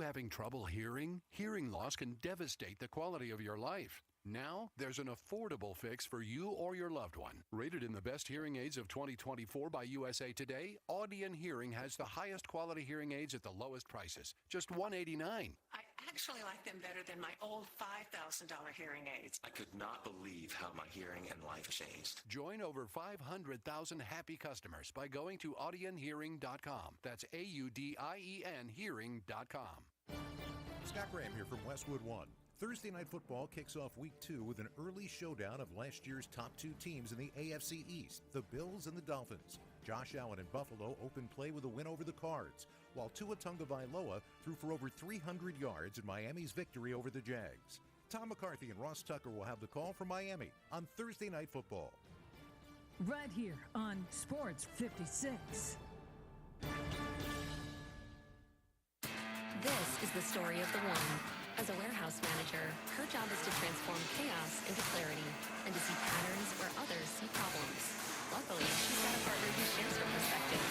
having trouble hearing? Hearing loss can devastate the quality of your life. Now, there's an affordable fix for you or your loved one. Rated in the best hearing aids of 2024 by USA Today, Audion Hearing has the highest quality hearing aids at the lowest prices, just $189. I actually like them better than my old $5,000 hearing aids. I could not believe how my hearing and life changed. Join over 500,000 happy customers by going to audionhearing.com. That's AUDIEN hearing.com. Scott Graham here from Westwood One. Thursday Night Football kicks off Week 2 with an early showdown of last year's top two teams in the AFC East, the Bills and the Dolphins. Josh Allen and Buffalo opened play with a win over the Cards, while Tua Tagovailoa threw for over 300 yards in Miami's victory over the Jags. Tom McCarthy and Ross Tucker will have the call from Miami on Thursday Night Football. Right here on Sports 56. This is the story of the one. As a warehouse manager, her job is to transform chaos into clarity and to see patterns where others see problems. Luckily, she's got a partner who shares her perspective.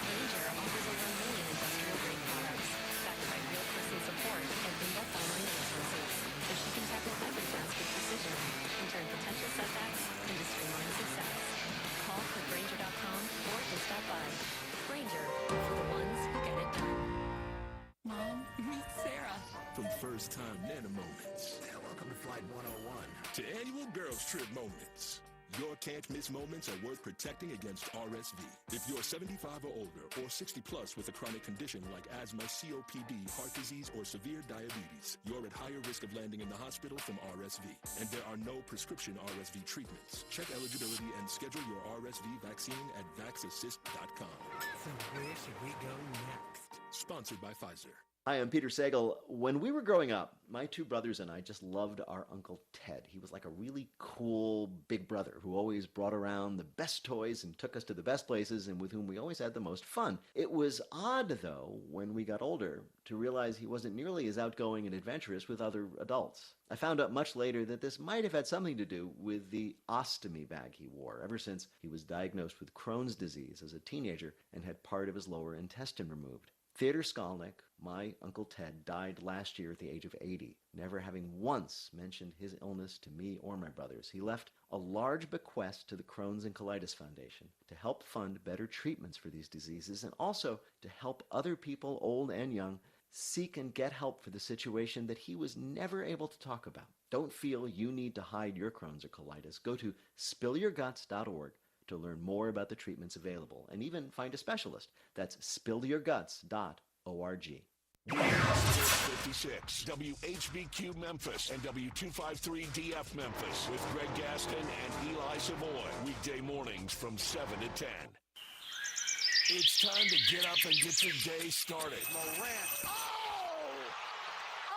Grainger offers over 1 million industrial-grade products, backed by real person support and in-depth online resources, so she can tackle every task with precision and turn potential setbacks into streamlined success. Call clickgrainger.com or just stop by. Grainger, for the ones who get it done. Mom, meet Sarah. From first-time Nana moments. Welcome to Flight 101. To annual girls trip moments. Your can't-miss moments are worth protecting against RSV. If you're 75 or older or 60-plus with a chronic condition like asthma, COPD, heart disease, or severe diabetes, you're at higher risk of landing in the hospital from RSV. And there are no prescription RSV treatments. Check eligibility and schedule your RSV vaccine at vaxassist.com. So where should we go next? Sponsored by Pfizer. Hi, I'm Peter Sagal. When we were growing up, my two brothers and I just loved our Uncle Ted. He was like a really cool big brother who always brought around the best toys and took us to the best places and with whom we always had the most fun. It was odd, though, when we got older, to realize he wasn't nearly as outgoing and adventurous with other adults. I found out much later that this might have had something to do with the ostomy bag he wore ever since he was diagnosed with Crohn's disease as a teenager and had part of his lower intestine removed. Theodor Skolnick, my Uncle Ted, died last year at the age of 80, never having once mentioned his illness to me or my brothers. He left a large bequest to the Crohn's and Colitis Foundation to help fund better treatments for these diseases and also to help other people, old and young, seek and get help for the situation that he was never able to talk about. Don't feel you need to hide your Crohn's or colitis. Go to spillyourguts.org to learn more about the treatments available and even find a specialist. That's spillyourguts.org. 56 WHBQ Memphis and W253DF Memphis with Greg Gaston and Eli Savoy. Weekday mornings from 7 to 10. It's time to get up and get your day started. Morant.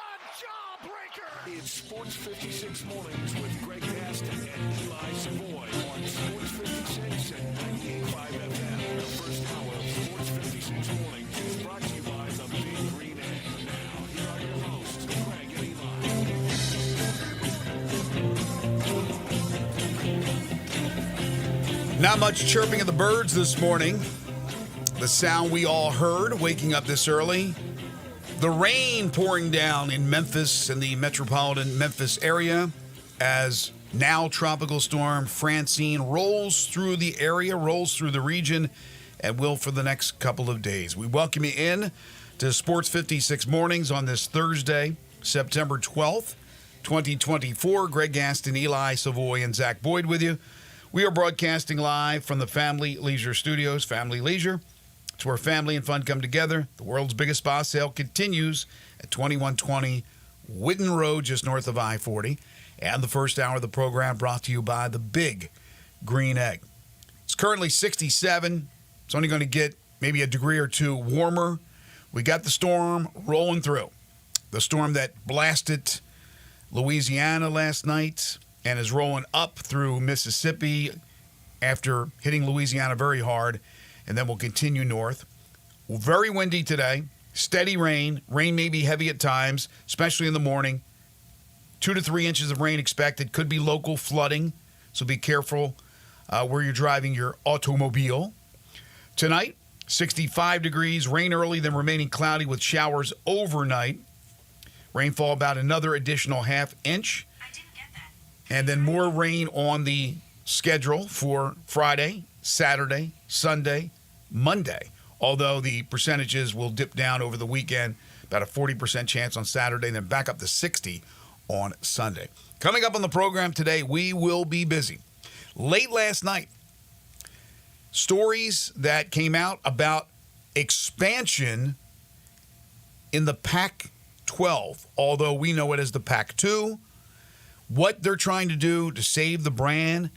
A jawbreaker! It's Sports 56 mornings with Greg Gaston and Eli Savoy on Sports 56 and 98.5 FM. The first hour of Sports 56 morning is brought to you by the Big Green Egg. Now, here are your hosts, Greg and Eli. Not much chirping of the birds this morning. The sound we all heard waking up this early. The rain pouring down in Memphis and the metropolitan Memphis area as now tropical storm Francine rolls through the area, rolls through the region, and will for the next couple of days. We welcome you in to Sports 56 Mornings on this Thursday, September 12th, 2024. Greg Gaston, Eli Savoy, and Zach Boyd with you. We are broadcasting live from the Family Leisure Studios. Family Leisure, it's where family and fun come together. The world's biggest spa sale continues at 2120 Whitten Road, just north of I-40. And the first hour of the program brought to you by the Big Green Egg. It's currently 67. It's only going to get maybe a degree or two warmer. We got the storm rolling through. The storm that blasted Louisiana last night and is rolling up through Mississippi after hitting Louisiana very hard, and then will continue north. Very windy today. Steady rain. Rain may be heavy at times, especially in the morning. 2 to 3 inches of rain expected. Could be local flooding, so be careful where you're driving your automobile. Tonight, 65 degrees, rain early, then remaining cloudy with showers overnight. Rainfall about another additional half inch. And then more rain on the schedule for Friday, Saturday, Sunday, Monday. Although the percentages will dip down over the weekend, about a 40% chance on Saturday, then back up to 60 on Sunday. Coming up on the program today, we will be busy. Late last night, stories that came out about expansion in the Pac-12, although we know it as the Pac-2, what they're trying to do to save the brand,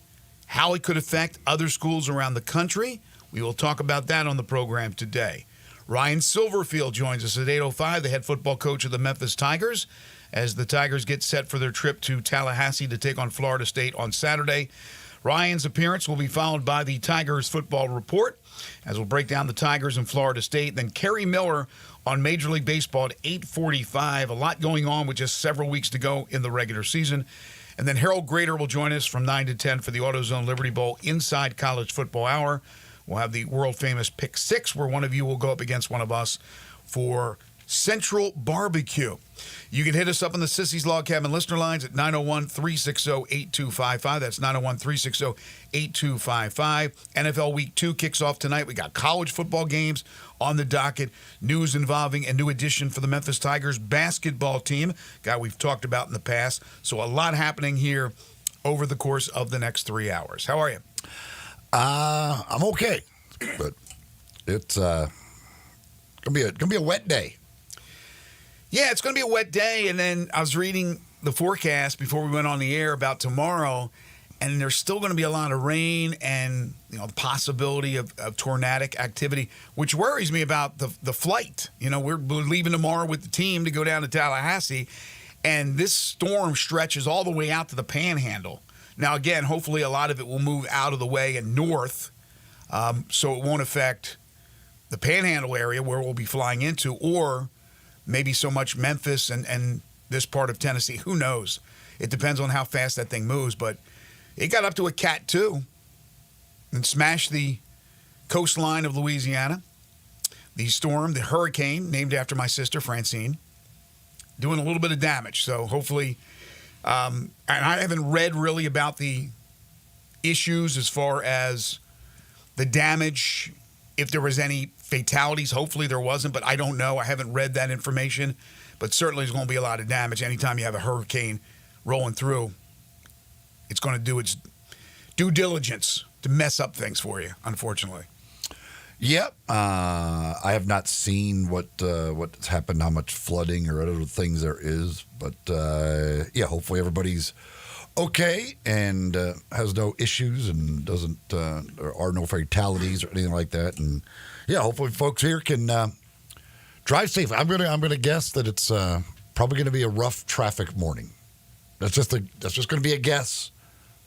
how it could affect other schools around the country. We will talk about that on the program today. Ryan Silverfield joins us at 8:05, the head football coach of the Memphis Tigers, as the Tigers get set for their trip to Tallahassee to take on Florida State on Saturday. Ryan's appearance will be followed by the Tigers football report, as we'll break down the Tigers and Florida State. Then Kerry Miller on Major League Baseball at 8:45. A lot going on with just several weeks to go in the regular season. And then Harold Grader will join us from 9 to 10 for the AutoZone Liberty Bowl Inside College Football Hour. We'll have the world-famous Pick 6, where one of you will go up against one of us for Central Barbecue. You can hit us up on the Sissy's Log Cabin listener lines at 901-360-8255. That's 901-360-8255. NFL Week 2 kicks off tonight. We got college football games on the docket, news involving a new addition for the Memphis Tigers basketball team, guy we've talked about in the past. So a lot happening here over the course of the next 3 hours. How are you? I'm okay, but it's gonna be a wet day. Yeah, it's gonna be a wet day, and then I was reading the forecast before we went on the air about tomorrow, and there's still going to be a lot of rain and the possibility of tornadic activity, which worries me about the flight. We're leaving tomorrow with the team to go down to Tallahassee, and this storm stretches all the way out to the Panhandle. Now, again, hopefully a lot of it will move out of the way and north, so it won't affect the Panhandle area where we'll be flying into, or maybe so much Memphis and this part of Tennessee. Who knows? It depends on how fast that thing moves, but it got up to a Cat 2 and smashed the coastline of Louisiana. The storm, the hurricane, named after my sister, Francine, doing a little bit of damage. So hopefully... and I haven't read really about the issues as far as the damage, if there was any fatalities. Hopefully there wasn't, but I don't know. I haven't read that information. But certainly there's going to be a lot of damage. Anytime you have a hurricane rolling through, it's going to do its due diligence to mess up things for you, unfortunately. Yep. I have not seen what's happened, how much flooding or other things there is. But, hopefully everybody's okay and has no issues and doesn't there are no fatalities or anything like that. And, hopefully folks here can drive safe. I'm gonna guess that it's probably going to be a rough traffic morning. That's just going to be a guess.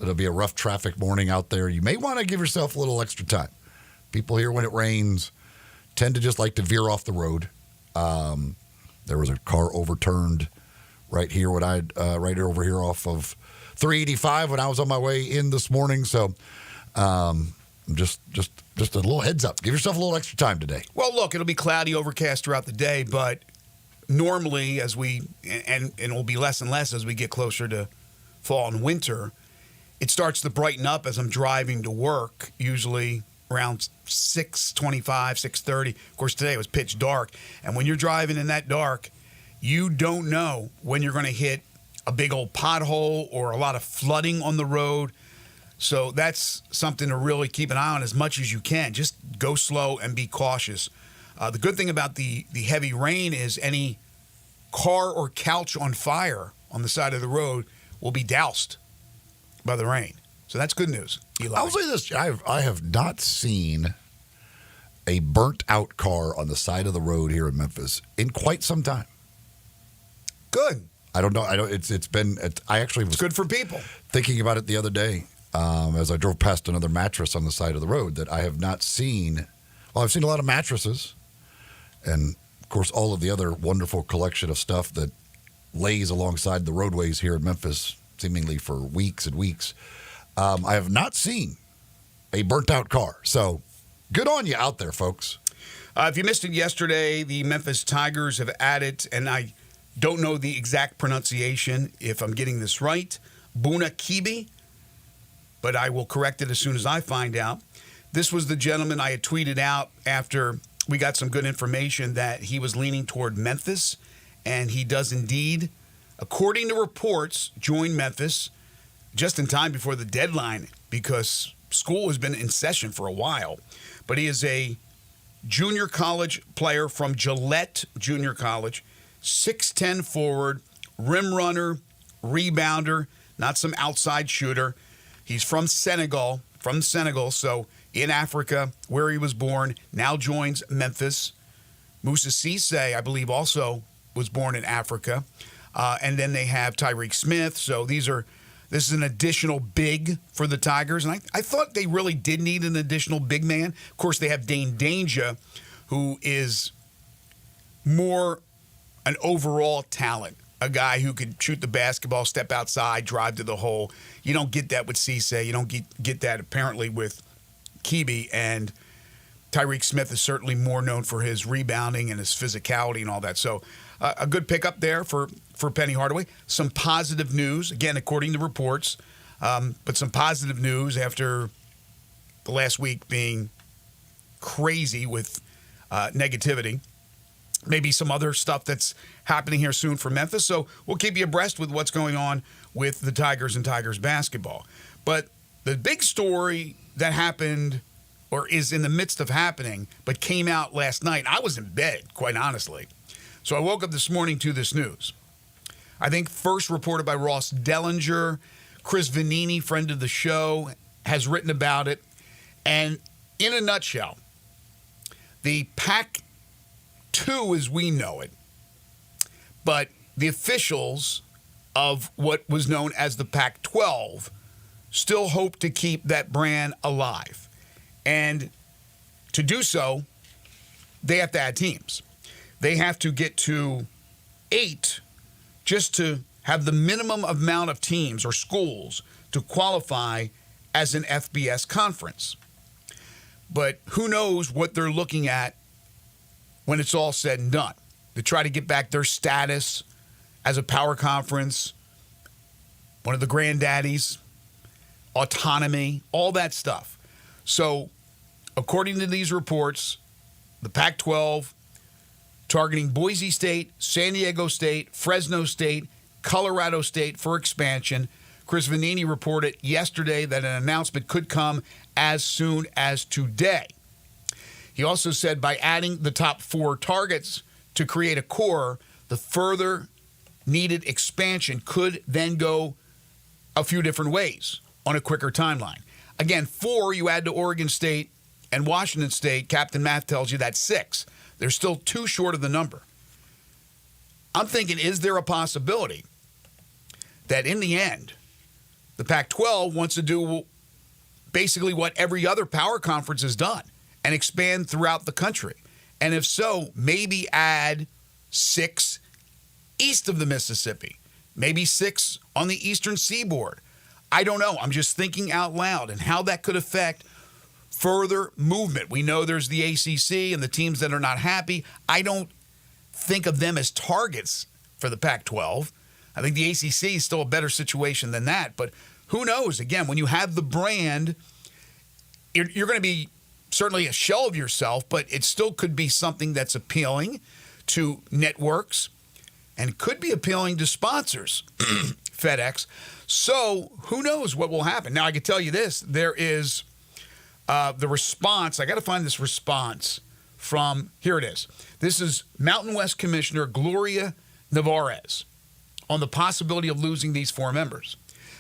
It'll be a rough traffic morning out there. You may want to give yourself a little extra time. People here, when it rains, tend to just like to veer off the road. There was a car overturned right here right over here off of 385 when I was on my way in this morning. So just a little heads up. Give yourself a little extra time today. Well, look, it'll be cloudy, overcast throughout the day, but normally and it'll be less and less as we get closer to fall and winter, it starts to brighten up as I'm driving to work, usually around 6:25, 6:30. Of course, today it was pitch dark. And when you're driving in that dark, you don't know when you're going to hit a big old pothole or a lot of flooding on the road. So that's something to really keep an eye on as much as you can. Just go slow and be cautious. The good thing about the heavy rain is any car or couch on fire on the side of the road will be doused by the rain. So that's good news, Eli. I'll say this. I have not seen a burnt-out car on the side of the road here in Memphis in quite some time. Good. I don't know. I actually was good for people. Thinking about it the other day as I drove past another mattress on the side of the road that I have not seen. Well, I've seen a lot of mattresses and, of course, all of the other wonderful collection of stuff that lays alongside the roadways here in Memphis seemingly for weeks and weeks. I have not seen a burnt-out car. So good on you out there, folks. If you missed it yesterday, the Memphis Tigers have added, and I don't know the exact pronunciation if I'm getting this right, Buna Kibi, but I will correct it as soon as I find out. This was the gentleman I had tweeted out after we got some good information that he was leaning toward Memphis, and he does indeed, according to reports, join Memphis just in time before the deadline because school has been in session for a while. But he is a junior college player from Gillette Junior College, 6'10 forward, rim runner, rebounder, not some outside shooter. He's from Senegal, so in Africa, where he was born, now joins Memphis. Moussa Cisse, I believe, also was born in Africa. And then they have Tyreek Smith. So this is an additional big for the Tigers. And I thought they really did need an additional big man. Of course, they have Dane Danger, who is more an overall talent, a guy who could shoot the basketball, step outside, drive to the hole. You don't get that with Cisse. You don't get that apparently with Kibi. And Tyreek Smith is certainly more known for his rebounding and his physicality and all that. So a good pickup there for Penny Hardaway. Some positive news, again, according to reports, but some positive news after the last week being crazy with negativity. Maybe some other stuff that's happening here soon for Memphis. So we'll keep you abreast with what's going on with the Tigers and Tigers basketball. But the big story that happened or is in the midst of happening but came out last night, I was in bed, quite honestly. So I woke up this morning to this news. I think first reported by Ross Dellinger. Chris Vanini, friend of the show, has written about it. And in a nutshell, the Pac-2 as we know it, but the officials of what was known as the Pac-12 still hope to keep that brand alive. And to do so, they have to add teams. They have to get to 8 just to have the minimum amount of teams or schools to qualify as an FBS conference. But who knows what they're looking at when it's all said and done. To try to get back their status as a power conference, one of the granddaddies, autonomy, all that stuff. So, according to these reports, the Pac-12 targeting Boise State, San Diego State, Fresno State, Colorado State for expansion. Chris Vanini reported yesterday that an announcement could come as soon as today. He also said by adding the top 4 targets to create a core, the further needed expansion could then go a few different ways on a quicker timeline. Again, 4 you add to Oregon State and Washington State. Captain Math tells you that's 6. They're still 2 short of the number. I'm thinking, is there a possibility that in the end, the Pac-12 wants to do basically what every other power conference has done and expand throughout the country? And if so, maybe add 6 east of the Mississippi, maybe 6 on the eastern seaboard. I don't know. I'm just thinking out loud and how that could affect further movement. We know there's the ACC and the teams that are not happy. I don't think of them as targets for the Pac-12. I think the ACC is still a better situation than that. But who knows? Again, when you have the brand, you're going to be certainly a shell of yourself, but it still could be something that's appealing to networks and could be appealing to sponsors, FedEx. So who knows what will happen? Now, I can tell you this. There is the response. I got to find this response from, here it is. This is Mountain West Commissioner Gloria Navarez on the possibility of losing these 4 members.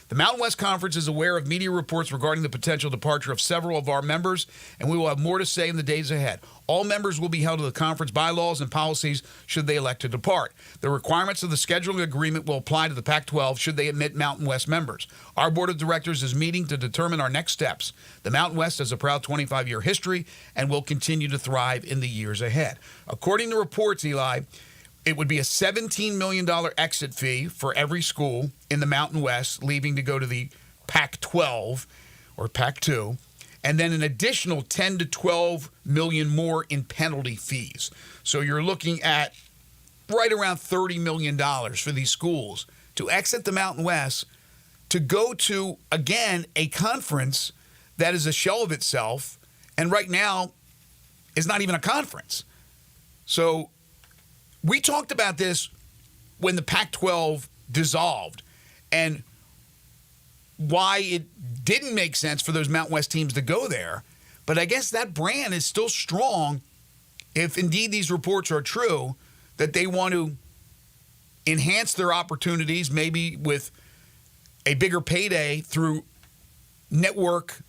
The Mountain West Conference is aware of media reports regarding the potential departure of several of our members, and we will have more to say in the days ahead. All members will be held to the conference bylaws and policies should they elect to depart. The requirements of the scheduling agreement will apply to the Pac-12 should they admit Mountain West members. Our board of directors is meeting to determine our next steps. The Mountain West has a proud 25-year history and will continue to thrive in the years ahead. According to reports, Eli, it would be a $17 million exit fee for every school in the Mountain West, leaving to go to the Pac-12 or Pac-2. and then an additional 10 to 12 million more in penalty fees. So you're looking at right around $30 million for these schools to exit the Mountain West, to go to, again, a conference that is a shell of itself, and right now is not even a conference. So we talked about this when the Pac-12 dissolved and why it didn't make sense for those Mountain West teams to go there. But I guess that brand is still strong if indeed these reports are true, that they want to enhance their opportunities, maybe with a bigger payday through network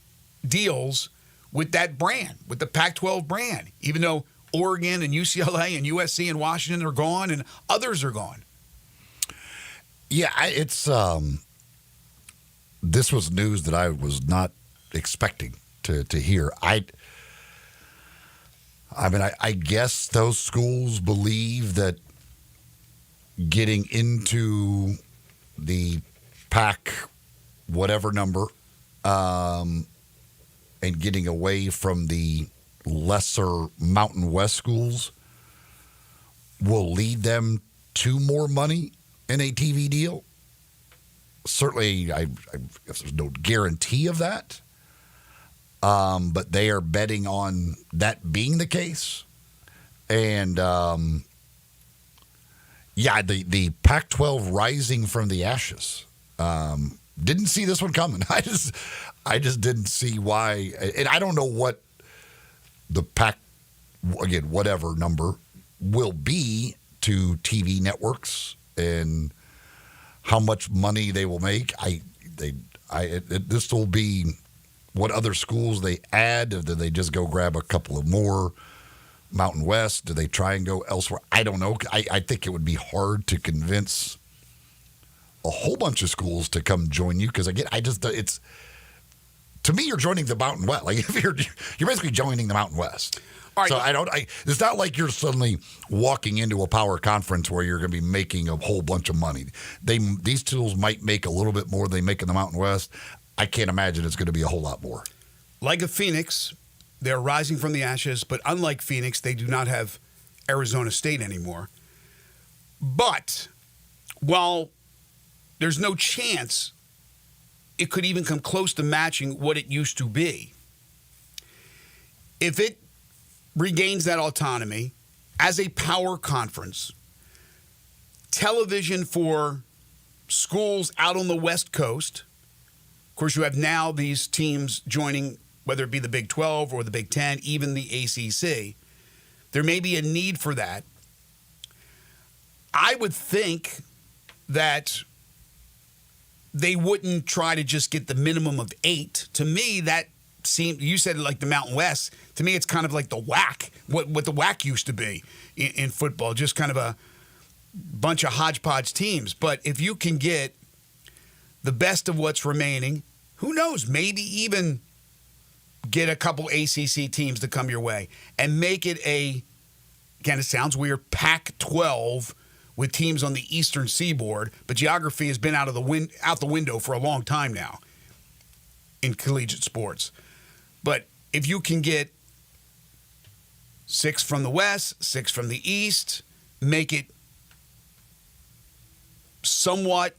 deals with that brand, with the Pac-12 brand, even though Oregon and UCLA and USC and Washington are gone and others are gone. Yeah, it's this was news that I was not expecting to hear. I mean, I guess those schools believe that getting into the Pac whatever number and getting away from the lesser Mountain West schools will lead them to more money in a TV deal. Certainly, I guess there's no guarantee of that. But they are betting on that being the case. And, yeah, the Pac-12 rising from the ashes. Didn't see this one coming. I just didn't see why. And I don't know what the Pac, again, whatever number will be to TV networks and how much money they will make. This will be what other schools they add. Do they just go grab a couple of more Mountain West? Do they try and go elsewhere? I don't know. I think it would be hard to convince a whole bunch of schools to come join you because, again, it's to me, you're joining the Mountain West. Like if you're basically joining the Mountain West. All right. So it's not like you're suddenly walking into a power conference where you're going to be making a whole bunch of money. These schools might make a little bit more than they make in the Mountain West. I can't imagine it's going to be a whole lot more. Like a Phoenix, they're rising from the ashes, but unlike Phoenix, they do not have Arizona State anymore. But while there's no chance it could even come close to matching what it used to be, if it regains that autonomy as a power conference, television for schools out on the West Coast. Of course, you have now these teams joining, whether it be the Big 12 or the Big 10, even the ACC. There may be a need for that. I would think that they wouldn't try to just get the minimum of 8. To me, that seemed, you said like the Mountain West. To me, it's kind of like the WAC, what the WAC used to be in football, just kind of a bunch of hodgepodge teams. But if you can get the best of what's remaining, who knows, maybe even get a couple ACC teams to come your way and make it again, it sounds weird, Pac-12 with teams on the Eastern Seaboard, but geography has been out the window for a long time now in collegiate sports. But if you can get 6 from the West, 6 from the East, make it somewhat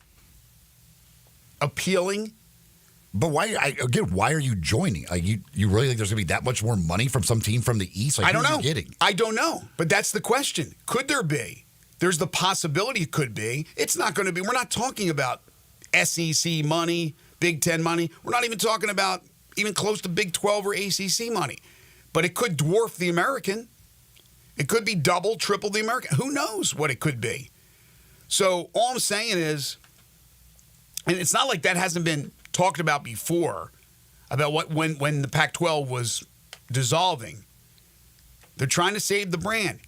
appealing. But why are you joining? Like you really think there's going to be that much more money from some team from the East? Like, I don't know. Getting? I don't know. But that's the question. Could there be? There's the possibility it could be. It's not going to be. We're not talking about SEC money, Big 10 money. We're not even talking about even close to Big 12 or ACC money. But it could dwarf the American. It could be double, triple the American. Who knows what it could be? So all I'm saying is, and it's not like that hasn't been talked about before, about when the Pac-12 was dissolving. They're trying to save the brand.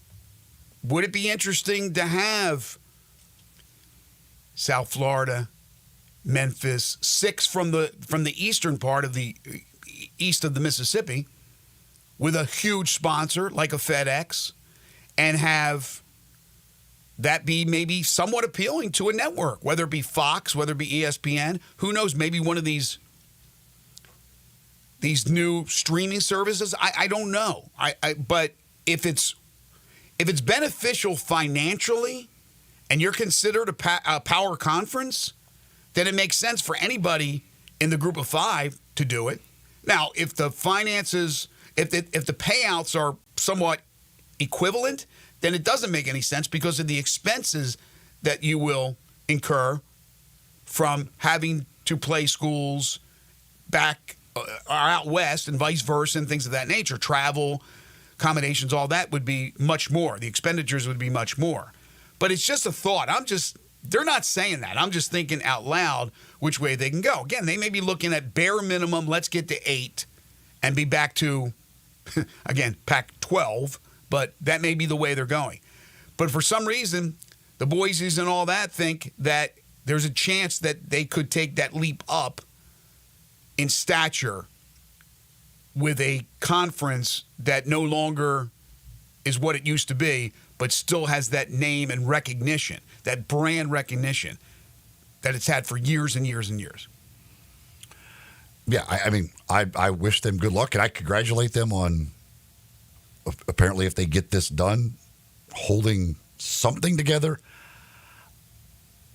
Would it be interesting to have South Florida, Memphis, 6 from the eastern part of the east of the Mississippi with a huge sponsor like a FedEx and have that be maybe somewhat appealing to a network, whether it be Fox, whether it be ESPN, who knows, maybe one of these these new streaming services, I don't know. But if it's beneficial financially and you're considered a power conference, then it makes sense for anybody in the group of 5 to do it. Now, if the finances, if the payouts are somewhat equivalent, then it doesn't make any sense because of the expenses that you will incur from having to play schools back or out west and vice versa and things of that nature. Travel, accommodations, all that would be much more. The expenditures would be much more. But it's just a thought. They're not saying that. I'm just thinking out loud which way they can go. Again, they may be looking at bare minimum, let's get to 8 and be back to, again, Pac-12, but that may be the way they're going. But for some reason, the Boise's and all that think that there's a chance that they could take that leap up in stature with a conference that no longer is what it used to be, but still has that name and recognition, that brand recognition that it's had for years and years and years. Yeah, I wish them good luck, and I congratulate them on, apparently, if they get this done, holding something together.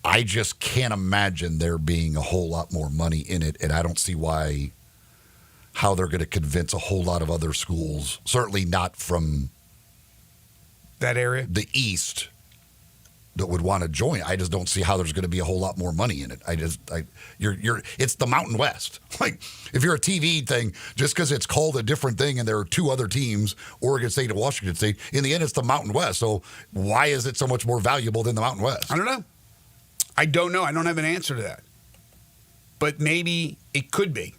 I just can't imagine there being a whole lot more money in it, and I don't see how they're going to convince a whole lot of other schools, certainly not from that area, the East, that would want to join. I just don't see how there's going to be a whole lot more money in it. It's the Mountain West. Like, if you're a TV thing, just because it's called a different thing and there are 2 other teams, Oregon State and Washington State, in the end, it's the Mountain West. So why is it so much more valuable than the Mountain West? I don't know. I don't know. I don't have an answer to that. But maybe it could be.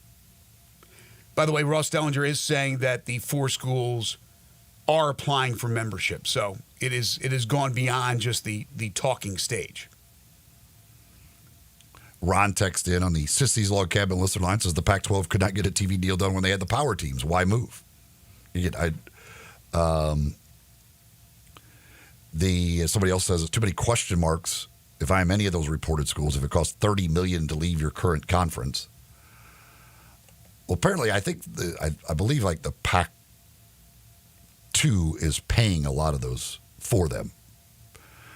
By the way, Ross Dellinger is saying that the 4 schools are applying for membership. So it has gone beyond just the talking stage. Ron texted in on the Sissies Log Cabin listener line, says the Pac-12 could not get a TV deal done when they had the power teams. Why move? Somebody else says, too many question marks. If I am any of those reported schools, if it costs $30 million to leave your current conference. Well, apparently, I think I believe like the Pac-2 is paying a lot of those for them,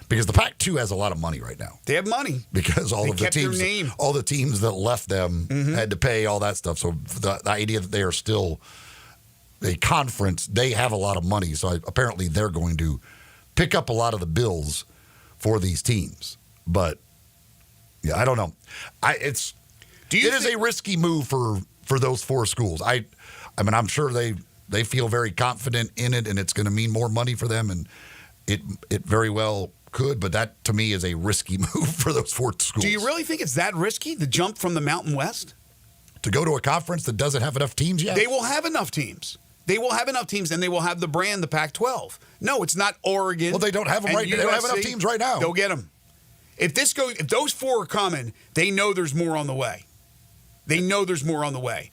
because the Pac-2 has a lot of money right now. They have money because all the teams that left them had to pay all that stuff. So the idea that they are still a conference, they have a lot of money. So apparently, they're going to pick up a lot of the bills for these teams. But yeah, I don't know. It is a risky move for those 4 schools. I mean, I'm sure they feel very confident in it, and it's going to mean more money for them, and it very well could. But that, to me, is a risky move for those 4 schools. Do you really think it's that risky, the jump from the Mountain West? To go to a conference that doesn't have enough teams yet? They will have enough teams. They will have enough teams, and they will have the brand, the Pac-12. No, it's not Oregon. Well, they don't have them right now. They don't have enough teams right now. Go get them. If those 4 are coming, they know there's more on the way. They know there's more on the way.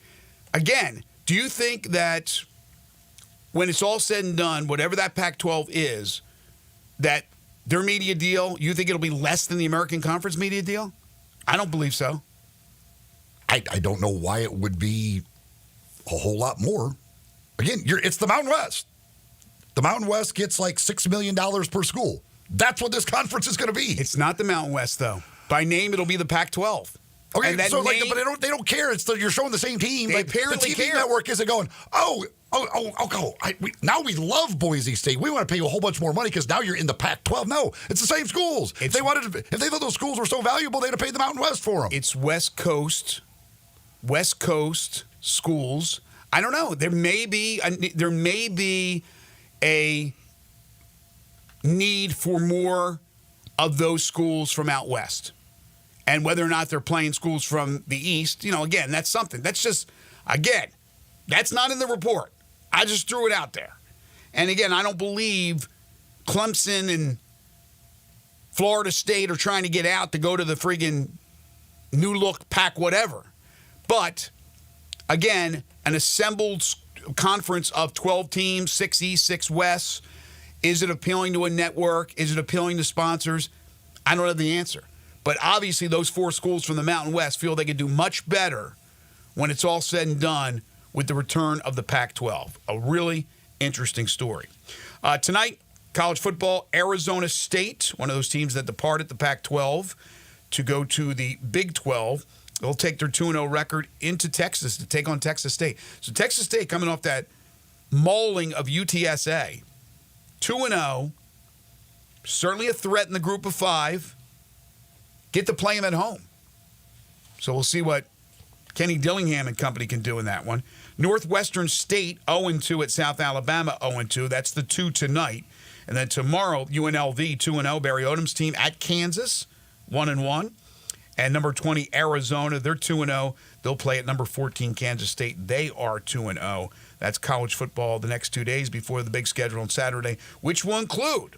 Again, do you think that when it's all said and done, whatever that Pac-12 is, that their media deal, you think it'll be less than the American Conference media deal? I don't believe so. I don't know why it would be a whole lot more. Again, it's the Mountain West. The Mountain West gets like $6 million per school. That's what this conference is going to be. It's not the Mountain West, though. By name, it'll be the Pac-12. Okay, but they don't care. You're showing the same team. They apparently the TV network isn't going, now we love Boise State. We want to pay you a whole bunch more money because now you're in the Pac-12. No, it's the same schools. If they thought those schools were so valuable, they'd have paid the Mountain West for them. It's West Coast schools. I don't know. There may be a need for more of those schools from out west. And whether or not they're playing schools from the East, again, that's something. That's just, again, that's not in the report. I just threw it out there. And again, I don't believe Clemson and Florida State are trying to get out to go to the friggin' new look Pac whatever. But, again, an assembled conference of 12 teams, 6 East, 6 West. Is it appealing to a network? Is it appealing to sponsors? I don't have the answer. But obviously those 4 schools from the Mountain West feel they could do much better when it's all said and done with the return of the Pac-12. A really interesting story. Tonight, college football, Arizona State, one of those teams that departed the Pac-12 to go to the Big 12. They'll take their 2-0 record into Texas to take on Texas State. So Texas State coming off that mauling of UTSA, 2-0, certainly a threat in the group of 5. Get to play them at home. So we'll see what Kenny Dillingham and company can do in that one. Northwestern State 0-2 at South Alabama 0-2. That's the 2 tonight. And then tomorrow, UNLV 2-0. Barry Odom's team at Kansas 1-1. And number 20, Arizona, they're 2-0. They'll play at number 14, Kansas State. They are 2-0. That's college football the next 2 days before the big schedule on Saturday, which will include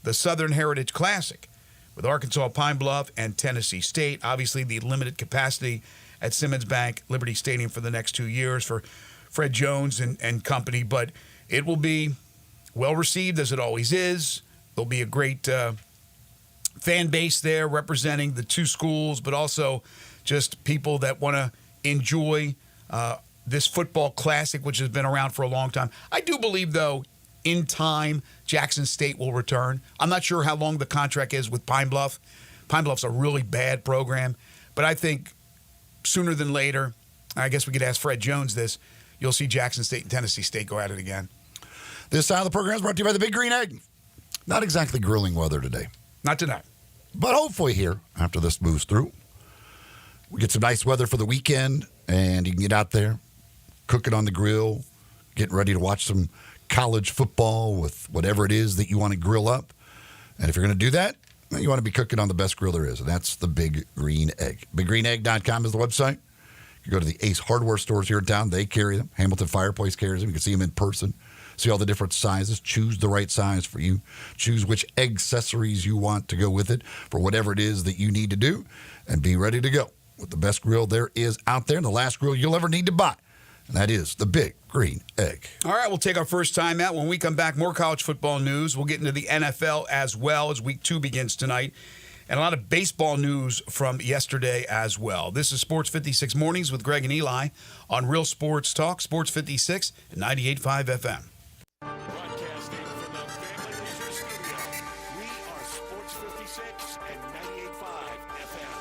the Southern Heritage Classic with Arkansas Pine Bluff and Tennessee State. Obviously, the limited capacity at Simmons Bank, Liberty Stadium for the next 2 years for Fred Jones and company. But it will be well received, as it always is. There'll be a great fan base there representing the two schools, but also just people that want to enjoy this football classic, which has been around for a long time. I do believe, though, in time, Jackson State will return. I'm not sure how long the contract is with Pine Bluff. Pine Bluff's a really bad program, but I think sooner than later, I guess we could ask Fred Jones this, you'll see Jackson State and Tennessee State go at it again. This side of the program is brought to you by the Big Green Egg. Not exactly grilling weather today. Not tonight. But hopefully here, after this moves through, we get some nice weather for the weekend, and you can get out there, cook it on the grill, getting ready to watch some college football with whatever it is that you want to grill up. And if you're going to do that, you want to be cooking on the best grill there is, and that's the Big Green Egg. BigGreenEgg.com is the website. You go to the Ace Hardware stores here in town. They carry them. Hamilton Fireplace carries them. You can see them in person. See all the different sizes. Choose the right size for you. Choose which egg accessories you want to go with it for whatever it is that you need to do, and be ready to go with the best grill there is out there, and the last grill you'll ever need to buy. And that is the Big Green Egg. All right, we'll take our first time out. When we come back, more college football news. We'll get into the NFL as well as Week 2 begins tonight. And a lot of baseball news from yesterday as well. This is Sports 56 Mornings with Greg and Eli on Real Sports Talk, Sports 56 and 98.5 FM. Broadcasting from the Family Leisure Studio, we are Sports 56 and 98.5 FM.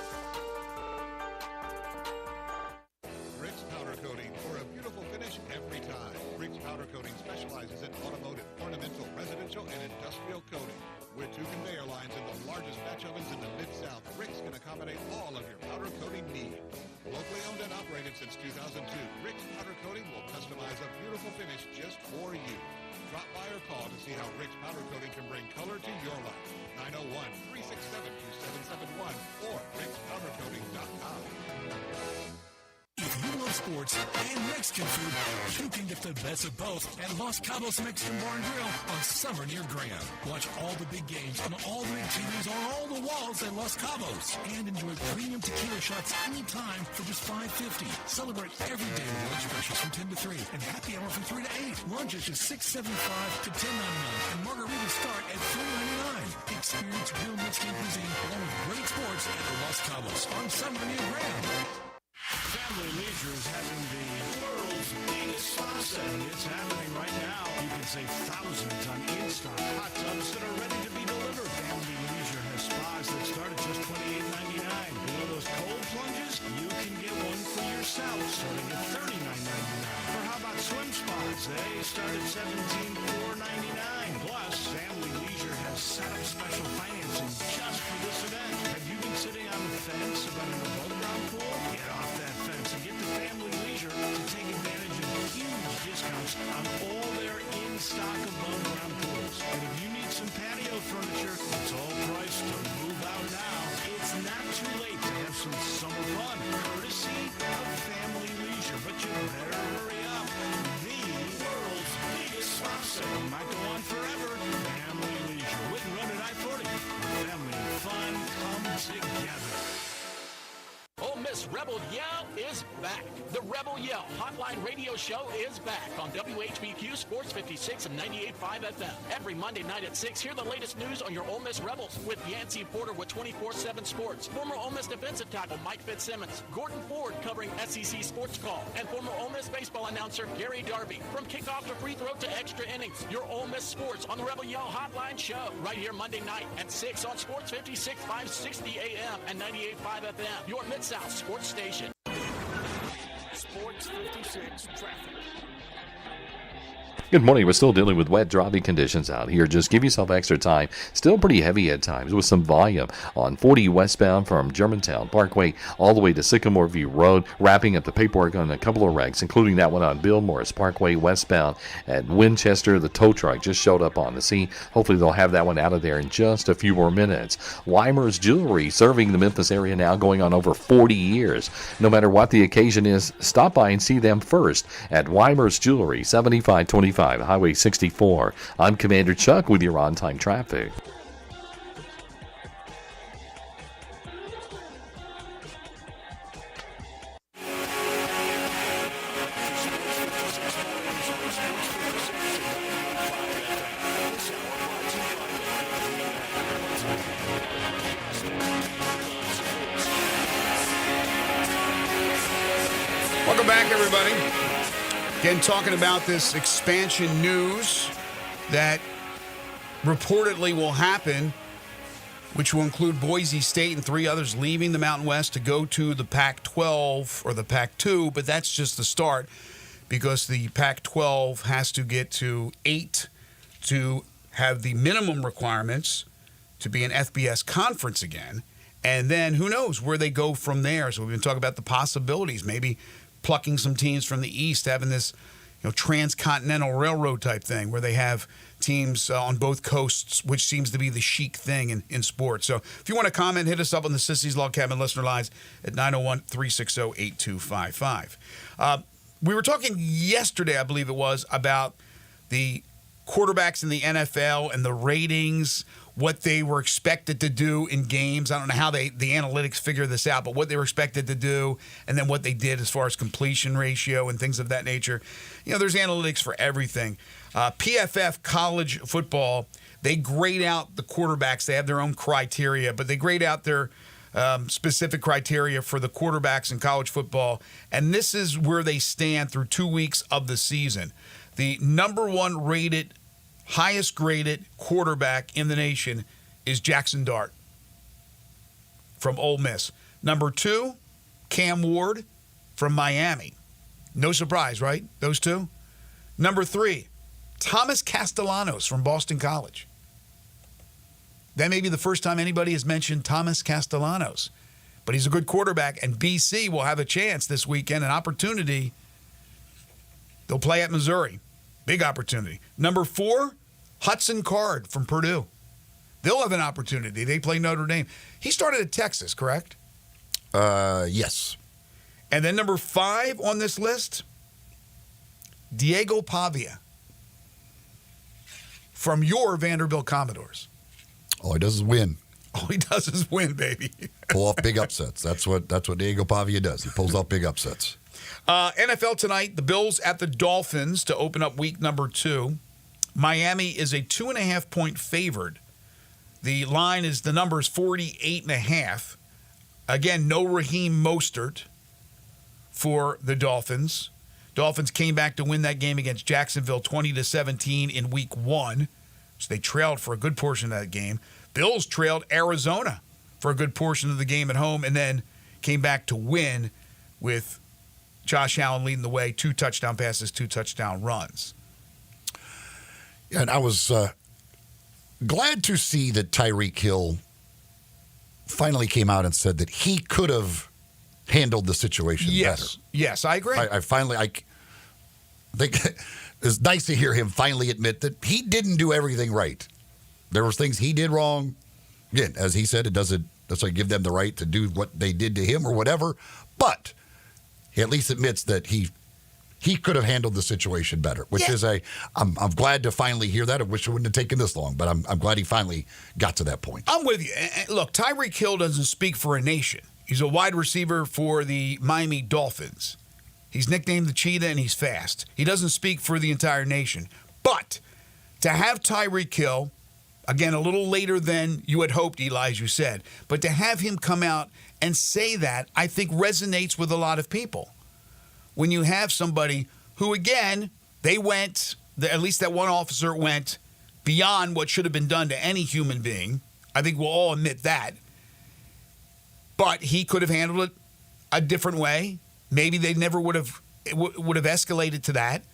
Rick's Powder Coating for a beautiful finish every time. Rick's Powder Coating specializes in automotive, ornamental, residential, and industrial coating. With 2 conveyor lines and the largest batch ovens in the Mid-South, Rick's can accommodate all of your powder coating needs. Locally owned and operated since 2002, Rick's Powder Coating will customize a beautiful finish just for you. Drop by or call to see how Rick's Powder Coating can bring color to your life. 901-367-2771 or rickspowdercoating.com. If you love sports and Mexican food, you can get the best of both at Los Cabos Mexican Bar and Grill on Summer near Graham. Watch all the big games on all the big TVs on all the walls at Los Cabos. And enjoy premium tequila shots anytime for just $5.50. Celebrate every day with lunch specials from 10 to 3 and happy hour from 3 to 8. Lunch is just $6.75 to $10.99 and margaritas start at $4.99. Experience real Mexican cuisine along with great sports at Los Cabos on Summer near Graham. Family Leisure is having the world's biggest spa set. It's happening right now. You can save thousands on in-stock hot tubs that are ready to be delivered. Family Leisure has spas that start at just $28.99. You know those cold plunges? You can get one for yourself starting at $39.99. Or how about swim spas? They start at $17,499. Plus, Family Leisure has set up special financing just for this event. Have you been sitting on the fence about an above-ground pool? Get off that fence and get to Family Leisure to take advantage of huge discounts on all their in-stock above-ground pools. And if you need some patio furniture, it's all priced to move out now. This Rebel Yell is back. The Rebel Yell Hotline Radio Show is back on WHBQ Sports 56 and 98.5 FM. Every Monday night at 6, hear the latest news on your Ole Miss Rebels with Yancey Porter with 24/7 Sports, former Ole Miss defensive tackle Mike Fitzsimmons, Gordon Ford covering SEC Sports Call, and former Ole Miss baseball announcer Gary Darby. From kickoff to free throw to extra innings, your Ole Miss sports on the Rebel Yell Hotline Show right here Monday night at 6 on Sports 56, 560 AM and 98.5 FM. Your Mid-South sports station. Sports 56 traffic. Good morning. We're still dealing with wet, droppy conditions out here. Just give yourself extra time. Still pretty heavy at times with some volume on 40 westbound from Germantown Parkway all the way to Sycamore View Road. Wrapping up the paperwork on a couple of wrecks, including that one on Bill Morris Parkway westbound at Winchester. The tow truck just showed up on the scene. Hopefully they'll have that one out of there in just a few more minutes. Weimer's Jewelry, serving the Memphis area now going on over 40 years. No matter what the occasion is, stop by and see them first at Weimer's Jewelry, 7525 Highway 64. I'm Commander Chuck with your on-time traffic. Welcome back, everybody. Again, talking about this expansion news that reportedly will happen, which will include Boise State and 3 others leaving the Mountain West to go to the Pac-12 or the Pac-2, but that's just the start because the Pac-12 has to get to 8 to have the minimum requirements to be an FBS conference again. And then who knows where they go from there. So we've been talking about the possibilities, maybe plucking some teams from the East, having this transcontinental railroad type thing where they have teams on both coasts, which seems to be the chic thing in sports. So if you want to comment, hit us up on the Sissy's Log Cabin listener lines at 901-360-8255. We were talking yesterday, I believe it was, about the quarterbacks in the NFL and the ratings, what they were expected to do in games. I don't know how the analytics figure this out, but what they were expected to do and then what they did as far as completion ratio and things of that nature. There's analytics for everything. PFF college football, they grade out the quarterbacks. They have their own criteria, but they grade out their specific criteria for the quarterbacks in college football. And this is where they stand through 2 weeks of the season. The number one rated, highest graded quarterback in the nation is Jackson Dart from Ole Miss. Number 2, Cam Ward from Miami. No surprise, right? Those two. Number 3, Thomas Castellanos from Boston College. That may be the first time anybody has mentioned Thomas Castellanos. But he's a good quarterback, and BC will have a chance this weekend, an opportunity. They'll play at Missouri. Big opportunity. Number 4, Hudson Card from Purdue. They'll have an opportunity. They play Notre Dame. He started at Texas, correct? Yes. And then number 5 on this list, Diego Pavia from your Vanderbilt Commodores. All he does is win. All he does is win, baby. Pull off big upsets. That's what Diego Pavia does. He pulls off big upsets. NFL tonight, the Bills at the Dolphins to open up week number 2. Miami is a 2.5-point favored. The line is, the number is 48.5. Again, no Raheem Mostert for the Dolphins. Dolphins came back to win that game against Jacksonville 20-17 in week 1. So they trailed for a good portion of that game. Bills trailed Arizona for a good portion of the game at home and then came back to win with Josh Allen leading the way, 2 touchdown passes, 2 touchdown runs. Yeah, and I was glad to see that Tyreek Hill finally came out and said that he could have handled the situation better. Yes, I agree. I think it's nice to hear him finally admit that he didn't do everything right. There was things he did wrong. Again, as he said, it doesn't give them the right to do what they did to him or whatever, but he at least admits that he could have handled the situation better, which is I'm glad to finally hear that. I wish it wouldn't have taken this long, but I'm glad he finally got to that point. I'm with you. And look, Tyreek Hill doesn't speak for a nation. He's a wide receiver for the Miami Dolphins. He's nicknamed the Cheetah, and he's fast. He doesn't speak for the entire nation. But to have Tyreek Hill, again, a little later than you had hoped, Eli, as you said, but to have him come out and say that, I think resonates with a lot of people. When you have somebody who, again, they went, at least that one officer went beyond what should have been done to any human being. I think we'll all admit that. But he could have handled it a different way. Maybe they never would have escalated to that.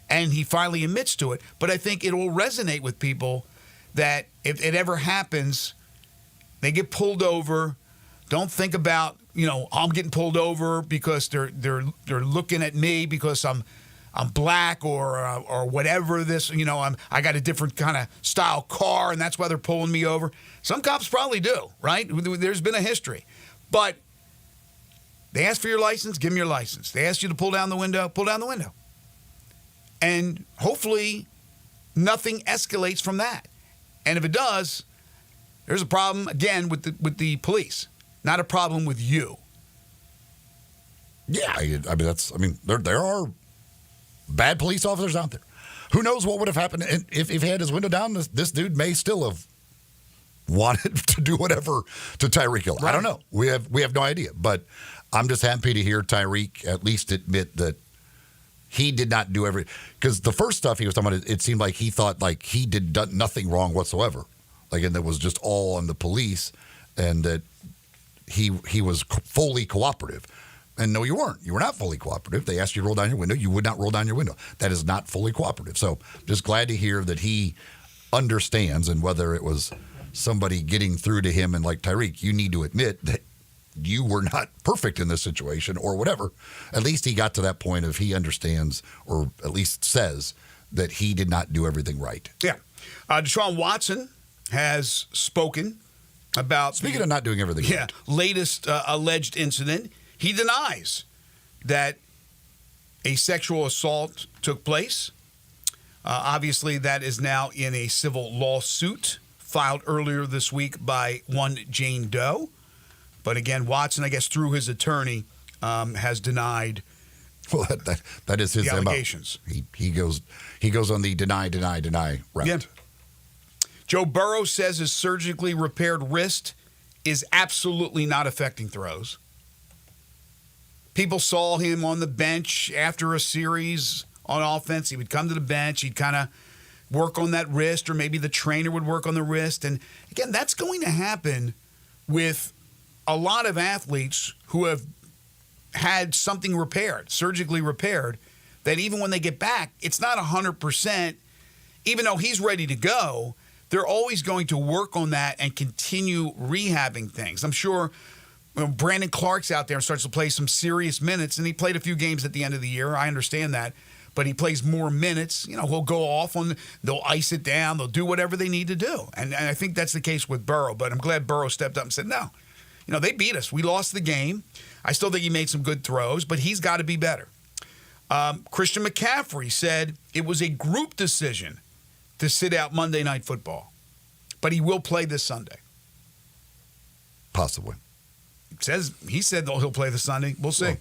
And he finally admits to it. But I think it will resonate with people that if it ever happens, they get pulled over. Don't think about, I'm getting pulled over because they're looking at me because I'm black or whatever this, I got a different kind of style car and that's why they're pulling me over. Some cops probably do, right? There's been a history. But they ask for your license, give them your license. They ask you to pull down the window, pull down the window. And hopefully nothing escalates from that. And if it does, there's a problem, again, with the police, not a problem with you. Yeah, there are bad police officers out there. Who knows what would have happened if he had his window down? This dude may still have wanted to do whatever to Tyreek Hill. Right. I don't know. We have no idea. But I'm just happy to hear Tyreek at least admit that he did not do because the first stuff he was talking about, it seemed like he thought like he did nothing wrong whatsoever. Like, and that was just all on the police and that he was fully cooperative. And no, you weren't. You were not fully cooperative. They asked you to roll down your window. You would not roll down your window. That is not fully cooperative. So just glad to hear that he understands, and whether it was somebody getting through to him and like, Tyreek, you need to admit that you were not perfect in this situation or whatever. At least he got to that point of he understands, or at least says that he did not do everything right. Yeah. Deshaun Watson has spoken about... Speaking of not doing everything right. Latest alleged incident. He denies that a sexual assault took place. Obviously, that is now in a civil lawsuit filed earlier this week by one Jane Doe. But again, Watson, I guess through his attorney, has denied that is his the allegations. He goes on the deny route. Yeah. Joe Burrow says his surgically repaired wrist is absolutely not affecting throws. People saw him on the bench after a series on offense. He would come to the bench. He'd kind of work on that wrist, or maybe the trainer would work on the wrist. And again, that's going to happen with a lot of athletes who have had something repaired, surgically repaired, that even when they get back, it's not 100%. Even though he's ready to go, they're always going to work on that and continue rehabbing things. I'm sure Brandon Clark's out there and starts to play some serious minutes, and he played a few games at the end of the year. I understand that. But he plays more minutes. He'll go off they'll ice it down. They'll do whatever they need to do. And I think that's the case with Burrow. But I'm glad Burrow stepped up and said, no. They beat us. We lost the game. I still think he made some good throws, but he's got to be better. Christian McCaffrey said it was a group decision to sit out Monday Night Football. But he will play this Sunday. Possibly. He said he'll play this Sunday. We'll see. Well,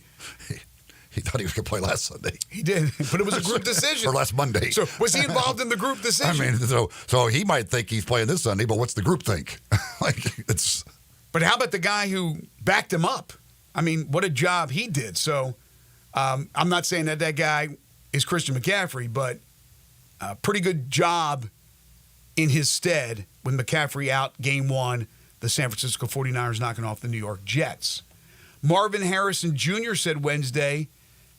he thought he was going to play last Sunday. He did, but it was a group decision. Or last Monday. So was he involved in the group decision? So he might think he's playing this Sunday, but what's the group think? But how about the guy who backed him up? What a job he did. So I'm not saying that guy is Christian McCaffrey, but a pretty good job in his stead with McCaffrey out game one, the San Francisco 49ers knocking off the New York Jets. Marvin Harrison Jr. said Wednesday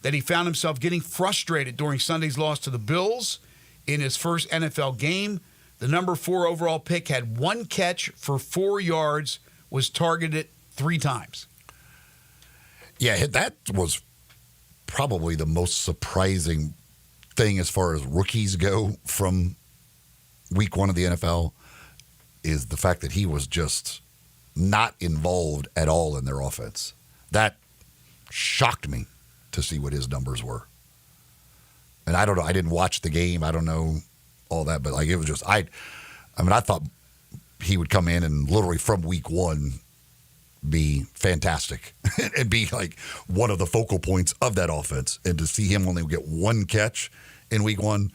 that he found himself getting frustrated during Sunday's loss to the Bills in his first NFL game. The number 4 overall pick had one catch for 4 yards, was targeted 3 times. Yeah, that was probably the most surprising thing as far as rookies go from week 1 of the NFL, is the fact that he was just not involved at all in their offense. That shocked me to see what his numbers were. And I don't know. I didn't watch the game. I don't know all that. But it was just, I thought he would come in and literally from week 1 be fantastic and be like one of the focal points of that offense. And to see him only get one catch in week one,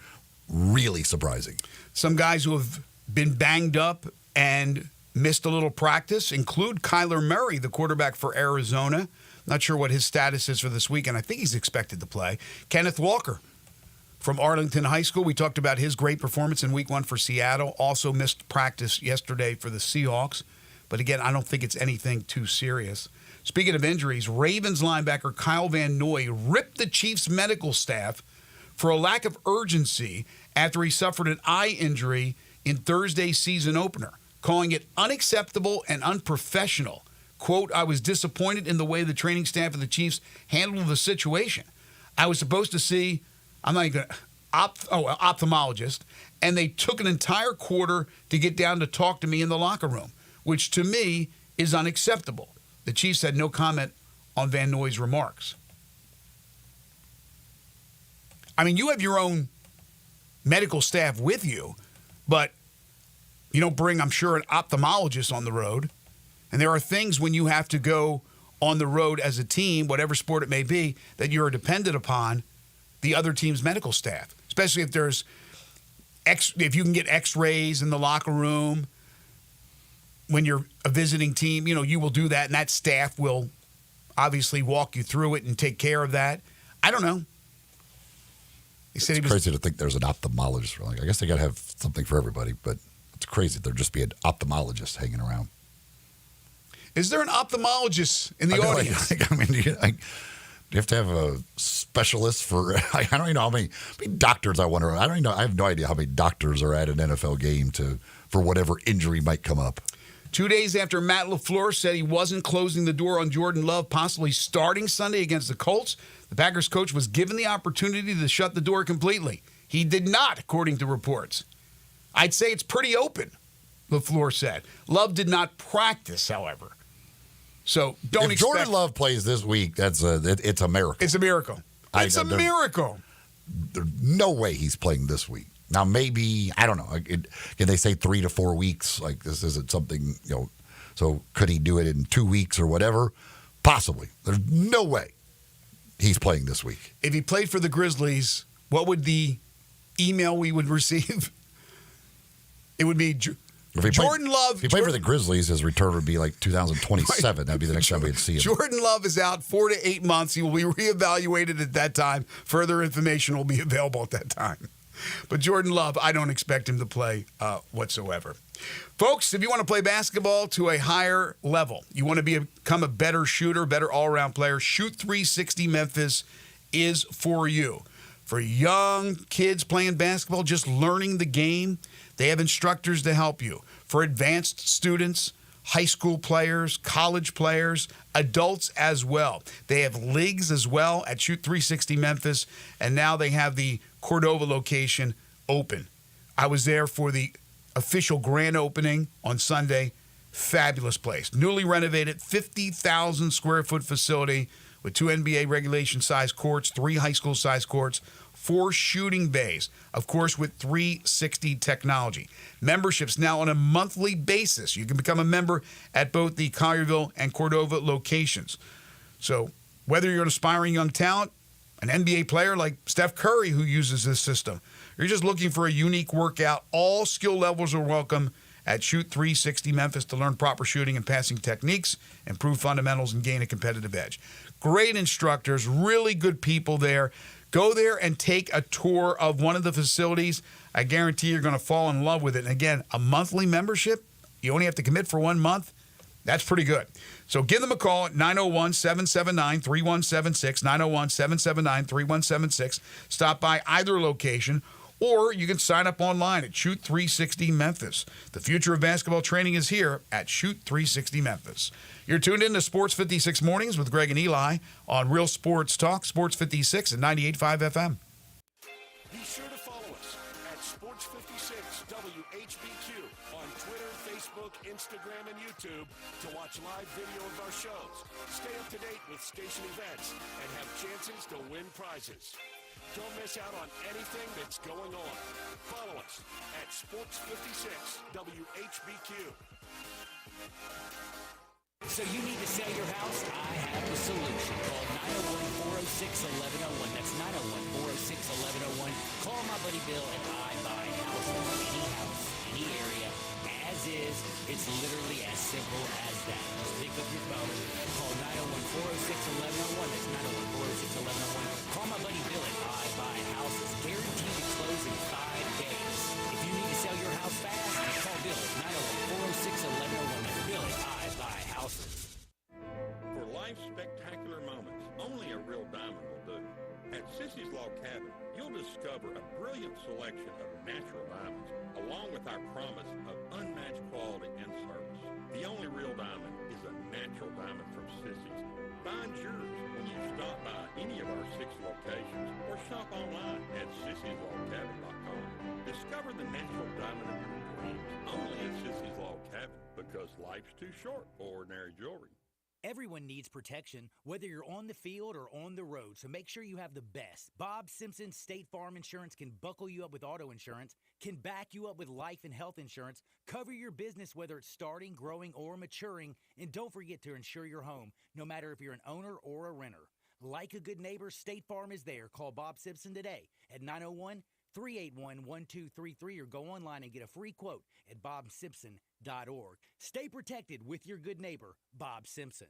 really surprising. Some guys who have been banged up and missed a little practice include Kyler Murray, the quarterback for Arizona. Not sure what his status is for this weekend. I think he's expected to play. Kenneth Walker from Arlington High School. We talked about his great performance in week one for Seattle. Also missed practice yesterday for the Seahawks. But again, I don't think it's anything too serious. Speaking of injuries, Ravens linebacker Kyle Van Noy ripped the Chiefs' medical staff for a lack of urgency after he suffered an eye injury in Thursday's season opener, calling it unacceptable and unprofessional. Quote, I was disappointed in the way the training staff of the Chiefs handled the situation. I was supposed to see, I'm not even ophthalmologist, and they took an entire quarter to get down to talk to me in the locker room, which to me is unacceptable. The Chiefs had no comment on Van Noy's remarks. I mean, you have your own medical staff with you, but you don't bring, I'm sure, an ophthalmologist on the road. And there are things when you have to go on the road as a team, whatever sport it may be, that you're dependent upon the other team's medical staff, especially if there's if you can get x-rays in the locker room when you're a visiting team, you will do that, and that staff will obviously walk you through it and take care of that. I don't know. It's crazy to think there's an ophthalmologist. I guess they got to have something for everybody, but it's crazy there'd just be an ophthalmologist hanging around. Is there an optophthalmologist in the audience? You have to have a specialist for, I don't even know how many doctors I wonder. I have no idea how many doctors are at an NFL game for whatever injury might come up. 2 days after Matt LaFleur said he wasn't closing the door on Jordan Love possibly starting Sunday against the Colts, the Packers coach was given the opportunity to shut the door completely. He did not, according to reports. I'd say it's pretty open, LaFleur said. Love did not practice, however. So don't expect... If Jordan Love plays this week, it's a miracle. It's a miracle. It's a miracle. There's no way he's playing this week. Now, maybe, I don't know. Can they say 3 to 4 weeks? Like, this isn't something, so could he do it in 2 weeks or whatever? Possibly. There's no way he's playing this week. If he played for the Grizzlies, what would the email we would receive? It would be Jordan Love. If he played for the Grizzlies, his return would be like 2027. That'd be the next time we'd see him. Jordan Love is out 4 to 8 months. He will be reevaluated at that time. Further information will be available at that time. But Jordan Love, I don't expect him to play whatsoever. Folks, if you want to play basketball to a higher level, you want to become a better shooter, better all-around player, Shoot 360 Memphis is for you. For young kids playing basketball, just learning the game, they have instructors to help you. For advanced students, high school players, college players, adults as well. They have leagues as well at Shoot 360 Memphis, and now they have the Cordova location open. I was there for the official grand opening on Sunday. Fabulous place. Newly renovated 50,000 square foot facility with 2 NBA regulation size courts, 3 high school size courts, 4 shooting bays, of course, with 360 technology. Memberships now on a monthly basis. You can become a member at both the Collierville and Cordova locations. So whether you're an aspiring young talent, an NBA player like Steph Curry who uses this system, you're just looking for a unique workout, all skill levels are welcome at Shoot 360 Memphis to learn proper shooting and passing techniques, improve fundamentals, and gain a competitive edge. Great instructors, really good people there. Go there and take a tour of one of the facilities. I guarantee you're going to fall in love with it. And again, a monthly membership, you only have to commit for 1 month. That's pretty good. So give them a call at 901-779-3176, 901-779-3176. Stop by either location, or you can sign up online at Shoot 360 Memphis. The future of basketball training is here at Shoot 360 Memphis. You're tuned in to Sports 56 Mornings with Greg and Eli on Real Sports Talk, Sports 56 and 98.5 FM. Be sure to follow us at Sports 56 WHBQ on Twitter, Facebook, Instagram, and YouTube to watch live video of our shows. Stay up to date with station events and have chances to win prizes. Don't miss out on anything that's going on. Follow us at Sports 56 WHBQ. So you need to sell your house? I have the solution. Call 901-406-1101. That's 901-406-1101. Call my buddy Bill and I buy houses. Any house, any area, as is. It's literally as simple as that. Just pick up your phone. Call 901-406-1101. That's 901-406-1101. Call my buddy Bill and I buy houses. Guaranteed to close in 5 days. If you need to sell your house fast, call Bill at 901-406-1101. That's Bill at I buy houses. For life's spectacular moments, only a real diamond will do. At Sissy's Log Cabin, you'll discover a brilliant selection of natural diamonds, along with our promise of unmatched quality and service. The only real diamond is a natural diamond from Sissy's. Find yours when you stop by any of our 6 locations or shop online at sissyslogcabin.com. Discover the natural diamond of your dreams only at Sissy's Log Cabin, because life's too short for ordinary jewelry. Everyone needs protection, whether you're on the field or on the road, so make sure you have the best. Bob Simpson State Farm Insurance can buckle you up with auto insurance, can back you up with life and health insurance, cover your business whether it's starting, growing, or maturing, and don't forget to insure your home, no matter if you're an owner or a renter. Like a good neighbor, State Farm is there. Call Bob Simpson today at 901-381-1233 or go online and get a free quote at bobsimpson.org. Stay protected with your good neighbor, Bob Simpson.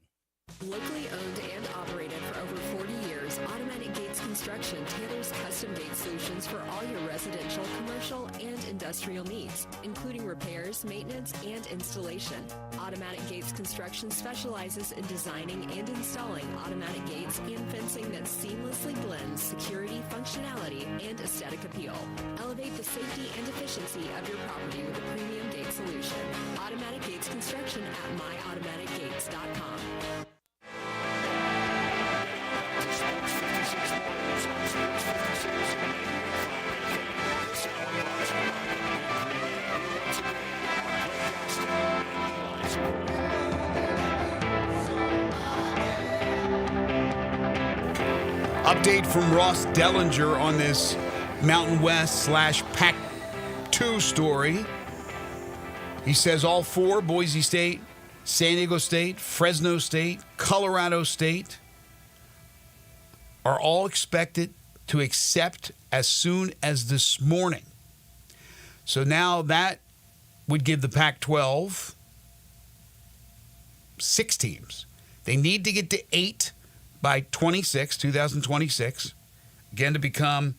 Locally owned and operated for over 40 years, Automatic Gates Construction tailors custom gate solutions for all your residential, commercial, and industrial needs, including repairs, maintenance, and installation. Automatic Gates Construction specializes in designing and installing automatic gates and fencing that seamlessly blends security, functionality, and aesthetic appeal. Elevate the safety and efficiency of your property with a premium gate solution. Automatic Gates Construction at myautomaticgates.com. Update from Ross Dellinger on this Mountain West / Pac-2 story. He says all 4, Boise State, San Diego State, Fresno State, Colorado State, are all expected to accept as soon as this morning. So now that would give the Pac-12 6 teams. They need to get to 8 by 2026, again, to become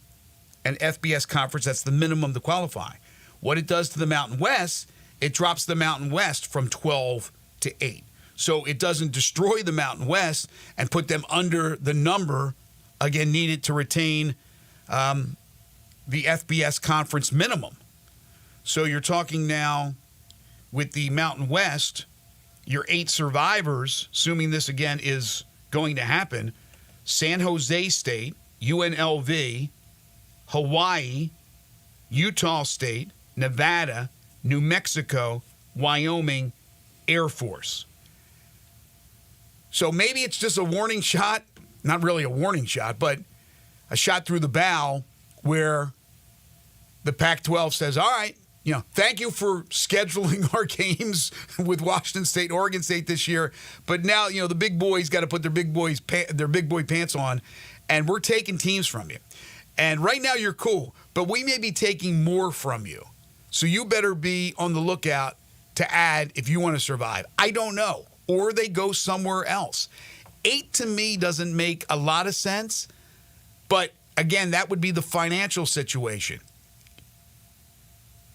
an FBS conference. That's the minimum to qualify. What it does to the Mountain West, it drops the Mountain West from 12 to 8. So it doesn't destroy the Mountain West and put them under the number, again, needed to retain the FBS conference minimum. So you're talking now with the Mountain West, your 8 survivors, assuming this again is going to happen: San Jose State, UNLV, Hawaii, Utah State, Nevada, New Mexico, Wyoming, Air Force. So maybe it's just a warning shot, not really a warning shot, but a shot through the bow where the Pac-12 says, all right, thank you for scheduling our games with Washington State, Oregon State this year, but now, the big boys got to put their big boy pants on, and we're taking teams from you. And right now you're cool, but we may be taking more from you. So you better be on the lookout to add if you want to survive. I don't know. Or they go somewhere else. 8 to me doesn't make a lot of sense, but again, that would be the financial situation.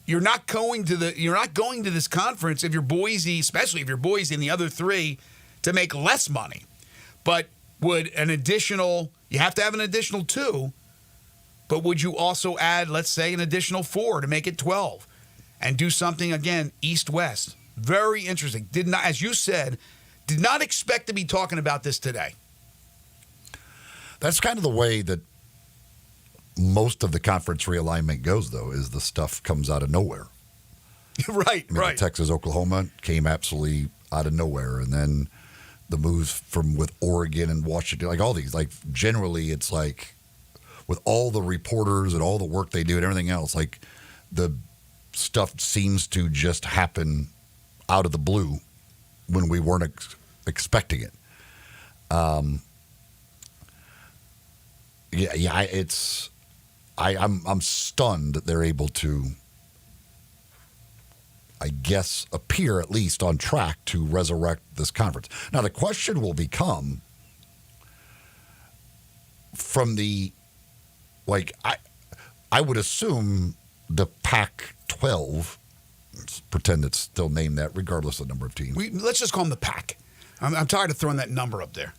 You're not going to this conference if you're Boise, especially if you're Boise and the other 3, to make less money. But would you have to have an additional 2, but would you also add, let's say, an additional 4 to make it 12 and do something, again, east-west? Very interesting. As you said, did not expect to be talking about this today. That's kind of the way that most of the conference realignment goes, though, is the stuff comes out of nowhere. Right. Texas, Oklahoma came absolutely out of nowhere. And then the moves with Oregon and Washington, like all these, like generally it's like with all the reporters and all the work they do and everything else, like the stuff seems to just happen out of the blue when we weren't expecting it. I'm stunned that they're able to, I guess, appear at least on track to resurrect this conference. Now, the question will become from the, I would assume the Pac-12, let's pretend it's still named that regardless of the number of teams. Let's just call them the Pac. I'm tired of throwing that number up there.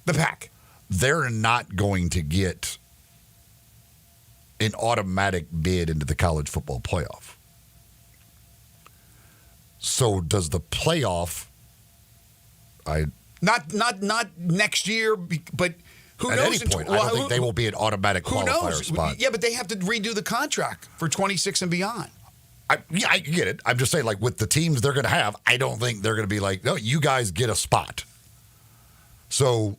The Pac. They're not going to get an automatic bid into the college football playoff. So does the playoff? Not next year, but who knows? At any point, I don't think they will be an automatic qualifier spot. Yeah, but they have to redo the contract for 26 and beyond. I get it. I'm just saying, with the teams they're going to have, I don't think they're going to be like, no, you guys get a spot. So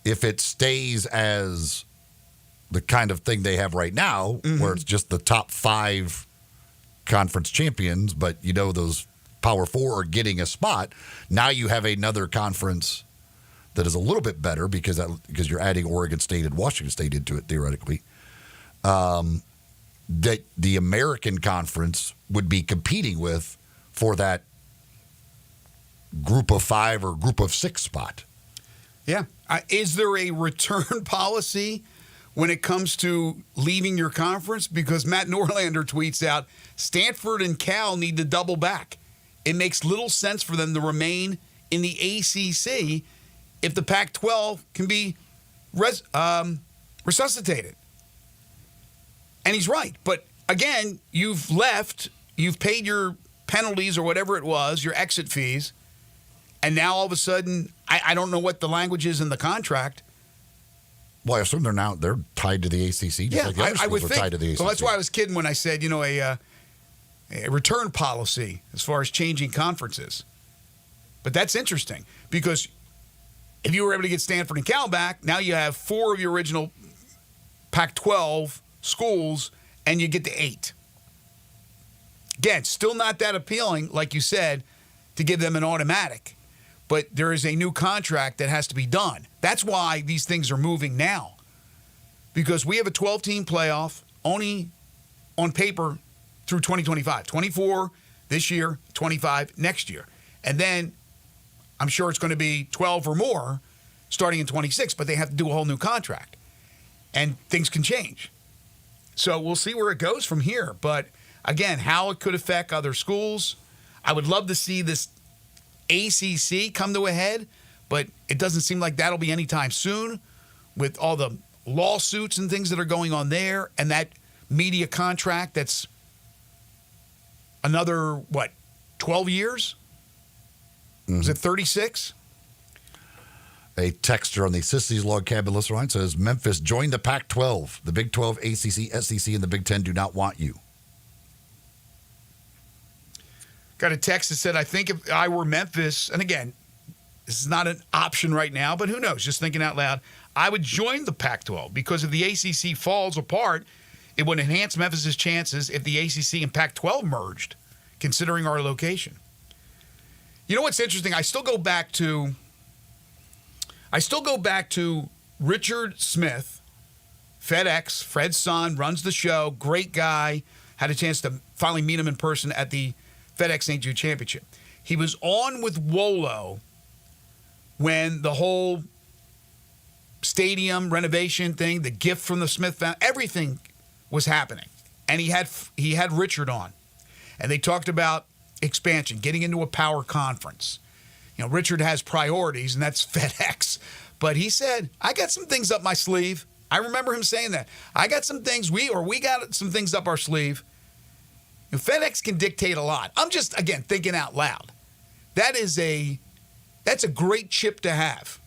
if it stays as the kind of thing they have right now, where it's just the top 5 conference champions, but those Power 4 are getting a spot, now you have another conference that is a little bit better because you're adding Oregon State and Washington State into it theoretically. That the American Conference would be competing with for that group of 5 or group of 6 spot. Yeah. Is there a return policy when it comes to leaving your conference? Because Matt Norlander tweets out, Stanford and Cal need to double back. It makes little sense for them to remain in the ACC if the Pac-12 can be resuscitated. And he's right. But again, you've left, you've paid your penalties or whatever it was, your exit fees, and now all of a sudden, I don't know what the language is in the contract. Well, I assume they're tied to the ACC, just like the other schools are tied to the ACC. Well, that's why I was kidding when I said, a return policy as far as changing conferences. But that's interesting because if you were able to get Stanford and Cal back, now you have 4 of your original Pac-12 schools, and you get to 8. Again, still not that appealing, like you said, to give them an automatic. But there is a new contract that has to be done. That's why these things are moving now. Because we have a 12-team playoff only on paper through 2025. 24 this year, 25 next year. And then I'm sure it's going to be 12 or more starting in 26, but they have to do a whole new contract. And things can change. So we'll see where it goes from here. But again, how it could affect other schools. I would love to see this ACC come to a head, but it doesn't seem like that'll be anytime soon with all the lawsuits and things that are going on there and that media contract that's another, 12 years? Is it 36? A texter on the Sissies Log Cabin listener line says, Memphis, join the Pac-12. The Big 12, ACC, SEC, and the Big 10 do not want you. Got a text that said, I think if I were Memphis, and again, this is not an option right now, but who knows, just thinking out loud, I would join the Pac-12 because if the ACC falls apart, it would enhance Memphis's chances if the ACC and Pac-12 merged, considering our location. You know what's interesting? I still go back to Richard Smith, FedEx, Fred's son, runs the show, great guy. Had a chance to finally meet him in person at the FedEx St. Jude Championship. He was on with Wolo when the whole stadium renovation thing, the gift from the Smith family, everything was happening. And he had Richard on. And they talked about expansion, getting into a power conference. Richard has priorities, and that's FedEx. But he said, I got some things up my sleeve. I remember him saying that. I got some things, we got some things up our sleeve. FedEx can dictate a lot. I'm just, again, thinking out loud. That's a great chip to have.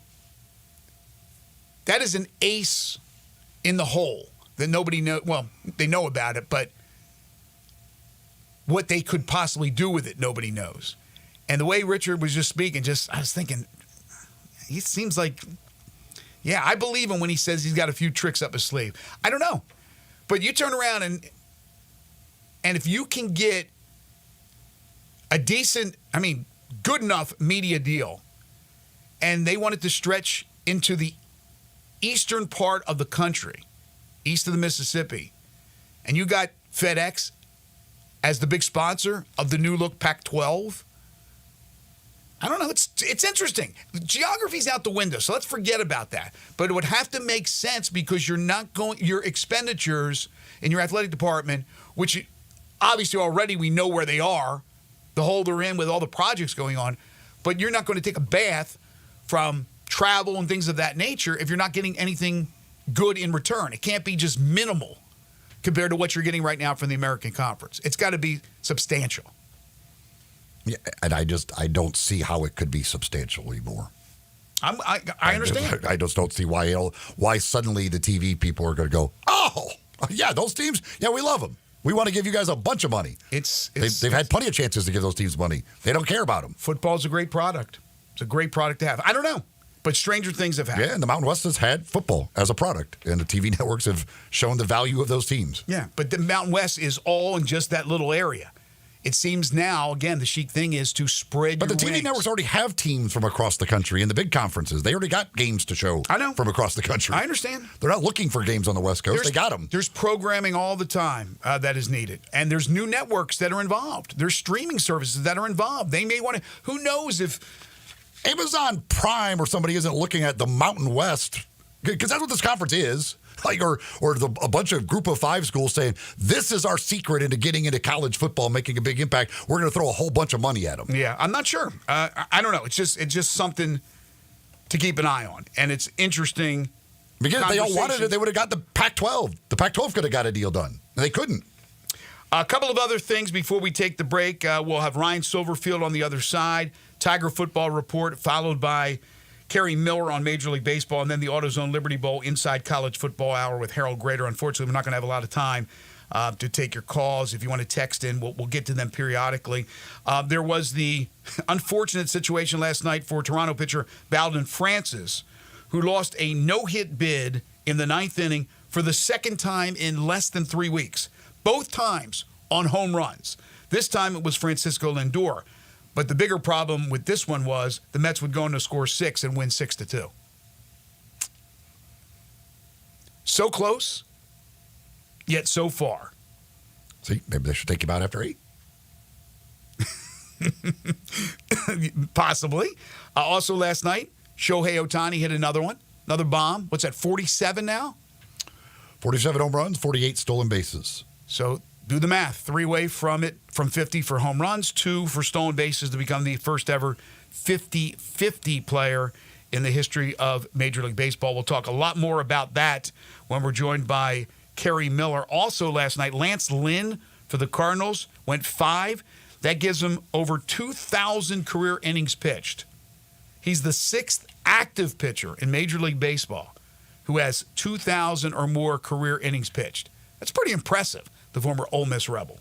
That is an ace in the hole that nobody knows. Well, they know about it, but what they could possibly do with it, nobody knows. And the way Richard was just speaking, I was thinking, he seems like, yeah, I believe him when he says he's got a few tricks up his sleeve. I don't know. But you turn around and if you can get a decent, good enough media deal and they wanted to stretch into the eastern part of the country, east of the Mississippi, and you got FedEx as the big sponsor of the new look Pac-12. I don't know. It's interesting. Geography's out the window, so let's forget about that. But it would have to make sense because your expenditures in your athletic department, which obviously already we know where they are, the hole they're in with all the projects going on, but you're not going to take a bath from travel and things of that nature if you're not getting anything good in return. It can't be just minimal compared to what you're getting right now from the American Conference. It's got to be substantial. Yeah, and I don't see how it could be substantial anymore. I understand. I just don't see why suddenly the TV people are going to go, oh, yeah, those teams, yeah, we love them. We want to give you guys a bunch of money. They've had plenty of chances to give those teams money. They don't care about them. Football's a great product. It's a great product to have. I don't know, but stranger things have happened. Yeah, and the Mountain West has had football as a product, and the TV networks have shown the value of those teams. Yeah, but the Mountain West is all in just that little area. It seems now, again, the chic thing is to spread But your the TV wings. networks already have teams from across the country in the big conferences. They already got games to show from across the country. I understand. They're not looking for games on the West Coast. They got them. There's programming all the time that is needed. And there's new networks that are involved. There's streaming services that are involved. They may want to, who knows if Amazon Prime or somebody isn't looking at the Mountain West, because that's what this conference is. Like, or a bunch of group of 5 schools saying, this is our secret into getting into college football, making a big impact. We're going to throw a whole bunch of money at them. Yeah, I'm not sure. I don't know. It's just something to keep an eye on. And it's interesting. Because if they all wanted it, they would have got the Pac-12. The Pac-12 could have got a deal done. They couldn't. A couple of other things before we take the break. We'll have Ryan Silverfield on the other side. Tiger football report, followed by Kerry Miller on Major League Baseball, and then the AutoZone Liberty Bowl Inside College Football Hour with Harold Grader. Unfortunately, we're not going to have a lot of time to take your calls. If you want to text in, we'll get to them periodically. There was the unfortunate situation last night for Toronto pitcher Baldwin Francis, who lost a no-hit bid in the 9th inning for the second time in less than 3 weeks, both times on home runs. This time it was Francisco Lindor. But the bigger problem with this one was the Mets would go on to score 6 and win 6-2. So close, yet so far. See, maybe they should take him out after 8. Possibly. Also last night, Shohei Ohtani hit another one, another bomb. What's that, 47 now? 47 home runs, 48 stolen bases. So do the math. 3 away from 50 for home runs, 2 for stolen bases to become the first ever 50-50 player in the history of Major League Baseball. We'll talk a lot more about that when we're joined by Kerry Miller. Also last night, Lance Lynn for the Cardinals went 5. That gives him over 2,000 career innings pitched. He's the 6th active pitcher in Major League Baseball who has 2,000 or more career innings pitched. That's pretty impressive. The former Ole Miss Rebel.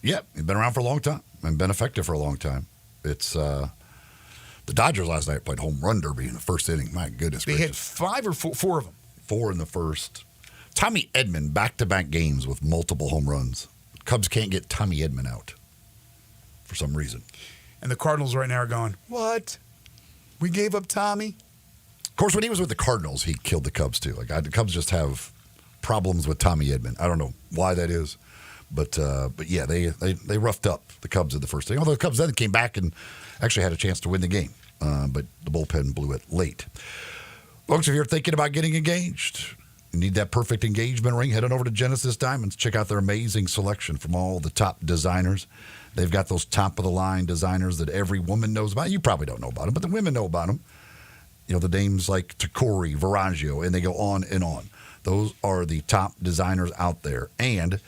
Yep, he's been around for a long time and been effective for a long time. It's the Dodgers last night played home run derby in the first inning. My goodness They gracious. hit 5 or 4 of them. 4 in the first. Tommy Edman, back-to-back games with multiple home runs. Cubs can't get Tommy Edman out for some reason. And the Cardinals right now are going, what? We gave up Tommy? Of course, when he was with the Cardinals, he killed the Cubs too. Like the Cubs just have problems with Tommy Edman. I don't know why that is, but yeah, they roughed up the Cubs in the first inning. Although the Cubs then came back and actually had a chance to win the game, but the bullpen blew it late. Folks, if you're thinking about getting engaged, you need that perfect engagement ring, head on over to Genesis Diamonds. Check out their amazing selection from all the top designers. They've got those top-of-the-line designers that every woman knows about. You probably don't know about them, but the women know about them. You know, the names like Tacori, Verragio, and they go on and on. Those are the top designers out there. And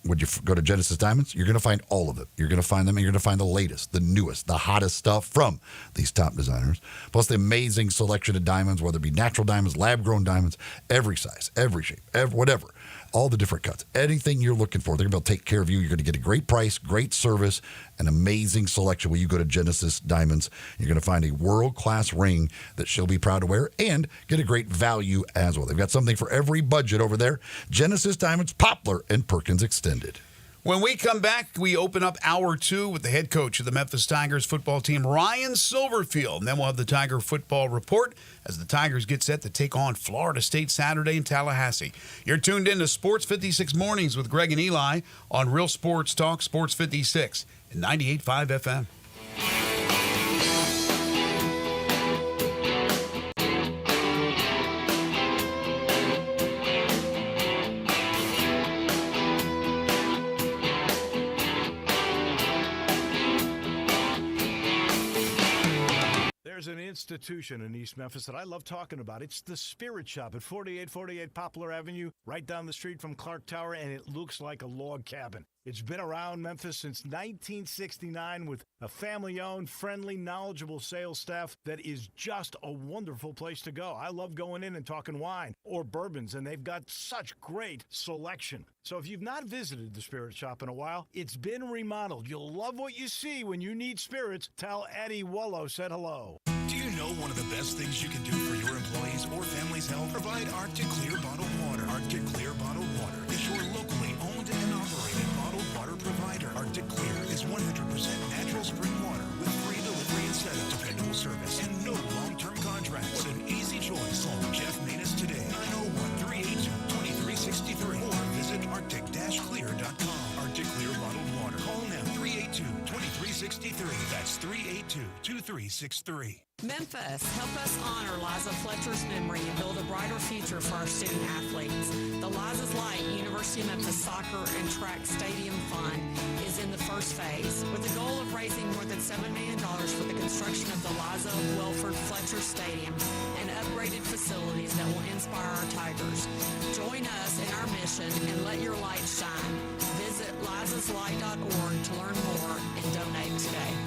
when you go to Genesis Diamonds, you're going to find all of it. You're going to find them, and you're going to find the latest, the newest, the hottest stuff from these top designers. Plus the amazing selection of diamonds, whether it be natural diamonds, lab-grown diamonds, every size, every shape, whatever. All the different cuts. Anything you're looking for, they're going to be able to take care of you. You're going to get a great price, great service, an amazing selection when you go to Genesis Diamonds. You're going to find a world-class ring that she'll be proud to wear and get a great value as well. They've got something for every budget over there. Genesis Diamonds, Poplar, and Perkins Extended. When we come back, we open up hour 2 with the head coach of the Memphis Tigers football team, Ryan Silverfield. And then we'll have the Tiger football report as the Tigers get set to take on Florida State Saturday in Tallahassee. You're tuned in to Sports 56 Mornings with Greg and Eli on Real Sports Talk, Sports 56 and 98.5 FM. There's an institution in East Memphis that I love talking about. It's the Spirit Shop at 4848 Poplar Avenue, right down the street from Clark Tower, and it looks like a log cabin. It's been around Memphis since 1969 with a family-owned, friendly, knowledgeable sales staff that is just a wonderful place to go. I love going in and talking wine or bourbons, and they've got such great selection. So if you've not visited the Spirit Shop in a while, it's been remodeled. You'll love what you see when you need spirits. Tell Eddie Wallow said hello. Do you know one of the best things you can do for your employees or family's health? Provide Arctic Clear bottled water. Arctic Clear bottled water is your locally owned and operated bottled water provider. Arctic Clear is 100% natural spring water with free delivery and setup, dependable service, and no long-term contracts. What an easy choice. Call Jeff Manus today, 901-382-2363, or visit arctic-clear.com. Arctic Clear bottled water. Call now, 382-2363. That's 382-2363. Memphis, help us honor Liza Fletcher's memory and build a brighter future for our student athletes. The Liza's Light University of Memphis Soccer and Track Stadium Fund is in the first phase, with the goal of raising more than $7 million for the construction of the Liza Welford Fletcher Stadium and upgraded facilities that will inspire our Tigers. Join us in our mission and let your light shine. Visit lizaslight.org to learn more and donate today.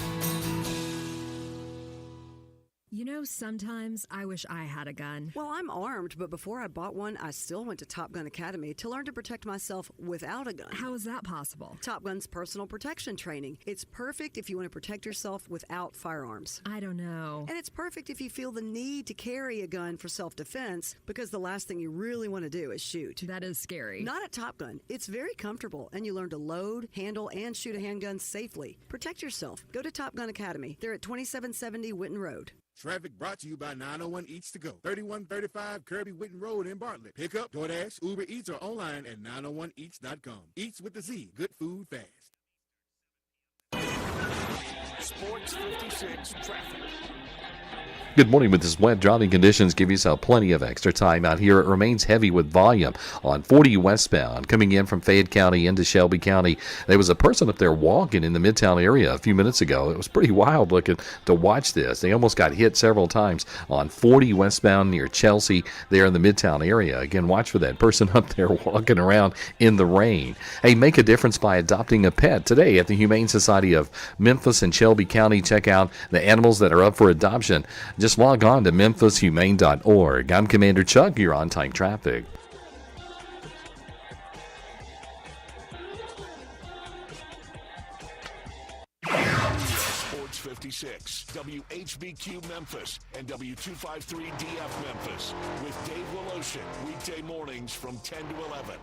You know, sometimes I wish I had a gun. Well, I'm armed, but before I bought one, I still went to Top Gun Academy to learn to protect myself without a gun. How is that possible? Top Gun's personal protection training. It's perfect if you want to protect yourself without firearms. I don't know. And it's perfect if you feel the need to carry a gun for self-defense, because the last thing you really want to do is shoot. That is scary. Not at Top Gun. It's very comfortable, and you learn to load, handle, and shoot a handgun safely. Protect yourself. Go to Top Gun Academy. They're at 2770 Witten Road. Traffic brought to you by 901 Eats to Go, 3135 Kirby Witten Road in Bartlett. Pick up, DoorDash, Uber Eats, or online at 901eats.com. Eats with the Z. Good food fast. Sports 56 traffic. Good morning. With this wet driving conditions, give yourself plenty of extra time out here. It remains heavy with volume on 40 westbound coming in from Fayette County into Shelby County. There was a person up there walking in the Midtown area a few minutes ago. It was pretty wild looking to watch this. They almost got hit several times on 40 westbound near Chelsea there in the Midtown area. Again, watch for that person up there walking around in the rain. Hey, make a difference by adopting a pet today at the Humane Society of Memphis and Shelby County. Check out the animals that are up for adoption. Just log on to memphishumane.org. I'm Commander Chuck. You're on time traffic. Sports 56, WHBQ Memphis, and W253DF Memphis with Dave Woloshin, weekday mornings from 10 to 11.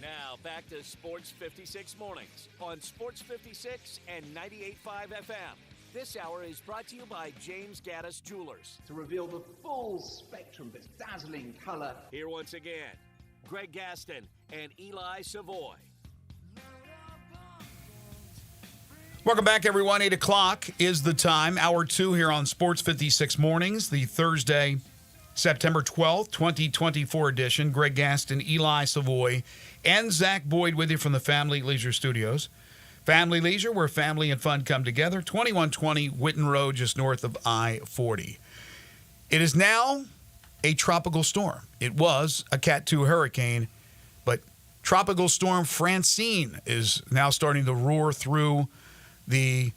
Now back to Sports 56 mornings on Sports 56 and 98.5 FM. This hour is brought to you by James Gaddis Jewelers. To reveal the full spectrum of dazzling color. Here once again, Greg Gaston and Eli Savoy. Welcome back, everyone. 8 o'clock is the time. Hour 2 here on Sports 56 Mornings, the Thursday, September 12th, 2024 edition. Greg Gaston, Eli Savoy, and Zach Boyd with you from the Family Leisure Studios. Family Leisure, where family and fun come together. 2120 Witten Road, just north of I-40. It is now a tropical storm. It was a Cat 2 hurricane, but Tropical Storm Francine is now starting to roar through the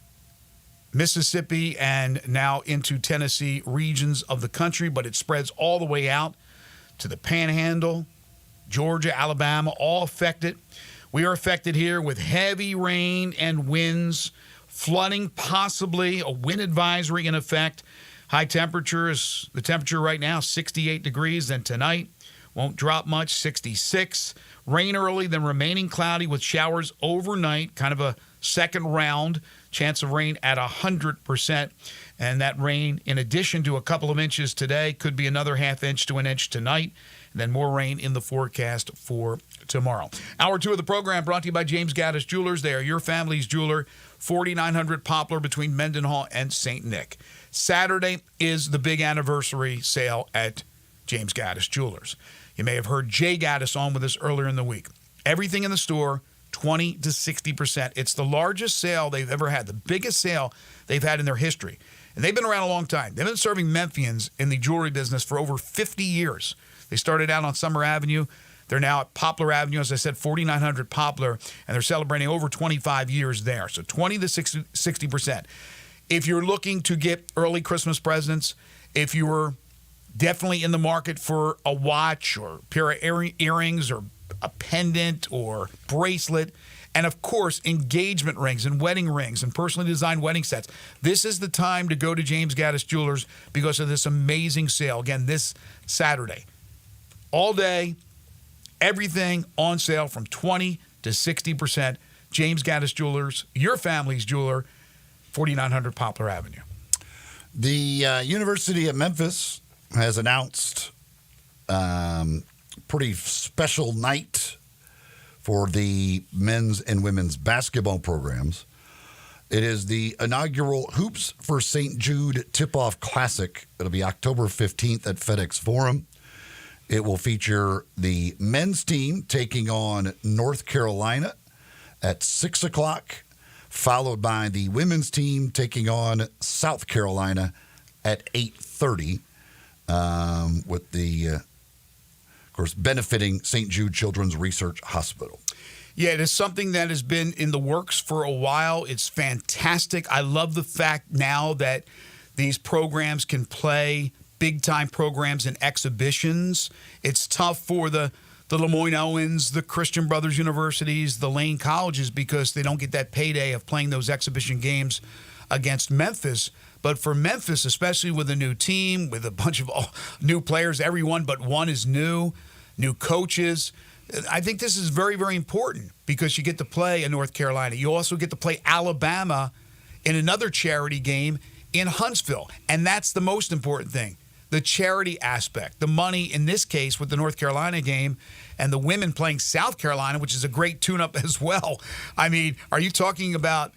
Mississippi and now into Tennessee regions of the country, but it spreads all the way out to the Panhandle, Georgia, Alabama, all affected. We are affected here with heavy rain and winds, flooding, possibly a wind advisory in effect. High temperatures, the temperature right now, 68 degrees. Then tonight, won't drop much, 66. Rain early, then remaining cloudy with showers overnight, kind of a second round. Chance of rain at 100%. And that rain, in addition to a couple of inches today, could be another half inch to an inch tonight. And then more rain in the forecast for tomorrow. Hour 2 of the program brought to you by James Gaddis Jewelers. They are your family's jeweler, 4900 Poplar between Mendenhall and St. Nick. Saturday is the big anniversary sale at James Gaddis Jewelers. You may have heard Jay Gaddis on with us earlier in the week. Everything in the store, 20 to 60%. It's the largest sale they've ever had, the biggest sale they've had in their history. And they've been around a long time. They've been serving Memphians in the jewelry business for over 50 years. They started out on Summer Avenue. They're now at Poplar Avenue, as I said, 4900 Poplar, and they're celebrating over 25 years there. So 20 to 60%. If you're looking to get early Christmas presents, if you were definitely in the market for a watch or a pair of earrings or a pendant or bracelet, and of course, engagement rings and wedding rings and personally designed wedding sets, this is the time to go to James Gaddis Jewelers because of this amazing sale. Again, this Saturday. All day, everything on sale from 20 to 60%. James Gaddis Jewelers, your family's jeweler, 4900 Poplar Avenue. The University of Memphis has announced pretty special night for the men's and women's basketball programs. It is the inaugural Hoops for St. Jude Tip-Off Classic. It'll be October 15th at FedEx Forum. It will feature the men's team taking on North Carolina at 6 o'clock, followed by the women's team taking on South Carolina at 8:30, with the, of course, benefiting St. Jude Children's Research Hospital. Yeah, it is something that has been in the works for a while. It's fantastic. I love the fact now that these programs can play big-time programs and exhibitions. It's tough for the Le Moyne Owens, the Christian Brothers Universities, the Lane Colleges, because they don't get that payday of playing those exhibition games against Memphis. But for Memphis, especially with a new team, with a bunch of new players, everyone but one is new coaches, I think this is very, very important because you get to play in North Carolina. You also get to play Alabama in another charity game in Huntsville. And that's the most important thing, the charity aspect, the money in this case with the North Carolina game and the women playing South Carolina, which is a great tune-up as well. I mean, you're talking about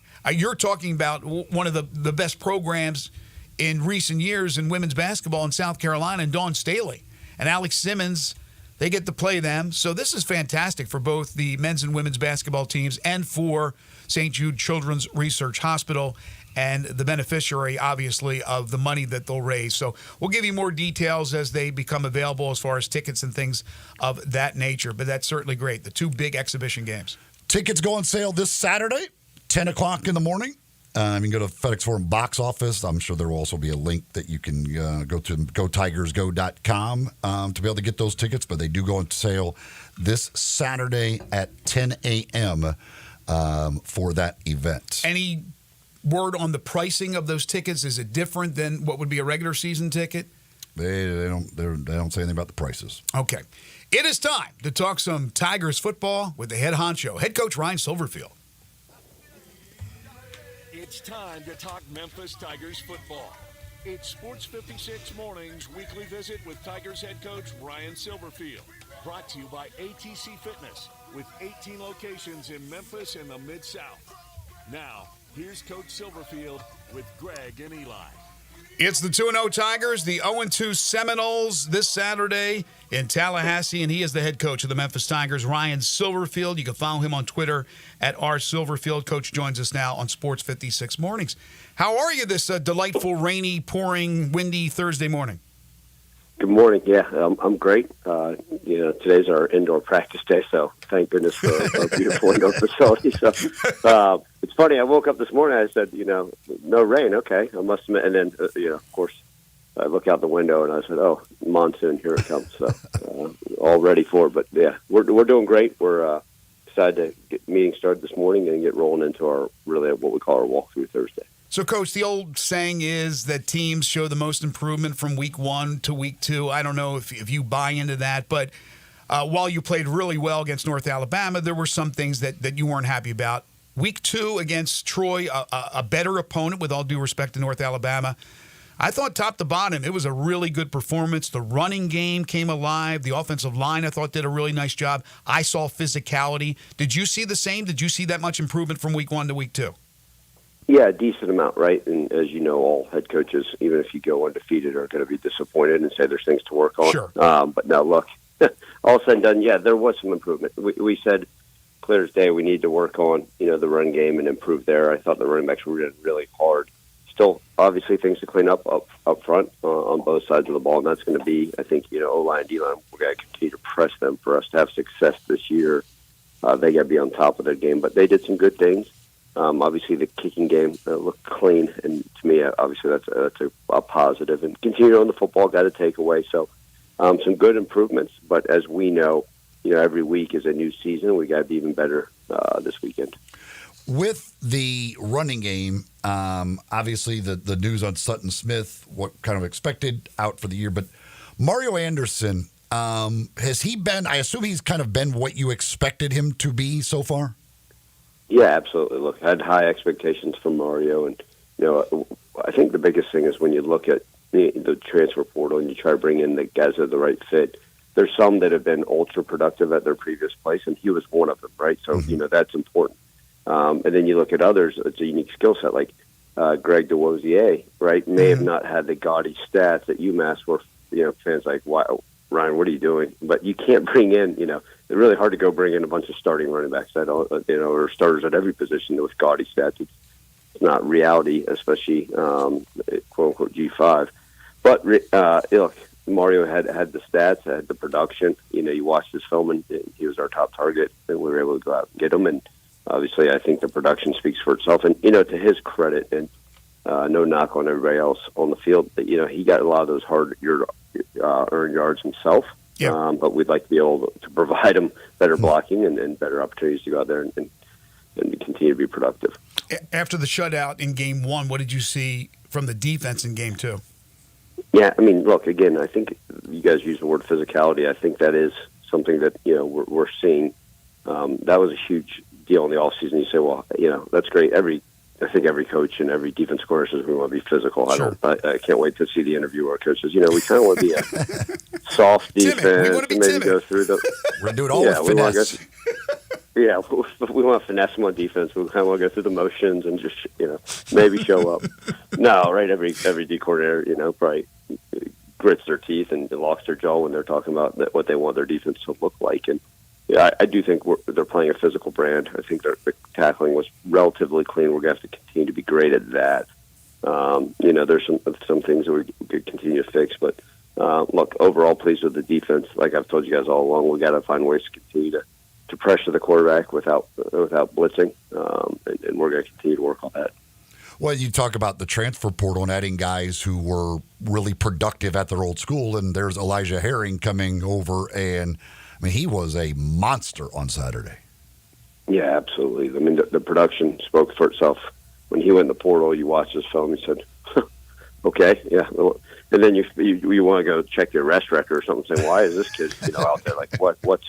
one of the best programs in recent years in women's basketball in South Carolina, and Dawn Staley and Alex Simmons. They get to play them. So this is fantastic for both the men's and women's basketball teams and for St. Jude Children's Research Hospital and the beneficiary, obviously, of the money that they'll raise. So we'll give you more details as they become available as far as tickets and things of that nature. But that's certainly great. The two big exhibition games. Tickets go on sale this Saturday, 10 o'clock in the morning. You can go to FedEx Forum box office. I'm sure there will also be a link that you can go to gotigersgo.com to be able to get those tickets. But they do go on sale this Saturday at 10 a.m. For that event. Any word on the pricing of those tickets? Is it different than what would be a regular season ticket? They don't say anything about the prices. Okay. It is time to talk some Tigers football with the head honcho, head coach Ryan Silverfield. It's time to talk Memphis Tigers football. It's Sports 56 Mornings weekly visit with Tigers head coach Ryan Silverfield. Brought to you by ATC Fitness with 18 locations in Memphis and the Mid-South. Now, here's Coach Silverfield with Greg and Eli. It's the 2-0 Tigers, the 0-2 Seminoles this Saturday in Tallahassee, and he is the head coach of the Memphis Tigers, Ryan Silverfield. You can follow him on Twitter at @RSilverfield. Coach joins us now on Sports 56 Mornings. How are you this delightful, rainy, pouring, windy Thursday morning? Good morning. Yeah, I'm great. Today's our indoor practice day, so thank goodness for a beautiful indoor facility. So it's funny. I woke up this morning. I said, no rain. Okay, I must admit. And then, of course, I look out the window and I said, oh, monsoon, here it comes. So all ready for it. But yeah, we're doing great. We're excited to get meeting started this morning and get rolling into our really what we call our walkthrough Thursday. So, Coach, the old saying is that teams show the most improvement from week 1 to week 2. I don't know if you buy into that, but while you played really well against North Alabama, there were some things that you weren't happy about. Week 2 against Troy, a better opponent, with all due respect to North Alabama. I thought top to bottom, it was a really good performance. The running game came alive. The offensive line, I thought, did a really nice job. I saw physicality. Did you see the same? Did you see that much improvement from week 1 to week 2? Yeah, a decent amount, right? And as you know, all head coaches, even if you go undefeated, are going to be disappointed and say there's things to work on. Sure. But now, look, all said and done, yeah, there was some improvement. We said clear as day we need to work on, the run game and improve there. I thought the running backs were really hard. Still, obviously, things to clean up front on both sides of the ball, and that's going to be, I think, O-line, D-line, we're going to continue to press them for us to have success this year. They got to be on top of their game, but they did some good things. Obviously, the kicking game looked clean, and to me, obviously, that's a positive. And continue on the football, got to take away. So, some good improvements. But as we know, every week is a new season. We got to be even better this weekend. With the running game, obviously the news on Sutton Smith, what kind of expected out for the year, but Mario Anderson, has he been, I assume he's kind of been what you expected him to be so far? Yeah, absolutely. Look, I had high expectations for Mario, and I think the biggest thing is when you look at the transfer portal and you try to bring in the guys that are the right fit. There's some that have been ultra productive at their previous place, and he was one of them, right? So that's important. And then you look at others; it's a unique skill set, like Greg DeWosier, right? May have not had the gaudy stats at UMass, where fans like, "Wow, Ryan, what are you doing?" But you can't bring in, it's really hard to go bring in a bunch of starting running backs that or starters at every position with gaudy stats. It's not reality, especially quote unquote G5. But look, Mario had the stats, had the production. You watched his film, and he was our top target, and we were able to go out and get him. And obviously, I think the production speaks for itself. And to his credit, and no knock on everybody else on the field, but he got a lot of those hard earned yards himself. Yeah. But we'd like to be able to provide him better blocking and better opportunities to go out there and continue to be productive. After the shutout in Game 1, what did you see from the defense in Game 2? Yeah, I mean, look, again, I think you guys use the word physicality. I think that is something that, we're seeing. That was a huge deal in the offseason. You say, well, that's great. I think every coach and every defense coordinator says we want to be physical. Sure. I can't wait to see the interview where our coach says, we kind of want to be a soft defense. We want to be timid. Go through the. We're doing all with finesse. We want to finesse them on defense. We kind of want to go through the motions and just, maybe show up. No, right? Every D coordinator, probably grits their teeth and locks their jaw when they're talking about what they want their defense to look like. And yeah, I do think they're playing a physical brand. I think the tackling was relatively clean. We're going to have to continue to be great at that. There's some things that we could continue to fix, but look, overall pleased with the defense. Like I've told you guys all along, we got to find ways to continue to pressure the quarterback without blitzing, and we're going to continue to work on that. Well, you talk about the transfer portal and adding guys who were really productive at their old school, and there's Elijah Herring coming over, and I mean, he was a monster on Saturday. Yeah, absolutely. I mean, the production spoke for itself. When he went in the portal, you watched his film, you said, okay, yeah. And then you want to go check your arrest record or something, saying, why is this kid out there? Like, what's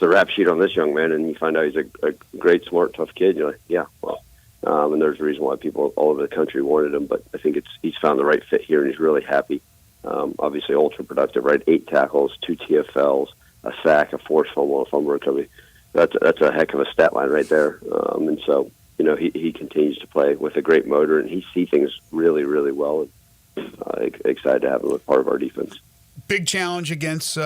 the rap sheet on this young man? And you find out he's a great, smart, tough kid. You're like, yeah, well. And there's a reason why people all over the country wanted him, but I think he's found the right fit here, and he's really happy. Obviously, ultra productive, right? 8 tackles, 2 TFLs, a sack, a forced fumble, a fumble recovery. That's a heck of a stat line right there. And so, he continues to play with a great motor, and he sees things really, really well. And excited to have him as part of our defense. Big challenge against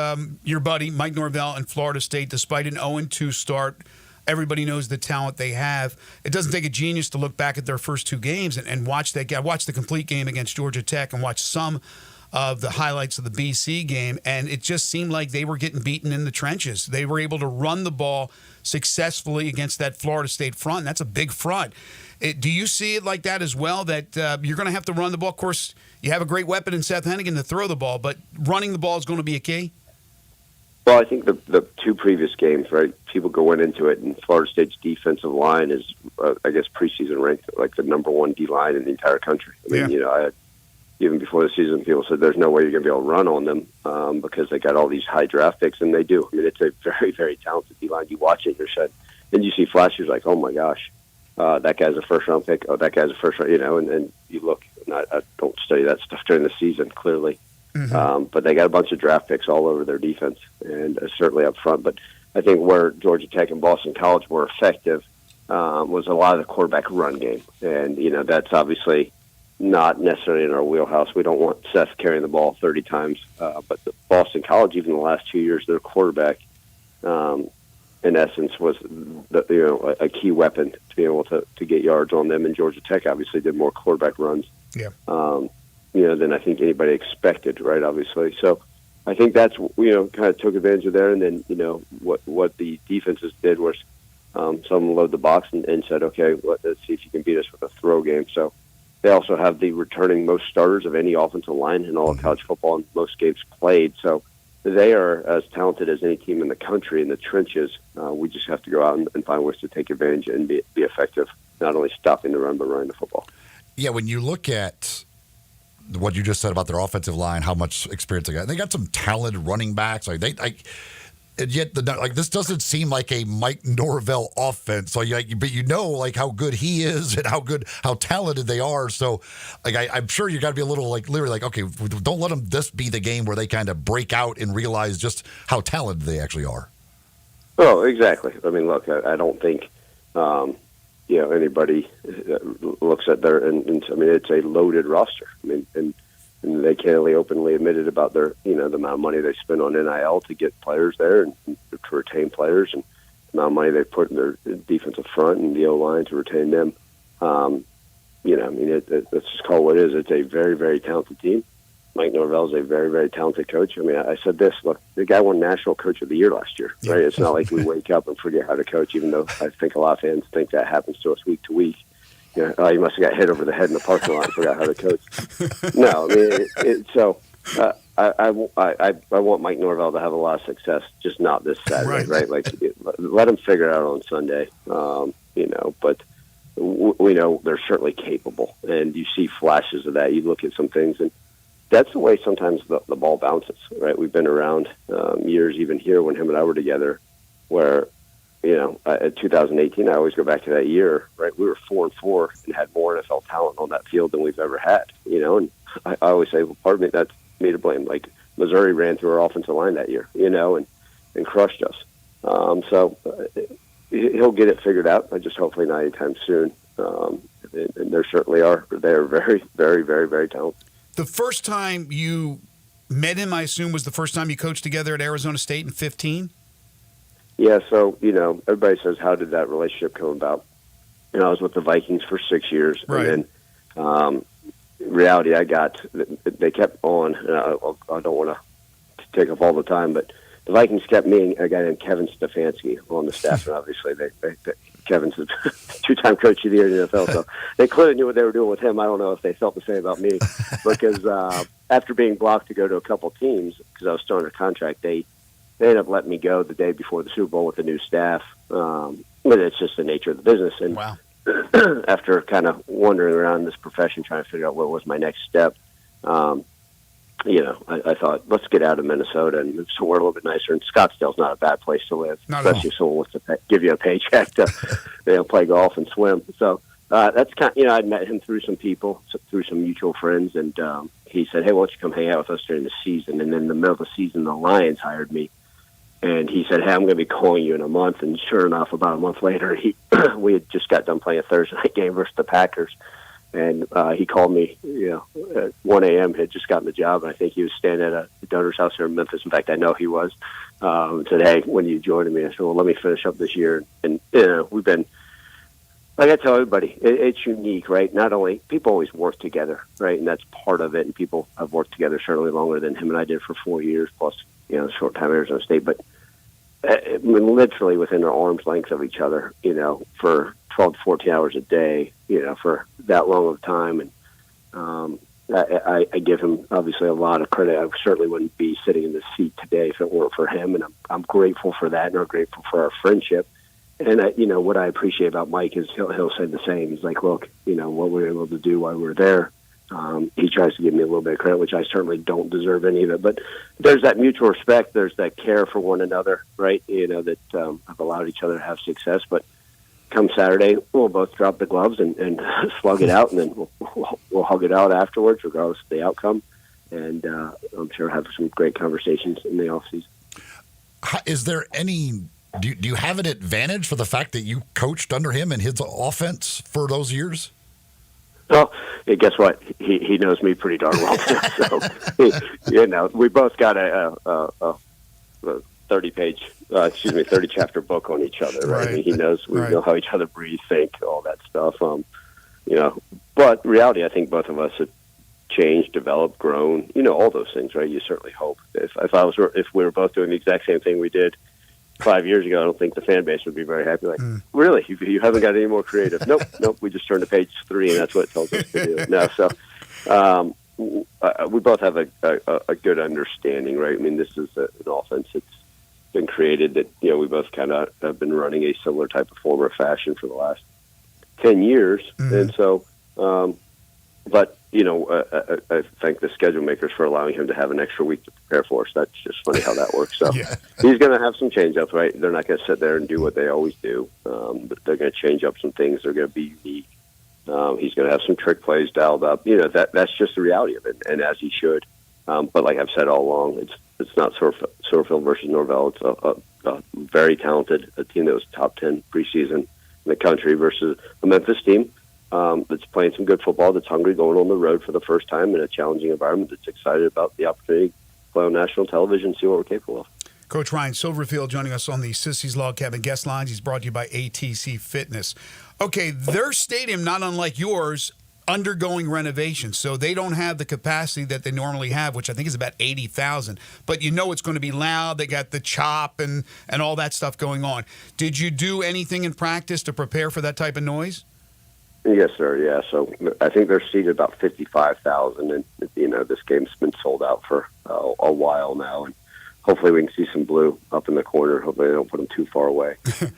your buddy Mike Norvell and Florida State, despite an 0-2 start. Everybody knows the talent they have. It doesn't take a genius to look back at their first 2 games and watch that. Watch the complete game against Georgia Tech and watch some of the highlights of the BC game, and it just seemed like they were getting beaten in the trenches. They were able to run the ball successfully against that Florida State front. That's a big front. Do you see it like that as well, that you're going to have to run the ball? Of course, you have a great weapon in Seth Hennigan to throw the ball, but running the ball is going to be a key? Well, I think the two previous games, right? People going into it, and Florida State's defensive line is, I guess, preseason ranked like the number one D line in the entire country. I mean, even before the season, people said there's no way you're going to be able to run on them because they got all these high draft picks, and they do. I mean, it's a very, very talented D line. You watch it, you're said, and you see flashes like, oh my gosh, that guy's a first round pick. Oh, that guy's a first round, and you look. And I don't study that stuff during the season, clearly. But they got a bunch of draft picks all over their defense, and certainly up front. But I think where Georgia Tech and Boston College were effective was a lot of the quarterback run game. And, that's obviously not necessarily in our wheelhouse. We don't want Seth carrying the ball 30 times. But the Boston College, even the last 2 years, their quarterback, in essence, was a key weapon to be able to get yards on them. And Georgia Tech obviously did more quarterback runs. Yeah. Than I think anybody expected, right, obviously. So I think that's, kind of took advantage of there. And then, what the defenses did was some load the box and said, okay, let's see if you can beat us with a throw game. So they also have the returning most starters of any offensive line in all of college football and most games played. So they are as talented as any team in the country in the trenches. We just have to go out and find ways to take advantage and be effective, not only stopping the run, but running the football. Yeah, when you look at what you just said about their offensive line, how much experience they got. They got some talented running backs. And yet this doesn't seem like a Mike Norvell offense. So but how good he is and how talented they are. So I'm sure you got to be a little literally okay, don't let them this be the game where they kind of break out and realize just how talented they actually are. Oh, exactly. I mean, look, I don't think anybody looks at their and I mean it's a loaded roster. I mean, and they candidly, openly admitted about their the amount of money they spend on NIL to get players there and to retain players, and the amount of money they put in their defensive front and the O line to retain them. I mean, let's just call it what it is. It's a very, very talented team. Mike Norvell is a very, very talented coach. I mean, I said this, look, the guy won National Coach of the Year last year, right? It's not like we wake up and forget how to coach, even though I think a lot of fans think that happens to us week to week. You must have got hit over the head in the parking lot and forgot how to coach. No, I mean, I want Mike Norvell to have a lot of success, just not this Saturday, right? Like, let him figure it out on Sunday, but we know they're certainly capable, and you see flashes of that. You look at some things, and that's the way sometimes the ball bounces, right? We've been around years, even here when him and I were together, where, at 2018, I always go back to that year, right? We were 4-4 and had more NFL talent on that field than we've ever had, and I always say, well, part of me, that's me to blame. Like, Missouri ran through our offensive line that year, and crushed us. So he'll get it figured out. I just hopefully not anytime soon. And there certainly are. They're very, very, very, very talented. The first time you met him, I assume, was the first time you coached together at Arizona State in 2015? Yeah, so, everybody says, how did that relationship come about? I was with the Vikings for 6 years. Right. And then, reality, they kept on, and I don't want to take up all the time, but the Vikings kept me and a guy named Kevin Stefanski on the staff, and obviously Kevin's a two-time coach of the year in the NFL, so they clearly knew what they were doing with him. I don't know if they felt the same about me, because after being blocked to go to a couple teams, because I was still under contract, they ended up letting me go the day before the Super Bowl with the new staff. But it's just the nature of the business. And wow. After kind of wandering around this profession trying to figure out what was my next step, I thought, let's get out of Minnesota and move somewhere a little bit nicer. And Scottsdale's not a bad place to live, especially if someone wants to give you a paycheck to play golf and swim. So that's kind of, I'd met him through some people, through some mutual friends, and he said, hey, why don't you come hang out with us during the season? And then in the middle of the season, the Lions hired me. And he said, hey, I'm going to be calling you in a month. And sure enough, about a month later, we had just got done playing a Thursday night game versus the Packers. And he called me, at 1 a.m., had just gotten the job. And I think he was staying at a donor's house here in Memphis. In fact, I know he was. Said, hey, when are you joining me? I said, well, let me finish up this year. And we've been, like I tell everybody, it's unique, right? Not only, people always work together, right? And that's part of it. And people have worked together certainly longer than him and I did for 4 years, plus, short time at Arizona State. But literally within our arm's length of each other, for 12 to 14 hours a day, for that long of time. And, I give him obviously a lot of credit. I certainly wouldn't be sitting in this seat today if it weren't for him, and I'm grateful for that, and I'm grateful for our friendship. And what I appreciate about Mike is he'll say the same. He's like, look, what we were able to do while we were there. He tries to give me a little bit of credit, which I certainly don't deserve any of it. But there's that mutual respect. There's that care for one another, right? That have allowed each other to have success. But come Saturday, we'll both drop the gloves and slug it out, and then we'll hug it out afterwards, regardless of the outcome. And I'm sure have some great conversations in the offseason. Is there any? Do you have an advantage for the fact that you coached under him and his offense for those years? Well, guess what? He knows me pretty darn well. So, we both got a 30 chapter book on each other, right? I mean, he knows, we know how each other breathe, think, all that stuff. But reality, I think both of us have changed, developed, grown, all those things, right? You certainly hope. If we were both doing the exact same thing we did 5 years ago, I don't think the fan base would be very happy. Like, really? You haven't got any more creative? Nope. We just turned to page 3, and that's what it tells us to do. No, so we both have a good understanding, right? I mean, this is an offense that's been created that we both kind of have been running a similar type of form or fashion for the last 10 years, and so. But I thank the schedule makers for allowing him to have an extra week to prepare for us. That's just funny how that works. So he's going to have some change-ups, right? They're not going to sit there and do what they always do. But they're going to change up some things. They're going to be unique. He's going to have some trick plays dialed up. That's just the reality of it, and as he should. But like I've said all along, it's not Somerville versus Norvell. It's a very talented team that was top 10 preseason in the country versus a Memphis team that's playing some good football, that's hungry, going on the road for the first time in a challenging environment, that's excited about the opportunity to play on national television and see what we're capable of. Coach Ryan Silverfield joining us on the Sissy's Log Cabin guest lines. He's brought to you by ATC Fitness. Okay, their stadium, not unlike yours, undergoing renovation, so they don't have the capacity that they normally have, which I think is about 80,000. But it's going to be loud. They got the chop and all that stuff going on. Did you do anything in practice to prepare for that type of noise? Yes, sir. Yeah. So I think they're seated about 55,000, and this game's been sold out for a while now, and hopefully we can see some blue up in the corner. Hopefully they don't put them too far away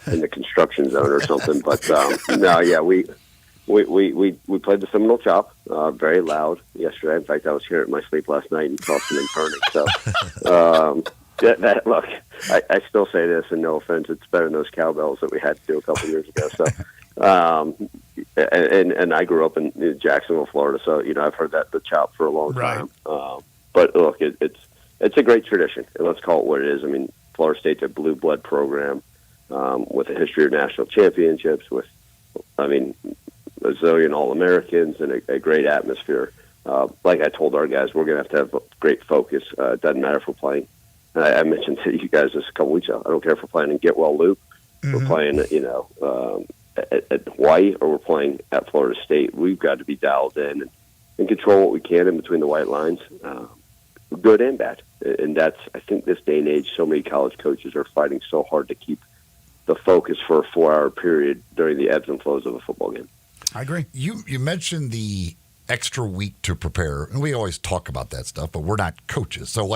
in the construction zone or something. But no, yeah, we played the Seminole Chop, very loud yesterday. In fact, I was here in my sleep last night and saw some burning. So look, I still say this, and no offense, it's better than those cowbells that we had to do a couple years ago. So. And I grew up in Jacksonville, Florida, so I've heard the chop for a long time. But look, it's a great tradition, and let's call it what it is. I mean, Florida State's a blue blood program with a history of national championships, with a zillion All-Americans, and a great atmosphere. Like I told our guys, we're going to have great focus. It doesn't matter if we're playing. I mentioned to you guys this a couple weeks ago. I don't care if we're playing in Get Well Loop, we're playing, at Hawaii, or we're playing at Florida State. We've got to be dialed in and control what we can in between the white lines, good and bad. And that's, I think, this day and age, so many college coaches are fighting so hard to keep the focus for a 4-hour period during the ebbs and flows of a football game. I agree. You mentioned the extra week to prepare, and we always talk about that stuff, but we're not coaches. So,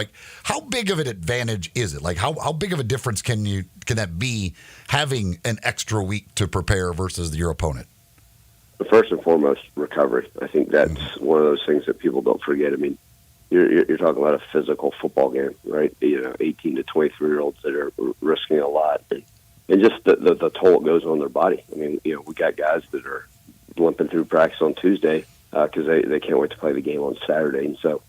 how big of an advantage is it? How big of a difference can that be, having an extra week to prepare versus your opponent? First and foremost, recovery. I think that's one of those things that people don't forget. I mean, you're talking about a physical football game, right? 18 to 23-year-olds that are risking a lot, and just the toll it goes on their body. I mean, we got guys that are limping through practice on Tuesday because they can't wait to play the game on Saturday. And so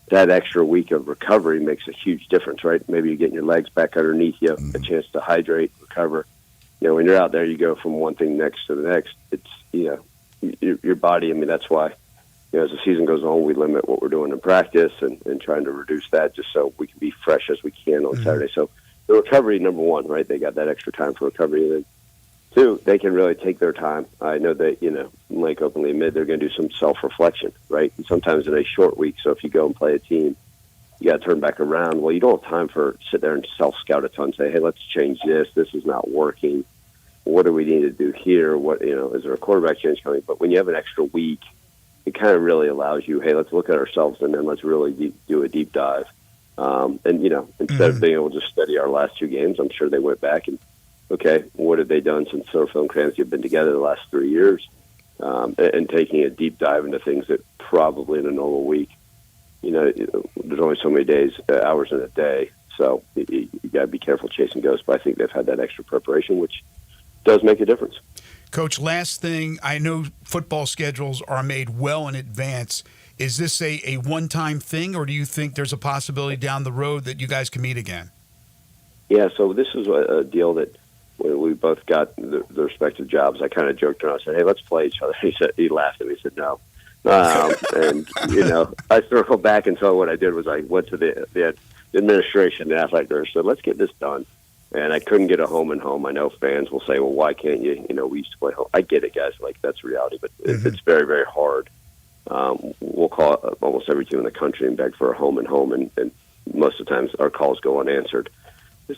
that extra week of recovery makes a huge difference, right? Maybe you're getting your legs back underneath you, a chance to hydrate, recover. When you're out there, you go from one thing next to the next. It's, your body, I mean, that's why, as the season goes on, we limit what we're doing in practice and trying to reduce that just so we can be fresh as we can on Saturday. So the recovery, number one, right? They got that extra time for recovery. And then, two, they can really take their time. I know that, Mike openly admit they're going to do some self-reflection, right? And sometimes in a short week, so if you go and play a team, you got to turn back around. Well, you don't have time for sit there and self-scout a ton, say, hey, let's change this. This is not working. What do we need to do here? What, is there a quarterback change coming? But when you have an extra week, it kind of really allows you, hey, let's look at ourselves and then let's really do a deep dive. And, instead of being able to study our last 2 games, I'm sure they went back and, okay, what have they done since Silverfield and Cranston have been together the last 3 years? And taking a deep dive into things that probably in a normal week, there's only so many days, hours in a day. So you got to be careful chasing ghosts. But I think they've had that extra preparation, which does make a difference. Coach, last thing, I know football schedules are made well in advance. Is this a one-time thing, or do you think there's a possibility down the road that you guys can meet again? Yeah, so this is a deal that when we both got the respective jobs, I kind of joked around. I said, hey, let's play each other. He laughed at me. He said, no. And, I circled back and so what I did was I went to the administration and athletic director said, let's get this done. And I couldn't get a home and home. I know fans will say, well, why can't you? We used to play home. I get it, guys. Like, that's reality. But it's very, very hard. We'll call almost every team in the country and beg for a home and home. And most of the times our calls go unanswered.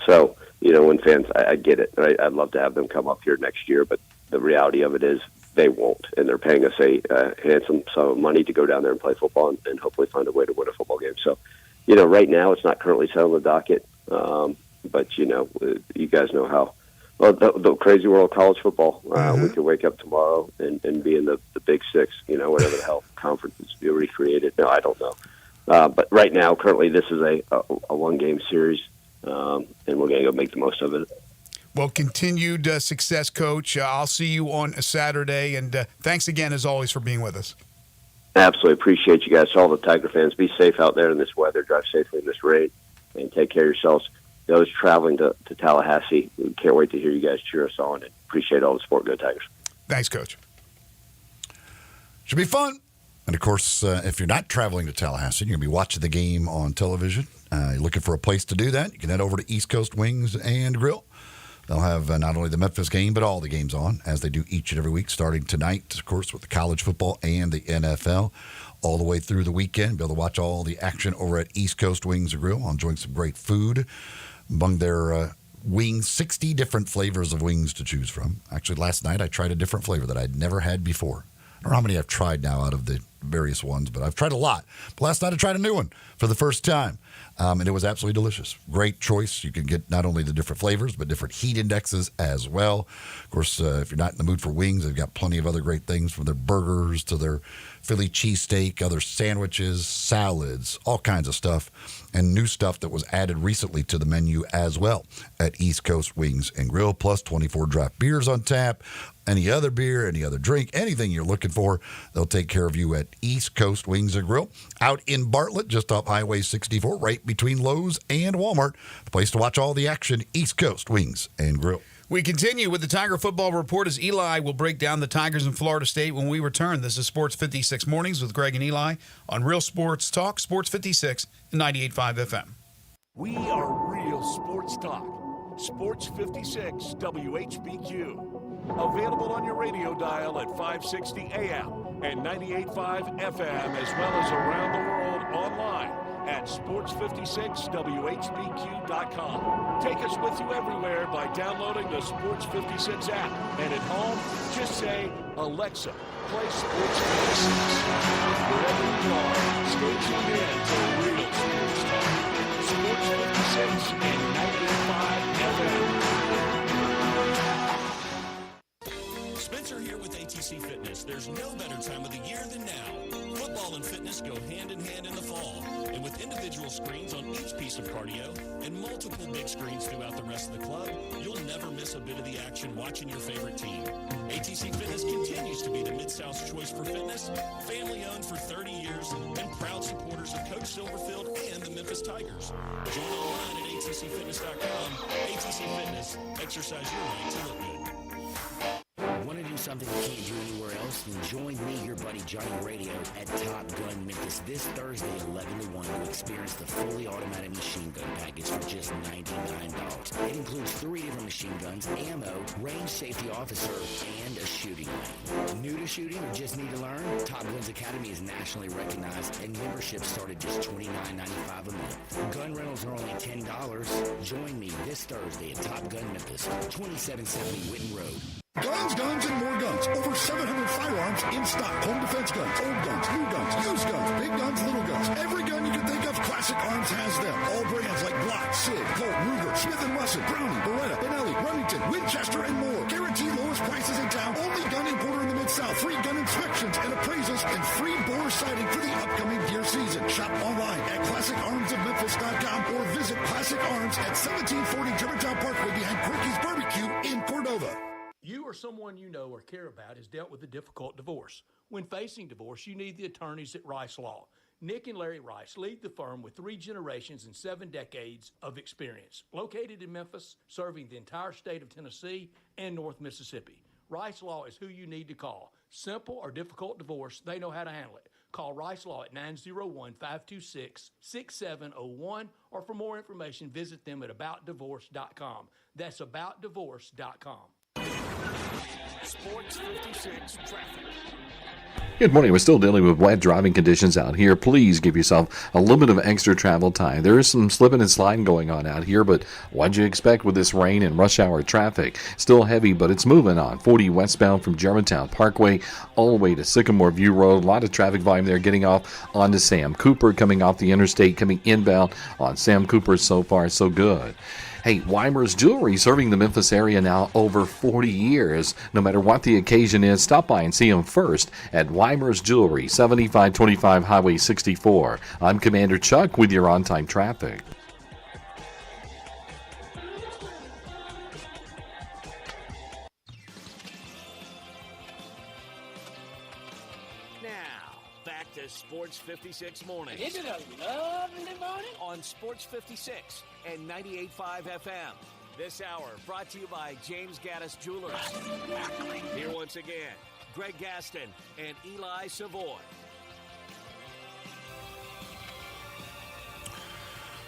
So, when fans, I get it. I'd love to have them come up here next year. But the reality of it is they won't. And they're paying us a handsome sum of money to go down there and play football and hopefully find a way to win a football game. So, right now it's not currently set on the docket. But, you guys know how the crazy world of college football. We could wake up tomorrow and be in the Big Six, whatever the hell conferences be recreated. No, I don't know. But right now, currently, this is a one-game series, and we're going to go make the most of it. Well, continued success, Coach. I'll see you on a Saturday, and thanks again, as always, for being with us. Absolutely. Appreciate you guys. To all the Tiger fans, be safe out there in this weather. Drive safely in this rain, and take care of yourselves. Those traveling to Tallahassee, we can't wait to hear you guys cheer us on, and appreciate all the support. Go Tigers. Thanks, Coach. Should be fun. And, of course, if you're not traveling to Tallahassee, you're going to be watching the game on television. You're looking for a place to do that, you can head over to East Coast Wings and Grill. They'll have not only the Memphis game, but all the games on, as they do each and every week, starting tonight, of course, with the college football and the NFL, all the way through the weekend. Be able to watch all the action over at East Coast Wings and Grill, enjoying some great food. Among their wings, 60 different flavors of wings to choose from. Actually, last night I tried a different flavor that I'd never had before. I don't know how many I've tried now out of the various ones, but I've tried a lot. But last night I tried a new one for the first time, and it was absolutely delicious. Great choice. You can get not only the different flavors, but different heat indexes as well. Of course, if you're not in the mood for wings, they've got plenty of other great things, from their burgers to their Philly cheesesteak, other sandwiches, salads, all kinds of stuff, and new stuff that was added recently to the menu as well at East Coast Wings and Grill, plus 24 draft beers on tap. Any other beer, any other drink, anything you're looking for, they'll take care of you at East Coast Wings and Grill. Out in Bartlett, just off Highway 64, right between Lowe's and Walmart. The place to watch all the action, East Coast Wings and Grill. We continue with the Tiger Football Report as Eli will break down the Tigers in Florida State when we return. This is Sports 56 Mornings with Greg and Eli on Real Sports Talk, Sports 56 and 98.5 FM. We are Real Sports Talk. Sports 56 WHBQ. Available on your radio dial at 560 AM and 98.5 FM, as well as around the world online at sports56whbq.com. Take us with you everywhere by downloading the Sports 56 app. And at home, just say, Alexa, play Sports 56. Wherever you are, stay tuned in to Real Sports Talk. Sports 56 and 98.5 FM. Spencer here with ATC Fitness. There's no better time of the year than now. Football and fitness go hand in hand in the fall. And with individual screens on each piece of cardio and multiple big screens throughout the rest of the club, you'll never miss a bit of the action watching your favorite team. ATC Fitness continues to be the Mid-South's choice for fitness, family-owned for 30 years, and proud supporters of Coach Silverfield and the Memphis Tigers. Join online at atcfitness.com. ATC Fitness. Exercise your right to look good. Want to do something you can't do anywhere else? Then join me, your buddy Johnny Radio, at Top Gun Memphis this Thursday at 11 to 1 to experience the fully automatic machine gun package for just $99. It includes 3 different machine guns, ammo, range safety officer, and a shooting range. New to shooting or just need to learn? Top Guns Academy is nationally recognized, and memberships start at just $29.95 a month. Gun rentals are only $10. Join me this Thursday at Top Gun Memphis, 2770 Whitten Road. Guns, and more guns. Over 700 firearms In stock, home defense guns, old guns, new guns, used guns, big guns, little guns. Every gun you can think of, Classic Arms has them. All brands like Glock, Sig, Colt, Ruger, Smith & Wesson, Browning, Beretta, Benelli, Remington, Winchester, and more. Guaranteed lowest prices in town. Only gun importer in the Mid-South. Free gun inspections and appraisals and free bore sighting for the upcoming deer season. Shop online at ClassicArmsofMemphis.com or visit Classic Arms at 1740 Germantown Parkway behind Quirky's Barbecue in Cordova. You or someone you know or care about has dealt with a difficult divorce. When facing divorce, you need the attorneys at Rice Law. Nick and Larry Rice lead the firm with 3 generations and 7 decades of experience. Located in Memphis, serving the entire state of Tennessee and North Mississippi. Rice Law is who you need to call. Simple or difficult divorce, they know how to handle it. Call Rice Law at 901-526-6701, or for more information, visit them at aboutdivorce.com. That's aboutdivorce.com. Sports 56 traffic. Good morning. We're still dealing with wet driving conditions out here. Please give yourself a little bit of extra travel time. There is some slipping and sliding going on out here, but what'd you expect with this rain and rush hour traffic? Still heavy, but it's moving on. 40 westbound from Germantown Parkway all the way to Sycamore View Road. A lot of traffic volume there getting off onto Sam Cooper, coming off the interstate, coming inbound on Sam Cooper. So far, so good. Hey, Weimer's Jewelry, serving the Memphis area now over 40 years. No matter what the occasion is, stop by and see them first at Weimer's Jewelry, 7525 Highway 64. I'm Commander Chuck with your on-time traffic. Back to Sports 56 Mornings. Isn't it a lovely morning? On Sports 56 and 98.5 FM. This hour brought to you by James Gaddis Jewelers. Here once again, Greg Gaston and Eli Savoy.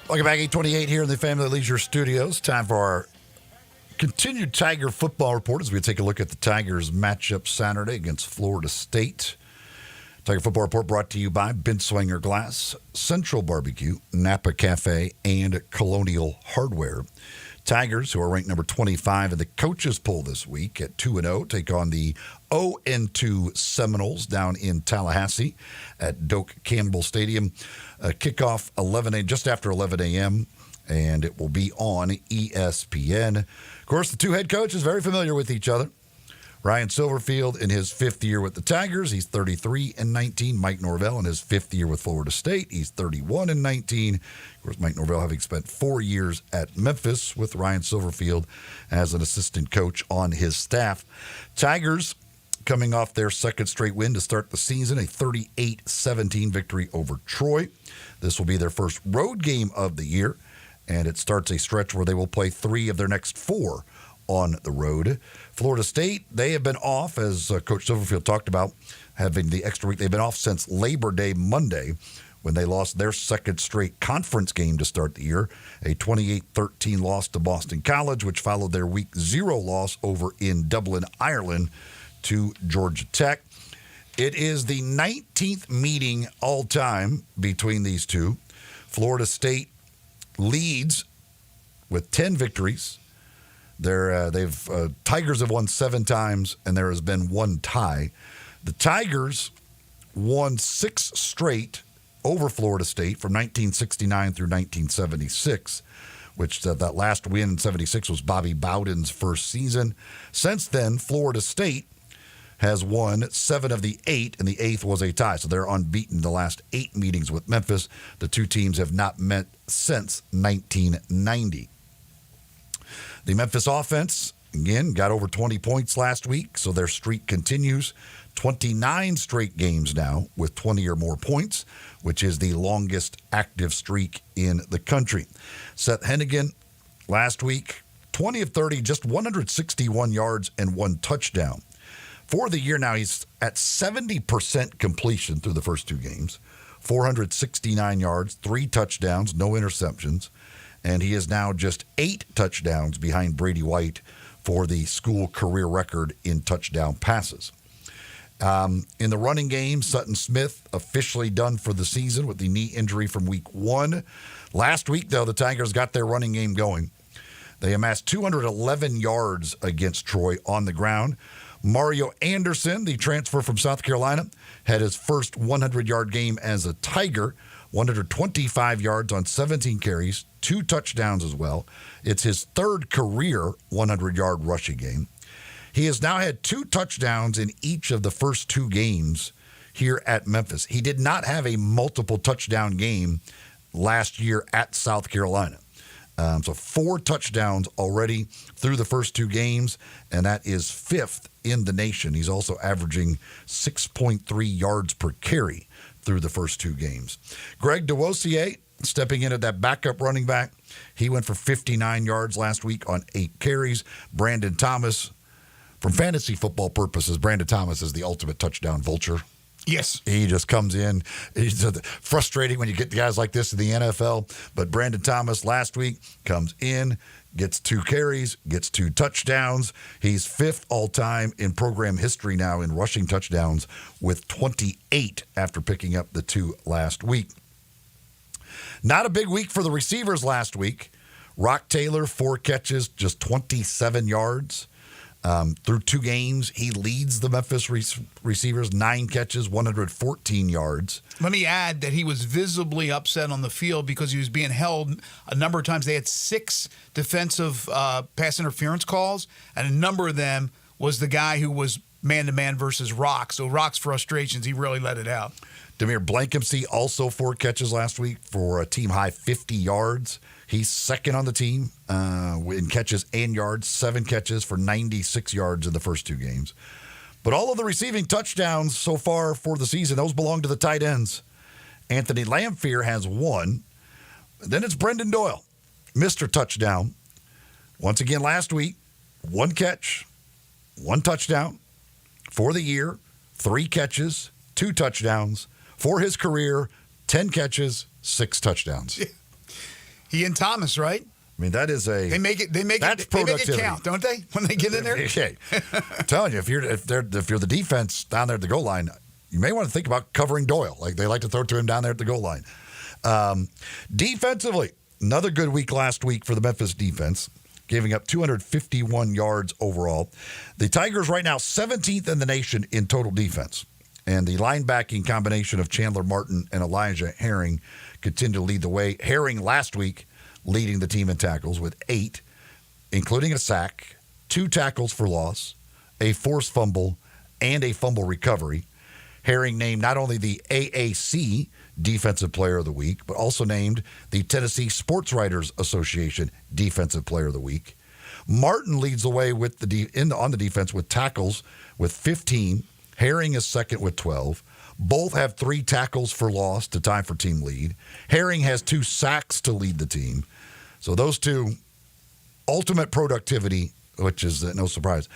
Welcome back, 828 here in the Family Leisure Studios. Time for our continued Tiger football report as we take a look at the Tigers matchup Saturday against Florida State. Tiger Football Report brought to you by Binswanger Glass, Central Barbecue, Napa Cafe, and Colonial Hardware. Tigers, who are ranked number 25 in the coaches poll this week at 2-0, take on the 0-2 Seminoles down in Tallahassee at Doak Campbell Stadium. Kickoff just after 11 a.m., and it will be on ESPN. Of course, the two head coaches very familiar with each other. Ryan Silverfield in his 5th year with the Tigers, he's 33-19. Mike Norvell in his 5th year with Florida State, he's 31-19. Of course, Mike Norvell having spent 4 years at Memphis with Ryan Silverfield as an assistant coach on his staff. Tigers coming off their 2nd straight win to start the season, a 38-17 victory over Troy. This will be their first road game of the year, and it starts a stretch where they will play 3 of their next 4 on the road. Florida State, they have been off, as Coach Silverfield talked about, having the extra week. They've been off since Labor Day Monday when they lost their 2nd straight conference game to start the year, a 28-13 loss to Boston College, which followed their Week 0 loss over in Dublin, Ireland to Georgia Tech. It is the 19th meeting all-time between these two. Florida State leads with 10 victories. Tigers have won 7 times, and there has been 1 tie. The Tigers won 6 straight over Florida State from 1969 through 1976, which that last win in 76 was Bobby Bowden's first season. Since then, Florida State has won 7 of the 8, and the 8th was a tie. So they're unbeaten the last 8 meetings with Memphis. The two teams have not met since 1990. The Memphis offense, again, got over 20 points last week, so their streak continues. 29 straight games now with 20 or more points, which is the longest active streak in the country. Seth Hennigan, last week, 20 of 30, just 161 yards and 1 touchdown. For the year now, he's at 70% completion through the first 2 games, 469 yards, 3 touchdowns, no interceptions. And he is now just 8 touchdowns behind Brady White for the school career record in touchdown passes. In the running game, Sutton Smith officially done for the season with the knee injury from week 1. Last week, though, the Tigers got their running game going. They amassed 211 yards against Troy on the ground. Mario Anderson, the transfer from South Carolina, had his first 100-yard game as a Tiger, 125 yards on 17 carries, 2 touchdowns as well. It's his third career 100-yard rushing game. He has now had 2 touchdowns in each of the first 2 games here at Memphis. He did not have a multiple touchdown game last year at South Carolina. So 4 touchdowns already through the first 2 games, and that is 5th in the nation. He's also averaging 6.3 yards per carry through the first 2 games. Greg DeWosier stepping in at that backup running back. He went for 59 yards last week on 8 carries. Brandon Thomas, from fantasy football purposes, Brandon Thomas is the ultimate touchdown vulture. Yes. He just comes in. It's frustrating when you get guys like this in the NFL. But Brandon Thomas last week comes in, gets 2 carries, gets 2 touchdowns. He's 5th all-time in program history now in rushing touchdowns with 28 after picking up the 2 last week. Not a big week for the receivers last week. Rock Taylor, 4 catches, just 27 yards. Through 2 games, he leads the Memphis receivers, 9 catches, 114 yards. Let me add that he was visibly upset on the field because he was being held a number of times. They had 6 defensive pass interference calls, and a number of them was the guy who was man-to-man versus Rock. So Rock's frustrations, he really let it out. Demir Blankensee also 4 catches last week for a team-high 50 yards. He's second on the team in catches and yards, 7 catches for 96 yards in the first 2 games. But all of the receiving touchdowns so far for the season, those belong to the tight ends. Anthony Lamphere has 1. Then it's Brendan Doyle, Mr. Touchdown. Once again last week, 1 catch, 1 touchdown. For the year, 3 catches, 2 touchdowns. For his career, 10 catches, 6 touchdowns. He and Thomas, right? I mean, that is a they make it count, don't they? When they get in there. Okay. I'm telling you, if you're the defense down there at the goal line, you may want to think about covering Doyle. Like they like to throw it to him down there at the goal line. Defensively, another good week last week for the Memphis defense, giving up 251 yards overall. The Tigers right now 17th in the nation in total defense. And the linebacking combination of Chandler Martin and Elijah Herring continue to lead the way. Herring last week leading the team in tackles with 8, including a sack, 2 tackles for loss, a forced fumble, and a fumble recovery. Herring named not only the AAC Defensive Player of the Week, but also named the Tennessee Sports Writers Association Defensive Player of the Week. Martin leads the way with on the defense with tackles with 15. Herring is second with 12. Both have 3 tackles for loss to tie for team lead. Herring has 2 sacks to lead the team. So those 2, ultimate productivity, which is no surprise.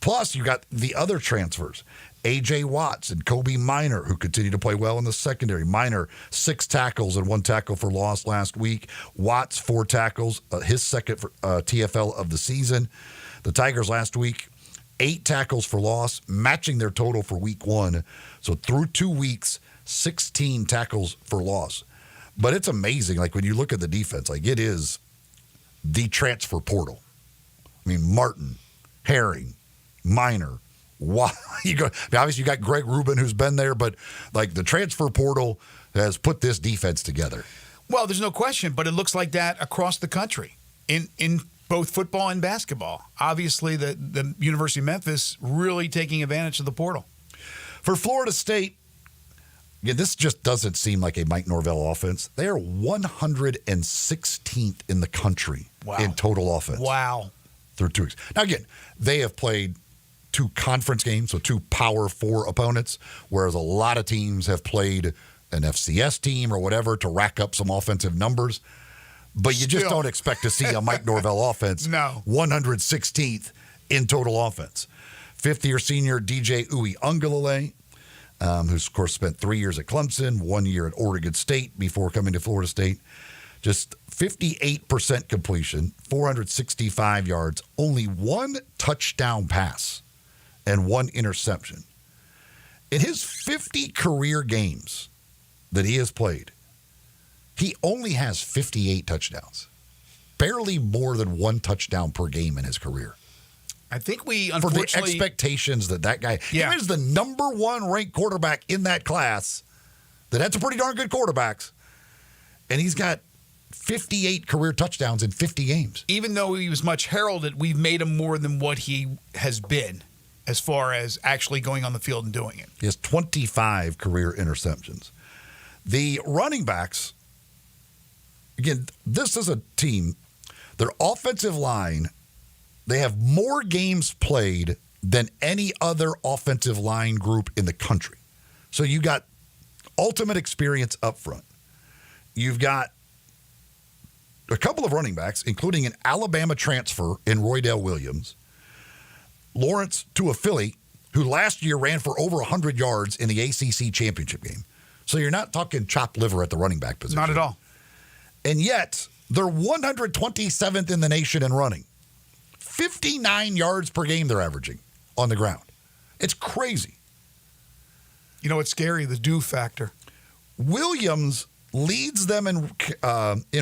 Plus, you got the other transfers. A.J. Watts and Kobe Minor, who continue to play well in the secondary. Minor, 6 tackles and 1 tackle for loss last week. Watts, 4 tackles, his second TFL of the season. The Tigers last week, 8 tackles for loss, matching their total for week 1. So through 2 weeks, 16 tackles for loss. But it's amazing, like when you look at the defense, like it is the transfer portal. I mean, Martin, Herring, Minor, obviously you got Greg Rubin who's been there, but like the transfer portal has put this defense together. Well, there's no question, but it looks like that across the country in both football and basketball. Obviously, the University of Memphis really taking advantage of the portal. For Florida State, this just doesn't seem like a Mike Norvell offense. They are 116th in the country in total offense. Wow. Through 2 weeks. Now, again, they have played 2 conference games, so 2 Power 4 opponents, whereas a lot of teams have played an FCS team or whatever to rack up some offensive numbers. But you just don't expect to see a Mike Norvell offense. No. 116th in total offense. 5th-year senior DJ Uiagalelei, who's, of course, spent 3 years at Clemson, 1 year at Oregon State before coming to Florida State. Just 58% completion, 465 yards, only 1 touchdown pass, and 1 interception. In his 50 career games that he has played, he only has 58 touchdowns. Barely more than 1 touchdown per game in his career. I think we, for the unfortunately, expectations that guy, he is the number one ranked quarterback in that class that had some pretty darn good quarterbacks, and he's got 58 career touchdowns in 50 games. Even though he was much heralded, we've made him more than what he has been as far as actually going on the field and doing it. He has 25 career interceptions. The running backs, again, this is a team, their offensive line, they have more games played than any other offensive line group in the country. So you got ultimate experience up front. You've got a couple of running backs, including an Alabama transfer in Roydell Williams, Lawrence Tuafili, who last year ran for over 100 yards in the ACC championship game. So you're not talking chopped liver at the running back position. Not at all. And yet, they're 127th in the nation in running. 59 yards per game they're averaging on the ground. It's crazy. You know what's scary? The do factor. Williams leads them in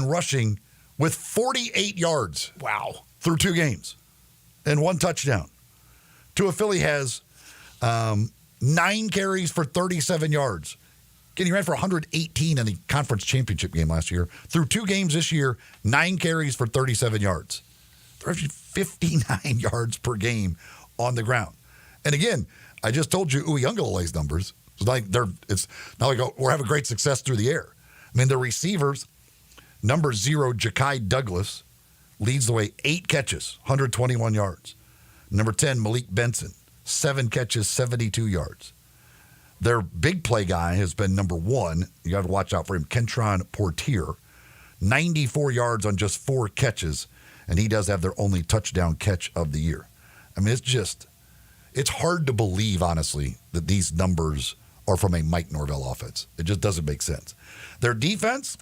rushing with 48 yards. Wow. Through 2 games and 1 touchdown. Tuafili has 9 carries for 37 yards. Again, he ran for 118 in the conference championship game last year. Through 2 games this year, 9 carries for 37 yards. They're averaging 59 yards per game on the ground. And again, I just told you Uyunglele's numbers. It's not like we're having great success through the air. I mean, the receivers, number 0, Ja'Kai Douglas, leads the way, 8 catches, 121 yards. Number 10, Malik Benson, 7 catches, 72 yards. Their big play guy has been number 1. You got to watch out for him, Kentron Portier, 94 yards on just 4 catches, and he does have their only touchdown catch of the year. I mean, it's hard to believe, honestly, that these numbers are from a Mike Norvell offense. It just doesn't make sense. Their defense,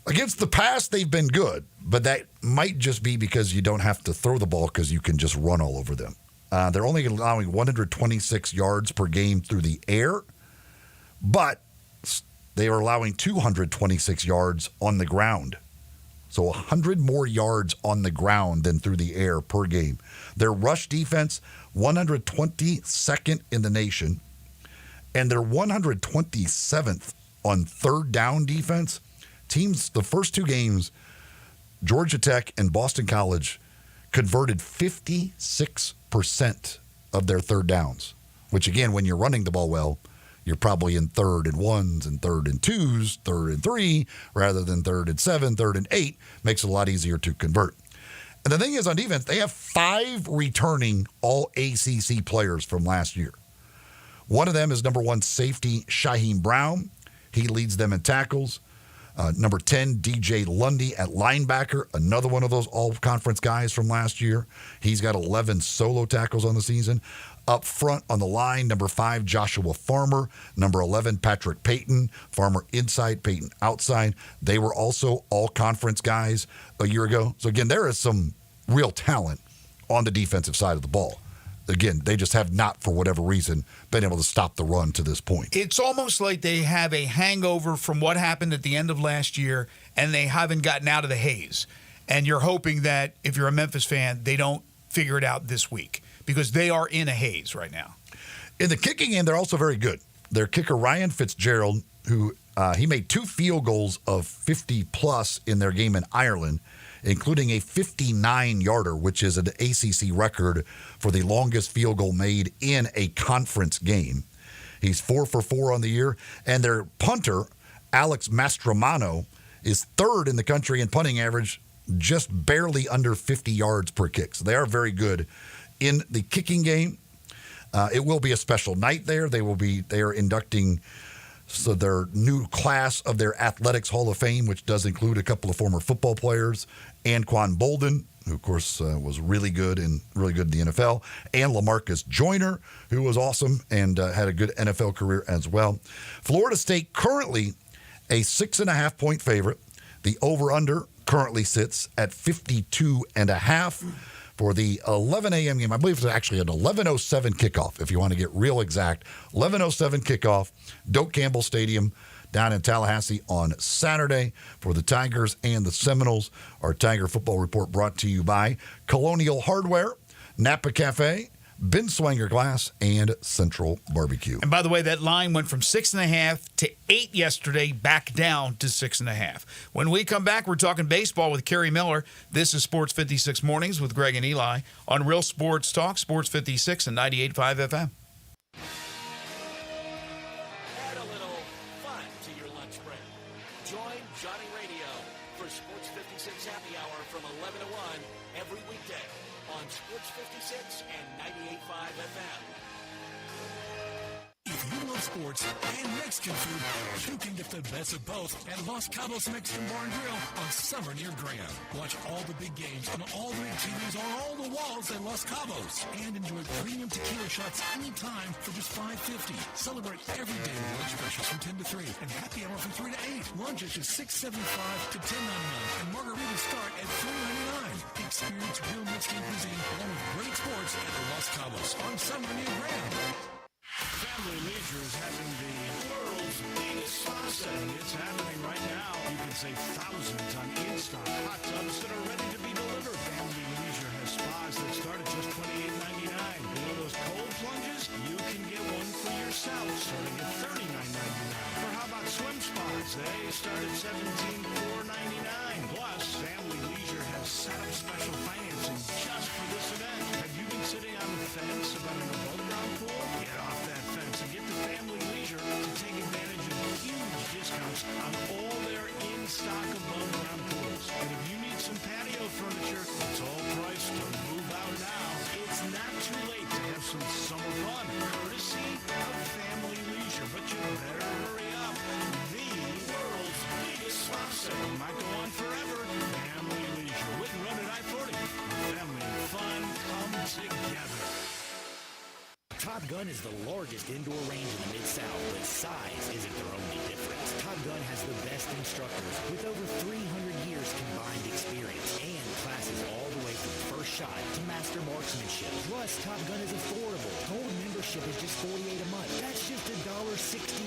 against the pass, they've been good, but that might just be because you don't have to throw the ball because you can just run all over them. They're only allowing 126 yards per game through the air, but they are allowing 226 yards on the ground. So 100 more yards on the ground than through the air per game. Their rush defense, 122nd in the nation, and they're 127th on third down defense. Teams, the first 2 games, Georgia Tech and Boston College converted 56% of their third downs, which again, when you're running the ball well, you're probably in 3rd and 1s and 3rd and 2s, 3rd and 3, rather than 3rd and 7, 3rd and 8, makes it a lot easier to convert. And the thing is, on defense, they have 5 returning all ACC players from last year. One of them is number 1 safety Shaheem Brown. He leads them in tackles. Number 10, DJ Lundy at linebacker, another one of those all-conference guys from last year. He's got 11 solo tackles on the season. Up front on the line, number 5, Joshua Farmer. Number 11, Patrick Payton. Farmer inside, Payton outside. They were also all-conference guys a year ago. So, again, there is some real talent on the defensive side of the ball. Again, they just have not, for whatever reason, been able to stop the run to this point. It's almost like they have a hangover from what happened at the end of last year, and they haven't gotten out of the haze. And you're hoping that, if you're a Memphis fan, they don't figure it out this week, because they are in a haze right now. In the kicking game, they're also very good. Their kicker, Ryan Fitzgerald, who he made 2 field goals of 50-plus in their game in Ireland, including a 59-yarder, which is an ACC record for the longest field goal made in a conference game. He's 4 for 4 on the year. And their punter, Alex Mastromano, is 3rd in the country in punting average, just barely under 50 yards per kick. So they are very good in the kicking game. It will be a special night there. They are inducting their new class of their Athletics Hall of Fame, which does include a couple of former football players, Anquan Bolden, who, of course, was really good in the NFL, and LaMarcus Joyner, who was awesome and had a good NFL career as well. Florida State currently a 6.5-point favorite. The over-under currently sits at 52.5 for the 11 a.m. game. I believe it's actually an 11:07 kickoff, if you want to get real exact. 11:07 kickoff, Doak Campbell Stadium, down in Tallahassee on Saturday for the Tigers and the Seminoles. Our Tiger Football Report brought to you by Colonial Hardware, Napa Cafe, Binswanger Glass, and Central Barbecue. And by the way, that line went from 6.5 to 8 yesterday, back down to 6.5. When we come back, we're talking baseball with Kerry Miller. This is Sports 56 Mornings with Greg and Eli on Real Sports Talk, Sports 56 and 98.5 FM. Add a little fun to your lunch break. Join Johnny Radio for Sports 56 Happy Hour from 11 to 1 every weekday on Sports 56 and 98.5 FM. If you love sports and Mexican food, you can get the best of both at Los Cabos Mexican Bar and Grill on Summer near Graham. Watch all the big games on all the big TVs on all the walls at Los Cabos. And enjoy premium tequila shots anytime for just $5.50. Celebrate every day with lunch specials from 10 to 3 and happy hour from 3 to 8. Lunch is just $6.75 to $10.99 and margaritas start at $3.99. Experience real Mexican cuisine along with great sports at Los Cabos on Summer near Graham. Family Leisure is having the world's biggest spa setting. It's happening right now. You can save thousands on in-stock hot tubs that are ready to be delivered. Family Leisure has spas that start at just $28.99. You know those cold plunges? You can get one for yourself starting at $39.99. Or how about swim spas? They start at $17,499. Plus, Family Leisure has set up special financing just for this event. Have you been sitting on the fence about an above-ground pool? Get off that fence and get to Family Leisure to take advantage of huge discounts on all their in-stock above-ground pools. And if you need some patio furniture, it's all priced to move out now. It's not too late to have some summer fun, courtesy of Family Leisure. But you better hurry up. The world's biggest spa sale might go on forever. Family Leisure. Witten Road at I-40. Family and fun come together. Top Gun is the largest indoor range in the Mid-South, but size isn't their only difference. Top Gun has the best instructors with over 300 years combined experience and classes all the way from first shot to master marksmanship. Plus, Top Gun is affordable. Gold membership is just $48 a month. That's just $1.60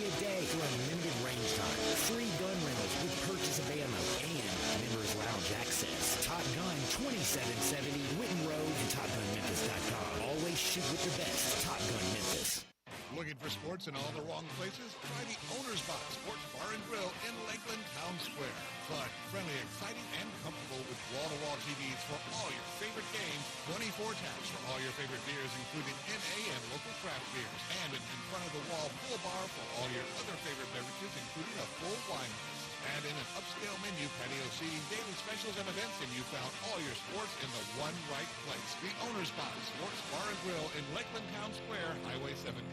a day for unlimited range time. Free gun rentals with purchase of ammo and members lounge access. Top Gun 2770 Witten Road and TopGunMemphis.com. Always shoot with the best. Top Gun Memphis. Looking for sports in all the wrong places? Try the Owner's Box Sports Bar and Grill in Lakeland Town Square. Fun, friendly, exciting, and comfortable with wall-to-wall TVs for all your favorite games, 24 taps for all your favorite beers, including NA and local craft beers, and an in-front-of-the-wall full bar for all your other favorite beverages, including a full wine list. And in an upscale menu, patio seating, daily specials, and events, and you found all your sports in the one right place. The Owner's Box Sports Bar and Grill in Lakeland Town Square, Highway 70.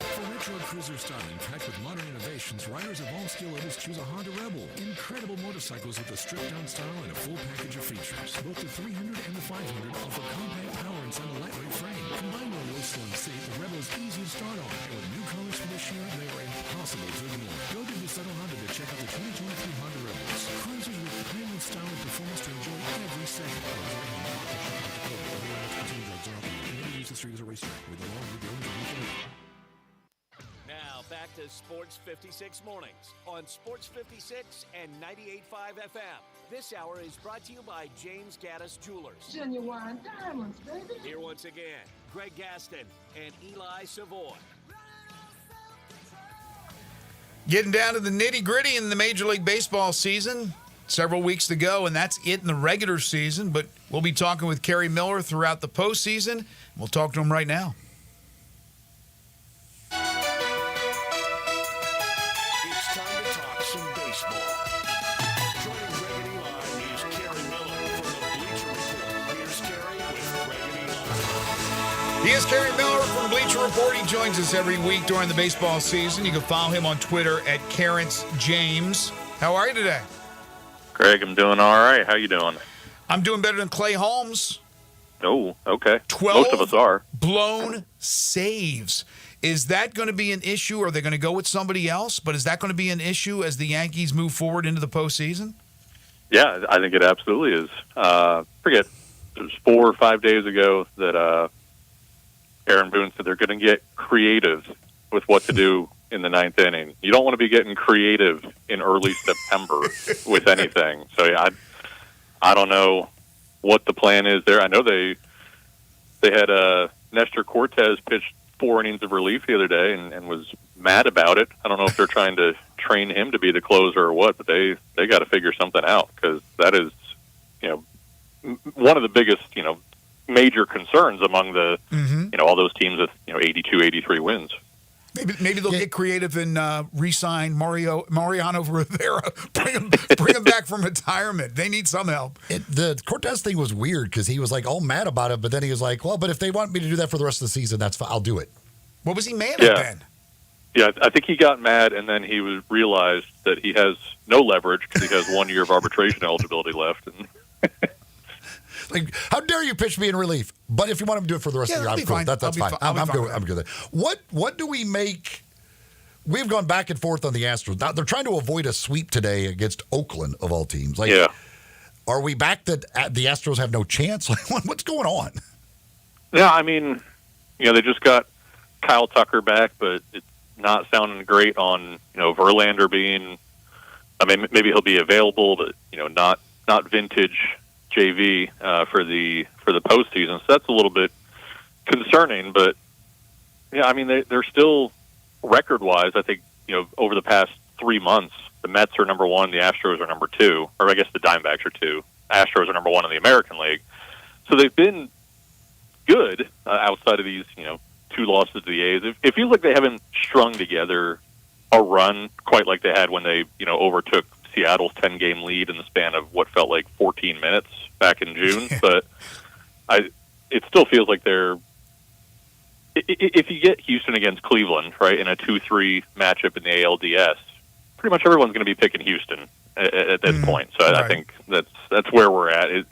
For retro cruiser styling packed with modern innovations, riders of all skill levels choose a Honda Rebel. Incredible motorcycles with a stripped-down style and a full package of features. Both the 300 and the 500 offer compact power inside a lightweight frame. Combined with a low slim seat, the Rebel is easy to start on. And with new colors for this year, they are impossible to ignore. Go to Desato Honda to check out the 2023 Honda Rebels. Cruisers with premium style and performance to enjoy every second. Never use the street as a racetrack with the law with the owners. Now back to Sports 56 Mornings on Sports 56 and 98.5 FM. This hour is brought to you by James Gaddis Jewelers. Genuine diamonds, baby. Here once again, Greg Gaston and Eli Savoy. Getting down to the nitty-gritty in the Major League Baseball season. Several weeks to go, and that's it in the regular season. But we'll be talking with Kerry Miller throughout the postseason. We'll talk to him right now. It's time to talk some baseball. Joining Greg and Eli is Kerry Miller from the Bleacher Report. Here's Kerry with Greg and Eli. He is Kerry Miller from Bleacher Report. He joins us every week during the baseball season. You can follow him on Twitter at @CarrenceJames. How are you today? Greg, I'm doing all right. How you doing? I'm doing better than Clay Holmes. Oh, okay. 12 Most of us are. blown saves. Is that going to be an issue? Or are they going to go with somebody else? But is that going to be an issue as the Yankees move forward into the postseason? Yeah, I think it absolutely is. Forget, it was 4 or 5 days ago that Aaron Boone said they're going to get creative with what to do in the ninth inning. You don't want to be getting creative in early September with anything. So I don't know what the plan is there. I know they had Nestor Cortez pitched 4 innings of relief the other day and was mad about it. I don't know if they're trying to train him to be the closer or what, but they got to figure something out, because that is, one of the biggest, major concerns among the, all those teams with, 82, 83 wins. Maybe they'll get creative and re-sign Mariano Rivera, bring him back from retirement. They need some help. The Cortez thing was weird because he was like all mad about it, but then he was like, well, but if they want me to do that for the rest of the season, that's fine. I'll do it. What was he mad at then? Yeah, I think he got mad, and then he realized that he has no leverage because he has 1 year of arbitration eligibility left. And like, how dare you pitch me in relief? But if you want him to do it for the rest of the year, I'm cool. That's fine. I'm good. I'm good. What do we make? We've gone back and forth on the Astros. Now they're trying to avoid a sweep today against Oakland of all teams. Are we back that the Astros have no chance? Like, what's going on? Yeah, I mean, they just got Kyle Tucker back, but it's not sounding great on Verlander being. I mean, maybe he'll be available, but not vintage JV for the postseason. So that's a little bit concerning. But yeah, I mean they're still record-wise. I think over the past 3 months, the Mets are number 1, the Astros are number 2, or I guess the Diamondbacks are 2. Astros are number 1 in the American League. So they've been good outside of these 2 losses to the A's. It feels like they haven't strung together a run quite like they had when they overtook Seattle's 10-game lead in the span of what felt like 14 minutes back in June. But it still feels like they're. If you get Houston against Cleveland, right, in a 2-3 matchup in the ALDS, pretty much everyone's going to be picking Houston at this point. So I think that's where we're at. And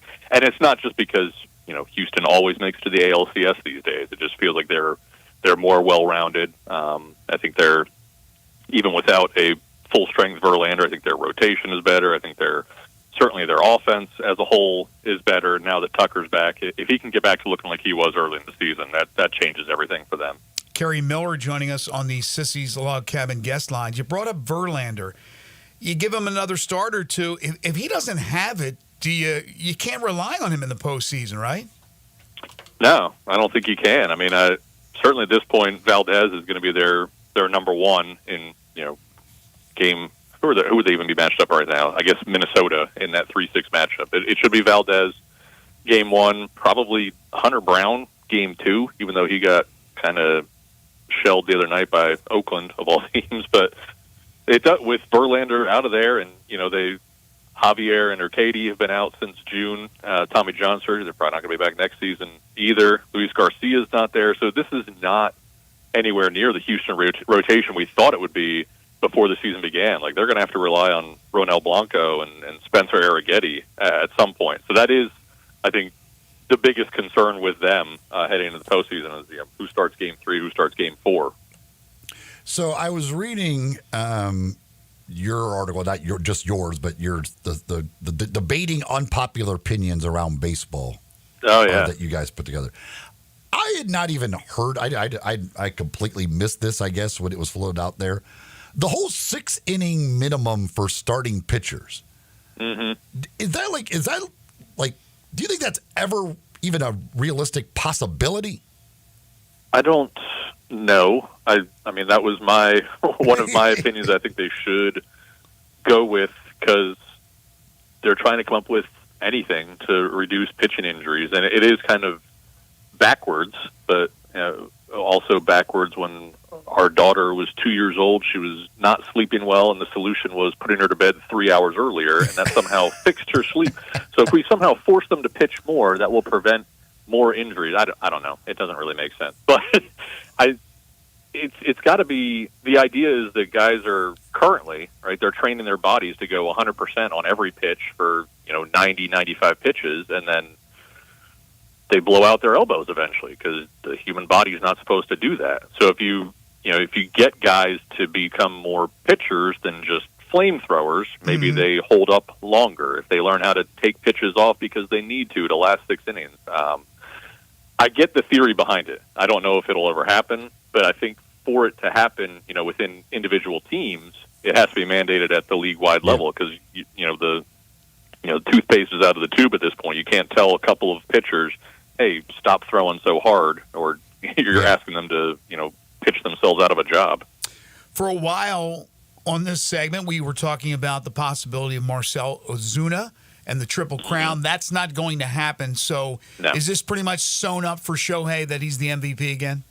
it's not just because Houston always makes it to the ALCS these days. It just feels like they're more well-rounded. I think they're, even without a full-strength Verlander, I think their rotation is better. I think certainly their offense as a whole is better now that Tucker's back. If he can get back to looking like he was early in the season, that changes everything for them. Kerry Miller joining us on the Sissy's Log Cabin guest line. You brought up Verlander. You give him another start or two. If he doesn't have it, you can't rely on him in the postseason, right? No, I don't think you can. I mean, certainly at this point, Valdez is going to be their number 1 in game. Who would they even be matched up right now? I guess Minnesota in that 3-6 matchup. It should be Valdez game 1, probably Hunter Brown game 2, even though he got kind of shelled the other night by Oakland of all teams. But with Verlander out of there, and Javier and Urquidy have been out since June. Tommy John surgery, they're probably not going to be back next season either. Luis Garcia's not there, so this is not anywhere near the Houston rotation we thought it would be before the season began. Like, they're going to have to rely on Ronel Blanco and Spencer Arrighetti at some point. So that is, I think, the biggest concern with them heading into the postseason is who starts game 3, who starts game 4. So I was reading your article, not just yours, but the debating unpopular opinions around baseball. Oh yeah, that you guys put together. I had not even heard. I completely missed this. I guess when it was floated out there, the whole 6-inning minimum for starting pitchers. Mm-hmm. Is that like? Do you think that's ever even a realistic possibility? I don't know. I mean, that was one of my opinions. I think they should go with, because they're trying to come up with anything to reduce pitching injuries, and it is kind of backwards, but also backwards when our daughter was 2 years old. She was not sleeping well, and the solution was putting her to bed 3 hours earlier, and that somehow fixed her sleep. So if we somehow force them to pitch more, that will prevent more injuries. I don't know. It doesn't really make sense. But it's got to be, the idea is that guys are currently, right, they're training their bodies to go 100% on every pitch for 90, 95 pitches, and then they blow out their elbows eventually, because the human body is not supposed to do that. So if you get guys to become more pitchers than just flamethrowers, maybe they hold up longer if they learn how to take pitches off because they need to last 6 innings. I get the theory behind it. I don't know if it'll ever happen, but I think for it to happen, within individual teams, it has to be mandated at the league-wide level because, the toothpaste is out of the tube at this point. You can't tell a couple of pitchers, hey, stop throwing so hard, or you're asking them to, pitch themselves out of a job. For a while on this segment, we were talking about the possibility of Marcell Ozuna and the Triple Crown. That's not going to happen. So is this pretty much sewn up for Shohei that he's the MVP again?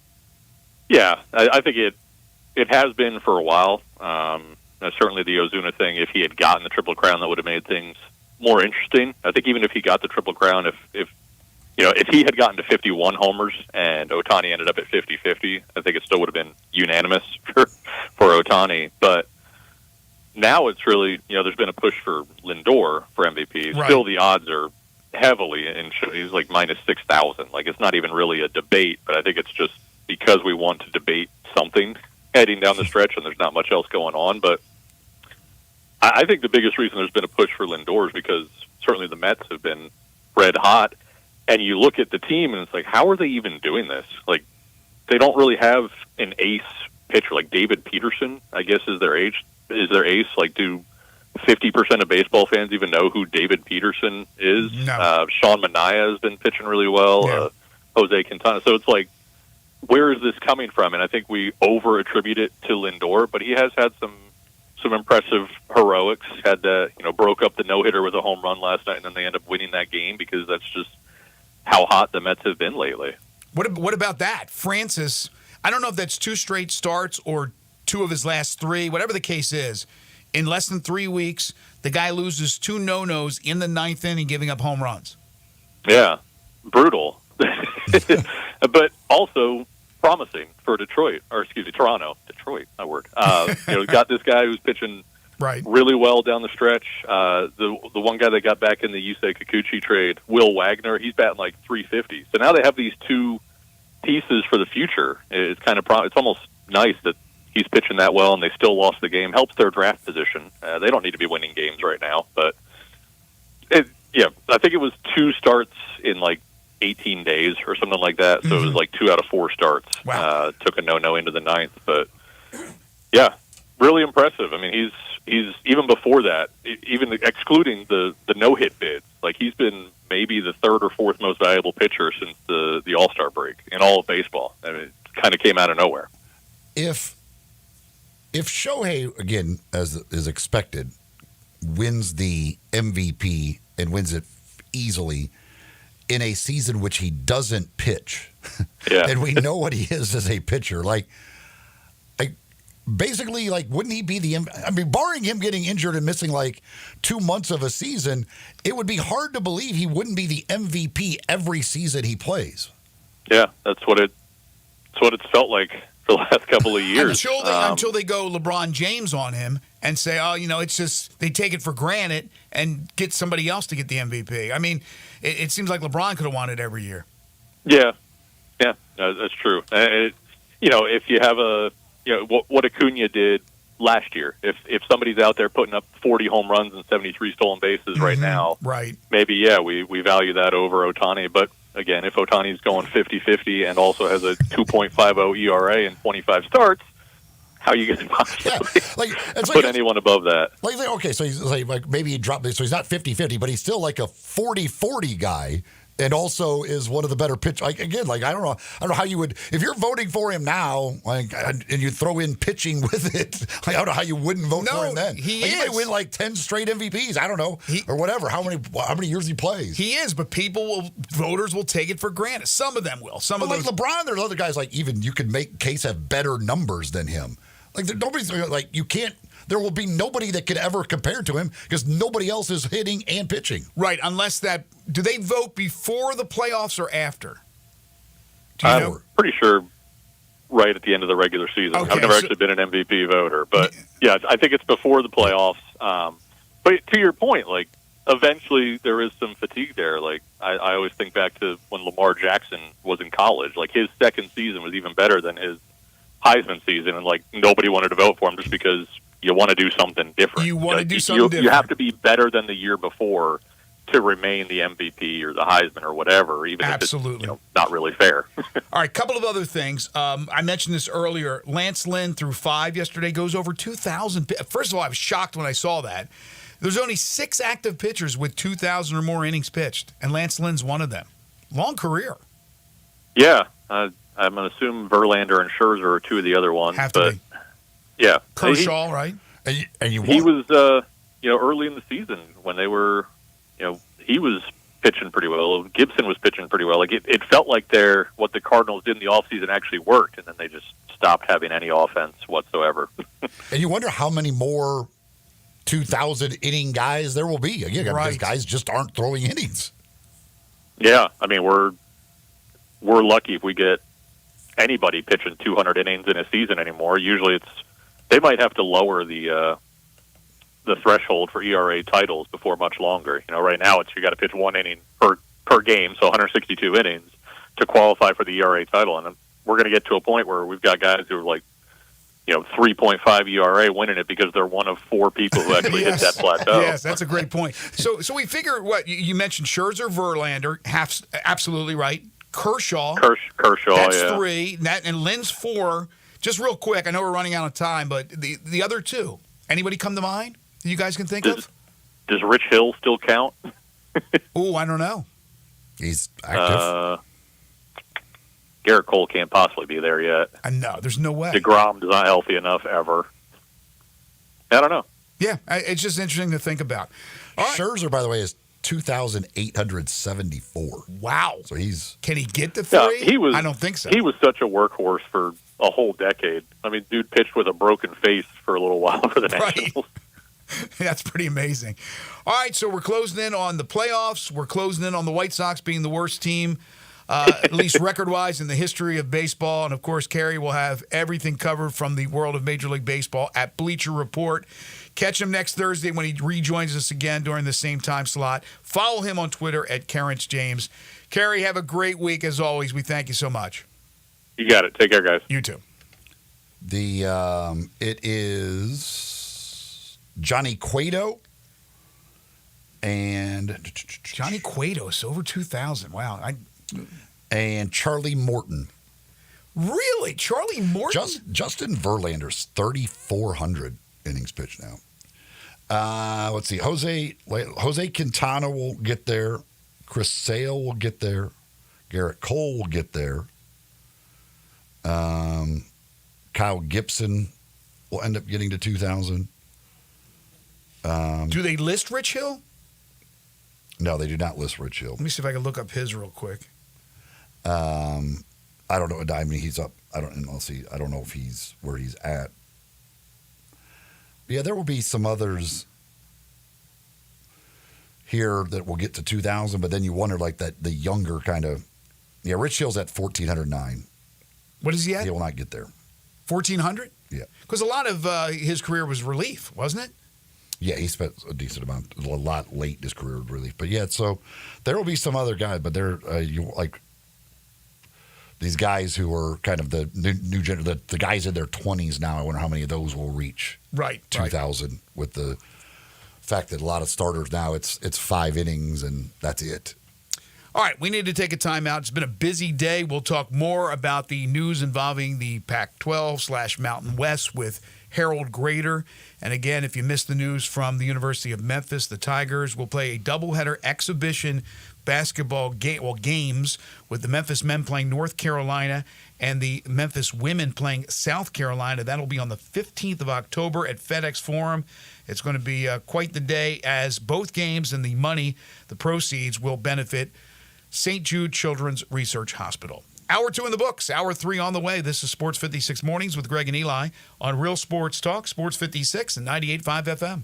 Yeah, I think it has been for a while. Certainly the Ozuna thing, if he had gotten the Triple Crown, that would have made things more interesting. I think even if he got the Triple Crown, if he had gotten to 51 homers and Ohtani ended up at 50-50, I think it still would have been unanimous for Ohtani. But now it's really, there's been a push for Lindor for MVP. Right. Still, the odds are heavily in. He's like minus 6,000. Like, it's not even really a debate, but I think it's just because we want to debate something heading down the stretch and there's not much else going on. But I think the biggest reason there's been a push for Lindor is because certainly the Mets have been red hot. And you look at the team, and it's like, how are they even doing this? Like, they don't really have an ace pitcher. Like, David Peterson, I guess, is their ace. Like, do 50% of baseball fans even know who David Peterson is? No. Sean Manaea has been pitching really well. Jose Quintana. So it's like, where is this coming from? And I think we over-attribute it to Lindor, but he has had some impressive heroics. Had broke up the no-hitter with a home run last night, and then they end up winning that game because that's just how hot the Mets have been lately. What about that? Francis, I don't know if that's 2 straight starts or 2 of his last 3, whatever the case is. In less than 3 weeks, the guy loses 2 no-nos in the 9th inning, giving up home runs. Yeah, brutal. But also promising for Toronto. Detroit, that word. Got this guy who's pitching really well down the stretch. The one guy that got back in the Yusei Kikuchi trade, Will Wagner, he's batting like 350. So now they have these 2 pieces for the future. It's kind of it's almost nice that he's pitching that well and they still lost the game. Helps their draft position. They don't need to be winning games right now, but I think it was 2 starts in like 18 days or something like that. So it was like 2 out of 4 starts. Wow. Took a no into the 9th, but yeah, really impressive. I mean, he's even before that, even excluding the no-hit bid, like he's been maybe the 3rd or 4th most valuable pitcher since the All-Star break in all of baseball. I mean, it kind of came out of nowhere. If Shohei, again, as is expected, wins the MVP and wins it easily in a season which he doesn't pitch, and we know what he is as a pitcher, basically, wouldn't he be barring him getting injured and missing 2 months of a season, it would be hard to believe he wouldn't be the MVP every season he plays. Yeah, that's what it's felt like for the last couple of years. Until they go LeBron James on him and say, it's just they take it for granted and get somebody else to get the MVP. I mean, it seems like LeBron could have won it every year. Yeah, that's true. If you have what Acuna did last year, if somebody's out there putting up 40 home runs and 73 stolen bases right now, maybe we value that over Ohtani. But again, if Ohtani's going 50-50 and also has a 2.50 ERA and 25 starts, how are you going to possibly put anyone above that? So he's maybe he dropped, so he's not 50-50, but he's still like a 40-40 guy. And also is one of the better pitch. I don't know how you would, if you're voting for him now, and you throw in pitching with it. I don't know how you wouldn't vote for him then. He might win 10 straight MVPs. I don't know, or whatever. How many years he plays? He is, but voters will take it for granted. Some of them will. Some of those, LeBron. There's other guys even you could make case have better numbers than him. Nobody's you can't. There will be nobody that could ever compare to him because nobody else is hitting and pitching. Right, do they vote before the playoffs or after? I'm pretty sure right at the end of the regular season. Okay, I've never actually been an MVP voter, but yeah, I think it's before the playoffs. But to your point, eventually there is some fatigue there. I always think back to when Lamar Jackson was in college. His second season was even better than his Heisman season, and nobody wanted to vote for him just because you want to do something different. You want to do something different. You have to be better than the year before to remain the MVP or the Heisman or whatever, even Absolutely. if it's not really fair. All right, couple of other things. I mentioned this earlier. Lance Lynn threw 5 yesterday, goes over 2,000. First of all, I was shocked when I saw that. There's only 6 active pitchers with 2,000 or more innings pitched, and Lance Lynn's one of them. Long career. Yeah, I'm going to assume Verlander and Scherzer are 2 of the other ones. Have to be. Yeah. Kershaw, right? And you he was, early in the season when they were, he was pitching pretty well. Gibson was pitching pretty well. Like it felt like what the Cardinals did in the offseason actually worked, and then they just stopped having any offense whatsoever. And you wonder how many more 2,000 inning guys there will be. Again, because guys just aren't throwing innings. Yeah, I mean we're lucky if we get anybody pitching 200 innings in a season anymore. Usually they might have to lower the threshold for ERA titles before much longer. Right now you got to pitch 1 inning per game, so 162 innings to qualify for the ERA title. And we're going to get to a point where we've got guys who are like, 3.5 ERA winning it because they're one of 4 people who actually hit that plateau. Yes, that's a great point. So we figure what you mentioned: Scherzer, Verlander, absolutely right. Kershaw, that's 3, and Lynn's 4. Just real quick, I know we're running out of time, but the other 2, anybody come to mind that you guys can think of? Does Rich Hill still count? Oh, I don't know. He's active. Garrett Cole can't possibly be there yet. No, there's no way. DeGrom is not healthy enough ever. I don't know. Yeah, it's just interesting to think about. Scherzer, by the way, is 2,874. Wow. So can he get to 3? I don't think so. He was such a workhorse for a whole decade. I mean, dude pitched with a broken face for a little while for the Nationals. That's pretty amazing. All right, so we're closing in on the playoffs. We're closing in on the White Sox being the worst team, at least record-wise, in the history of baseball. And, of course, Kerry will have everything covered from the world of Major League Baseball at Bleacher Report. Catch him next Thursday when he rejoins us again during the same time slot. Follow him on Twitter at Kerrance James. Kerry, have a great week, as always. We thank you so much. You got it. Take care, guys. You too. It is Johnny Cueto and Johnny Cueto is over 2,000. Wow. And Charlie Morton. Really? Charlie Morton? Justin Verlander's 3,400 innings pitched now. Let's see. Jose Quintana will get there. Chris Sale will get there. Garrett Cole will get there. Kyle Gibson will end up getting to 2,000. Do they list Rich Hill? No, they do not list Rich Hill. Let me see if I can look up his real quick. I don't know. I mean, he's up. I don't know if he's where he's at. But yeah, there will be some others here that will get to 2,000, but then you wonder like that the younger kind of. Yeah, Rich Hill's at 1,409. What is he at? He will not get there. 1,400? Yeah. Because a lot of his career was relief, wasn't it? Yeah, he spent a decent amount, a lot late in his career with relief. But yeah, so there will be some other guys, but they're like these guys who are kind of the new generation, the guys in their 20s now. I wonder how many of those will reach 2,000 with the fact that a lot of starters now it's 5 innings and that's it. All right, we need to take a timeout. It's been a busy day. We'll talk more about the news involving the Pac-12/Mountain West with Harold Grader. And again, if you missed the news from the University of Memphis, the Tigers will play a doubleheader exhibition basketball games with the Memphis men playing North Carolina and the Memphis women playing South Carolina. That'll be on the 15th of October at FedEx Forum. It's going to be quite the day as both games and the money, the proceeds, will benefit St. Jude Children's Research Hospital. Hour 2 in the books, Hour 3 on the way. This is Sports 56 Mornings with Greg and Eli on Real Sports Talk, Sports 56 and 98.5 FM.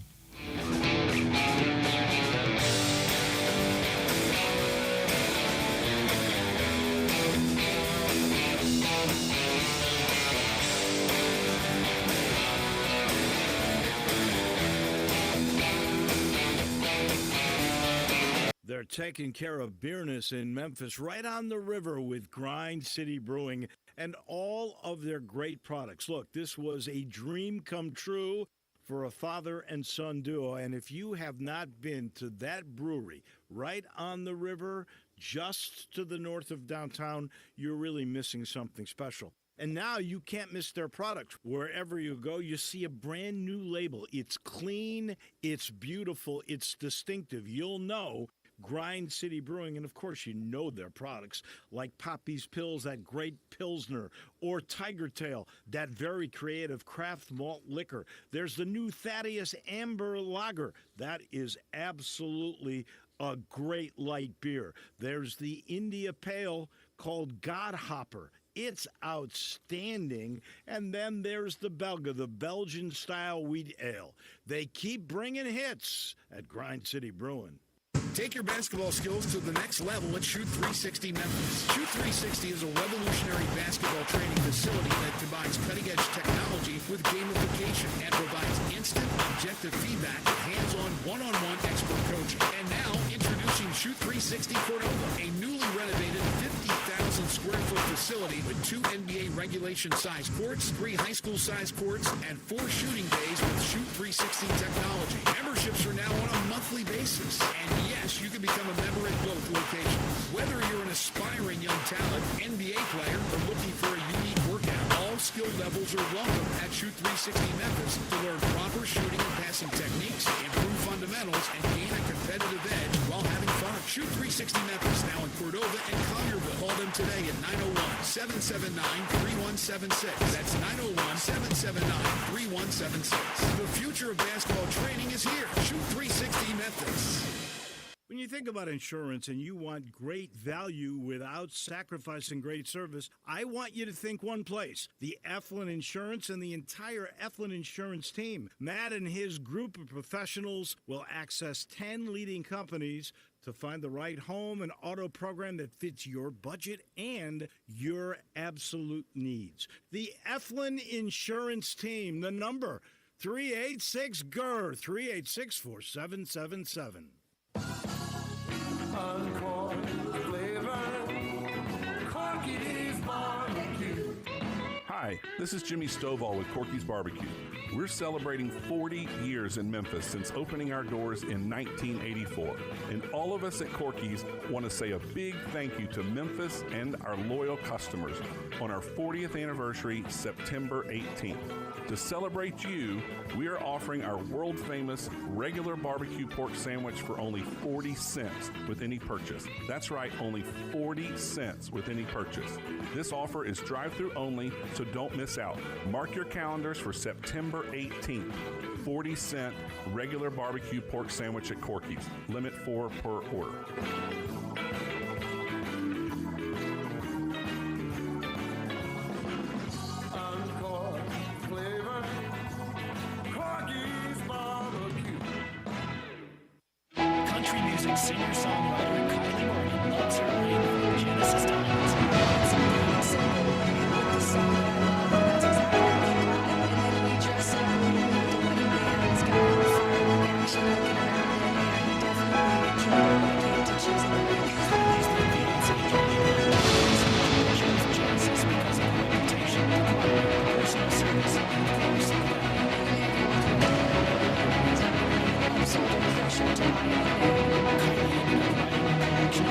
They're taking care of business in Memphis right on the river with Grind City Brewing and all of their great products. Look, this was a dream come true for a father and son duo. And if you have not been to that brewery right on the river, just to the north of downtown, you're really missing something special. And now you can't miss their product. Wherever you go, you see a brand new label. It's clean, it's beautiful, it's distinctive. You'll know Grind City Brewing, and of course you know their products like Poppy's Pills, that great Pilsner, or Tiger Tail, that very creative craft malt liquor. There's the new Thaddeus Amber Lager. That is absolutely a great light beer. There's the India Pale called Godhopper. It's outstanding. And then there's the Belga, the Belgian-style wheat ale. They keep bringing hits at Grind City Brewing. Take your basketball skills to the next level at Shoot 360 Memphis. Shoot 360 is a revolutionary basketball training facility that combines cutting-edge technology with gamification and provides instant, objective feedback with hands-on, one-on-one expert coaching. And now, introducing Shoot 360 Cordova, a newly renovated 50,000 square foot facility with 2 NBA regulation-sized courts, 3 high school-sized courts, and 4 shooting bays with Shoot 360 technology. Memberships are now on a monthly basis. And yes, you can become a member at both locations. Whether you're an aspiring young talent, NBA player, or looking for a unique workout, all skill levels are welcome at Shoot 360 Memphis to learn proper shooting and passing techniques, improve fundamentals, and gain a competitive edge while having fun. Shoot 360 Memphis, now in Cordova and Collierville. Call them today at 901-779-3176. That's 901-779-3176. The future of basketball training is here. Shoot 360 Memphis. When you think about insurance and you want great value without sacrificing great service, I want you to think one place: the Eflin Insurance and the entire Eflin Insurance team. Matt and his group of professionals will access 10 leading companies to find the right home and auto program that fits your budget and your absolute needs. The Eflin Insurance team, the number 386-GER, 386-4777. Hi, this is Jimmy Stovall with Corky's Barbecue. We're celebrating 40 years in Memphis since opening our doors in 1984. And all of us at Corky's want to say a big thank you to Memphis and our loyal customers on our 40th anniversary, September 18th. To celebrate you, we are offering our world-famous regular barbecue pork sandwich for only 40 cents with any purchase. That's right, only 40 cents with any purchase. This offer is drive-through only, so don't miss out. Mark your calendars for September 18th. 40-cent regular barbecue pork sandwich at Corky's. Limit 4 per order. Country music singer-songwriter Kylie Morgan loves her ring from Genesis Diamonds. It's something simple with the song that I love, and that's exactly what we got. And then we just celebrated with the wedding bands, got a little fire and action looking around it, and definitely enjoyed when it came to choosing the ring. These three bands have joined in the pleasure of Genesis because of the reputation, the quality, the personal service, and of course, the value. So the pressure to buy it.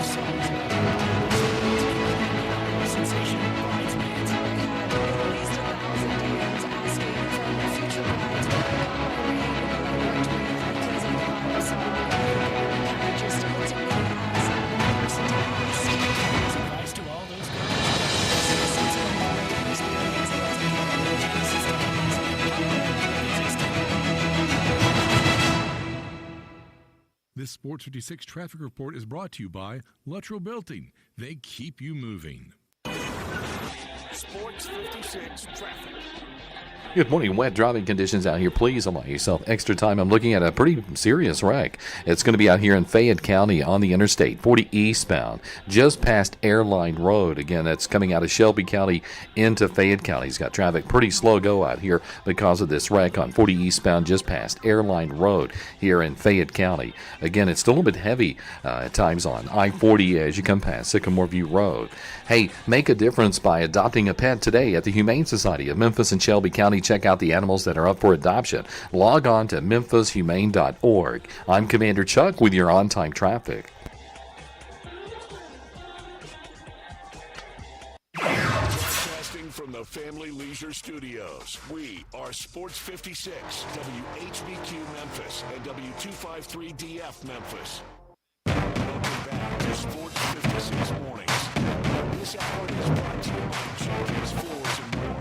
Songs sensation bridesmaids. I had at least 1,000 DMs asking from the future brides where I got my ring, who I worked with, because I thought I was someone who kind of just looked at me as a person to ask. Advice to all those girls. This has been a great experience. Once again, Genesis Diamonds and Music Store. This Sports 56 traffic report is brought to you by Luttrell Building. They keep you moving. Sports 56 traffic. Good morning. Wet driving conditions out here. Please allow yourself extra time. I'm looking at a pretty serious wreck. It's going to be out here in Fayette County on the Interstate 40 eastbound, just past Airline Road. Again, that's coming out of Shelby County into Fayette County. It's got traffic pretty slow go out here because of this wreck on 40 eastbound, just past Airline Road here in Fayette County. Again, it's still a little bit heavy at times on I-40 as you come past Sycamore View Road. Hey, make a difference by adopting a pet today at the Humane Society of Memphis and Shelby County. Check out the animals that are up for adoption. Log on to memphisHumane.org. I'm Commander Chuck with your on-time traffic. Broadcasting from the Family Leisure Studios, we are Sports 56, WHBQ Memphis, and W253DF Memphis. Welcome back to Sports 56 Mornings. This hour is brought to you by Jenkins Floors and More.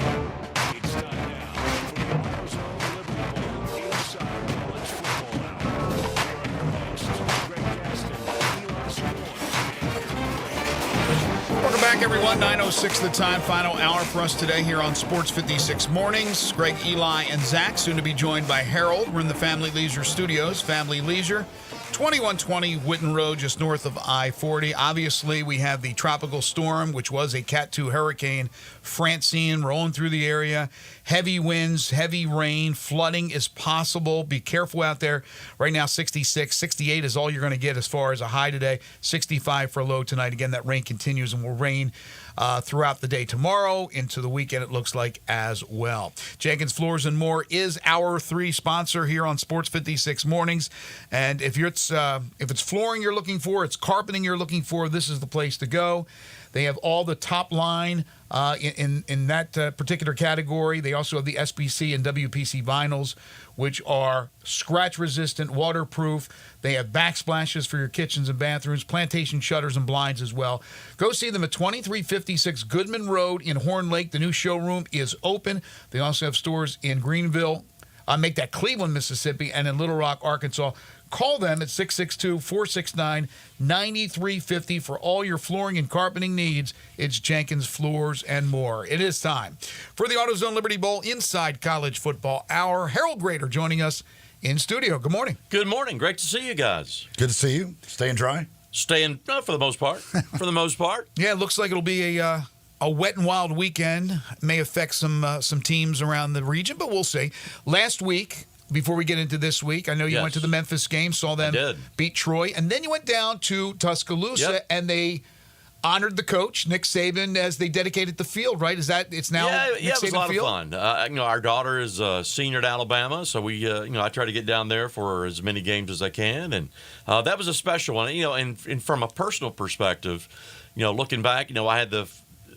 It's time now for the AutoZone Liberty Bowl Inside College Football Hour. Here are your hosts, Greg Gaston, Eli Savoy, and Aaron. Welcome back, everyone. 9:06 the time. Final hour for us today here on Sports 56 Mornings. Greg, Eli, and Zach, soon to be joined by Harold. We're in the Family Leisure Studios. Family Leisure, 2120 Witten Road, just north of I-40. Obviously, we have the tropical storm, which was a Cat 2 hurricane, Francine, rolling through the area. Heavy winds, heavy rain, flooding is possible. Be careful out there. Right now, 66, 68 is all you're going to get as far as a high today. 65 for a low tonight. Again, that rain continues and will rain throughout the day tomorrow into the weekend, it looks like, as well. Jenkins Floors and More is our 3 sponsor here on Sports 56 Mornings. And if it's flooring you're looking for, it's carpeting you're looking for, this is the place to go. They have all the top line in that particular category. They also have the SPC and WPC vinyls, which are scratch-resistant, waterproof. They have backsplashes for your kitchens and bathrooms, plantation shutters and blinds as well. Go see them at 2356 Goodman Road in Horn Lake. The new showroom is open. They also have stores in Greenville, Cleveland, Mississippi, and in Little Rock, Arkansas. Call them at 662-469-9350 for all your flooring and carpeting needs. It's Jenkins Floors and More. It is time for the AutoZone Liberty Bowl Inside College Football Hour. Harold Grader joining us in studio. Good morning. Good morning. Great to see you guys. Good to see you. Staying dry? Staying, for the most part. For the most part. Yeah, it looks like it'll be a wet and wild weekend. May affect some teams around the region, but we'll see. Last week, before we get into this week, I know you went to the Memphis game, saw them beat Troy, and then you went down to Tuscaloosa, and they honored the coach, Nick Saban, as they dedicated the field, right? It's now Nick it was Saban a lot Field? of fun. Our daughter is a senior at Alabama, so we, I try to get down there for as many games as I can, and that was a special one. And from a personal perspective, looking back, I had the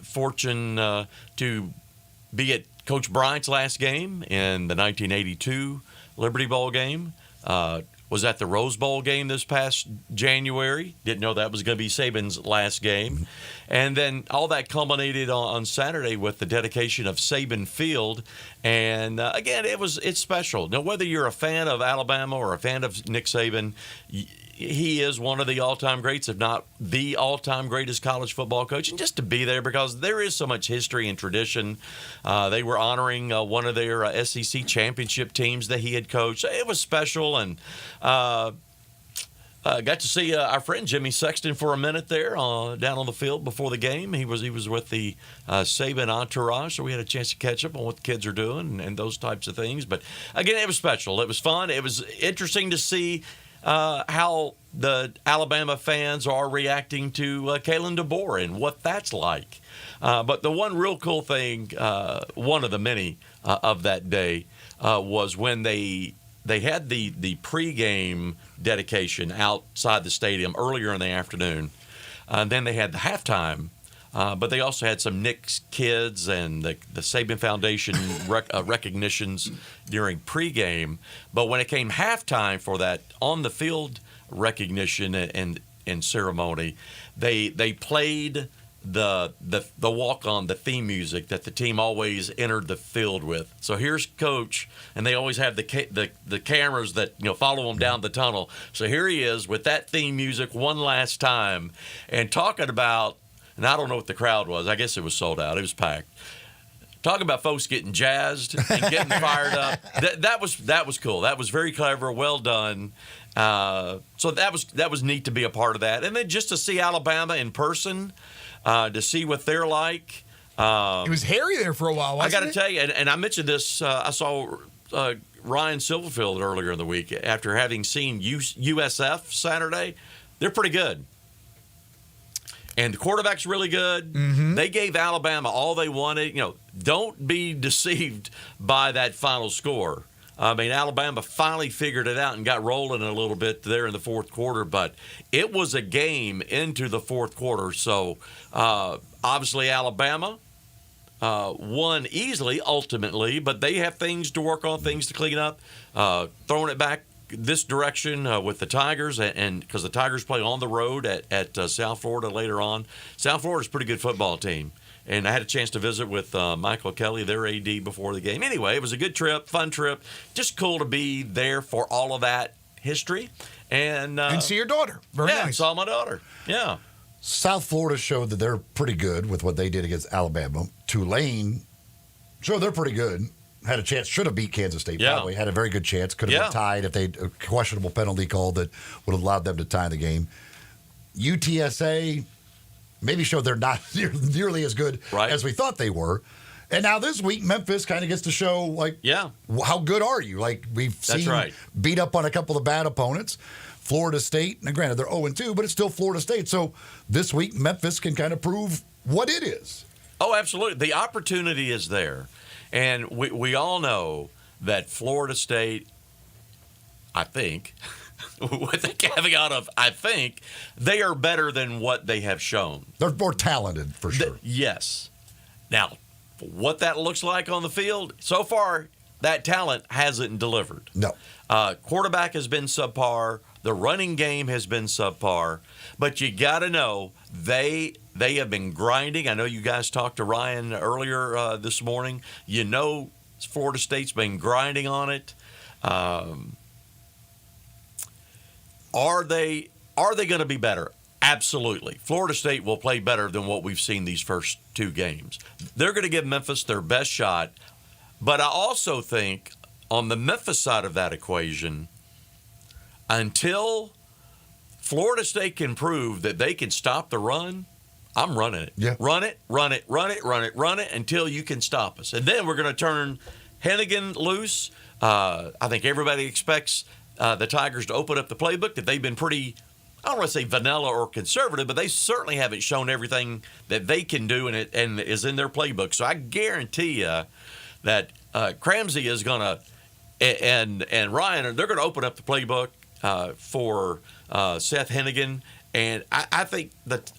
fortune to be at Coach Bryant's last game in the 1982 Liberty Bowl game. Was at the Rose Bowl game this past January. Didn't know that was going to be Saban's last game. And then all that culminated on Saturday with the dedication of Saban Field. And again, it's special. Now, whether you're a fan of Alabama or a fan of Nick Saban, he is one of the all-time greats, if not the all-time greatest college football coach. And just to be there, because there is so much history and tradition. They were honoring one of their SEC championship teams that he had coached. It was special, and got to see our friend Jimmy Sexton for a minute there down on the field before the game. He was with the Saban entourage, so we had a chance to catch up on what the kids are doing and those types of things. But again, it was special. It was fun. It was interesting to see how the Alabama fans are reacting to Kalen DeBoer and what that's like. But the one real cool thing, one of the many of that day, was when they had the pregame dedication outside the stadium earlier in the afternoon. And then they had the halftime. But they also had some Nick's kids and the Saban Foundation recognitions during pregame. But when it came halftime for that on-the-field recognition and ceremony, they played the walk-on, the theme music that the team always entered the field with. So here's Coach, and they always have the cameras that follow him down the tunnel. So here he is with that theme music one last time, and talking about. And I don't know what the crowd was. I guess it was sold out. It was packed. Talking about folks getting jazzed and getting fired up. That was cool. That was very clever. Well done. So that was neat to be a part of that. And then just to see Alabama in person, to see what they're like. It was hairy there for a while, wasn't it? I got to tell you, and I mentioned this. I saw Ryan Silverfield earlier in the week after having seen USF Saturday. They're pretty good. and the quarterback's really good. They gave Alabama all they wanted. Don't be deceived by that final score. I mean, Alabama finally figured it out and got rolling a little bit there in the fourth quarter, but it was a game into the fourth quarter. So, obviously, Alabama won easily, ultimately, but they have things to work on, things to clean up, throwing it back this direction with the Tigers, and because the Tigers play on the road at South Florida later on. South Florida's a pretty good football team. And I had a chance to visit with Michael Kelly, their AD, before the game. Anyway, it was a good trip, fun trip. Just cool to be there for all of that history. And see your daughter. Very nice. Saw my daughter. Yeah. South Florida showed that they're pretty good with what they did against Alabama. Tulane showed they're pretty good. Had a chance, should have beat Kansas State probably. Had a very good chance. Could have been tied if they'd a questionable penalty call that would have allowed them to tie the game. UTSA maybe showed they're not nearly as good as we thought they were. And now this week, Memphis kind of gets to show, how good are you? Like, we've seen beat up on a couple of bad opponents. Florida State, and granted, they're 0-2, but it's still Florida State. So this week, Memphis can kind of prove what it is. Oh, absolutely. The opportunity is there. And we all know that Florida State, I think, with the caveat of I think, they are better than what they have shown. They're more talented, for sure. Yes. Now, what that looks like on the field, so far, that talent hasn't delivered. No. Quarterback has been subpar. The running game has been subpar. But you got to know, they have been grinding. I know you guys talked to Ryan earlier this morning. You know Florida State's been grinding on it. Are they going to be better? Absolutely. Florida State will play better than what we've seen these first two games. They're going to give Memphis their best shot. But I also think on the Memphis side of that equation, until Florida State can prove that they can stop the run, I'm running it. Yeah. Run it until you can stop us. And then we're going to turn Hennigan loose. I think everybody expects the Tigers to open up the playbook, that they've been pretty, I don't want to say vanilla or conservative, but they certainly haven't shown everything that they can do and is in their playbook. So I guarantee you that Cramsey is going to, and Ryan, they're going to open up the playbook for Seth Hennigan. And I think that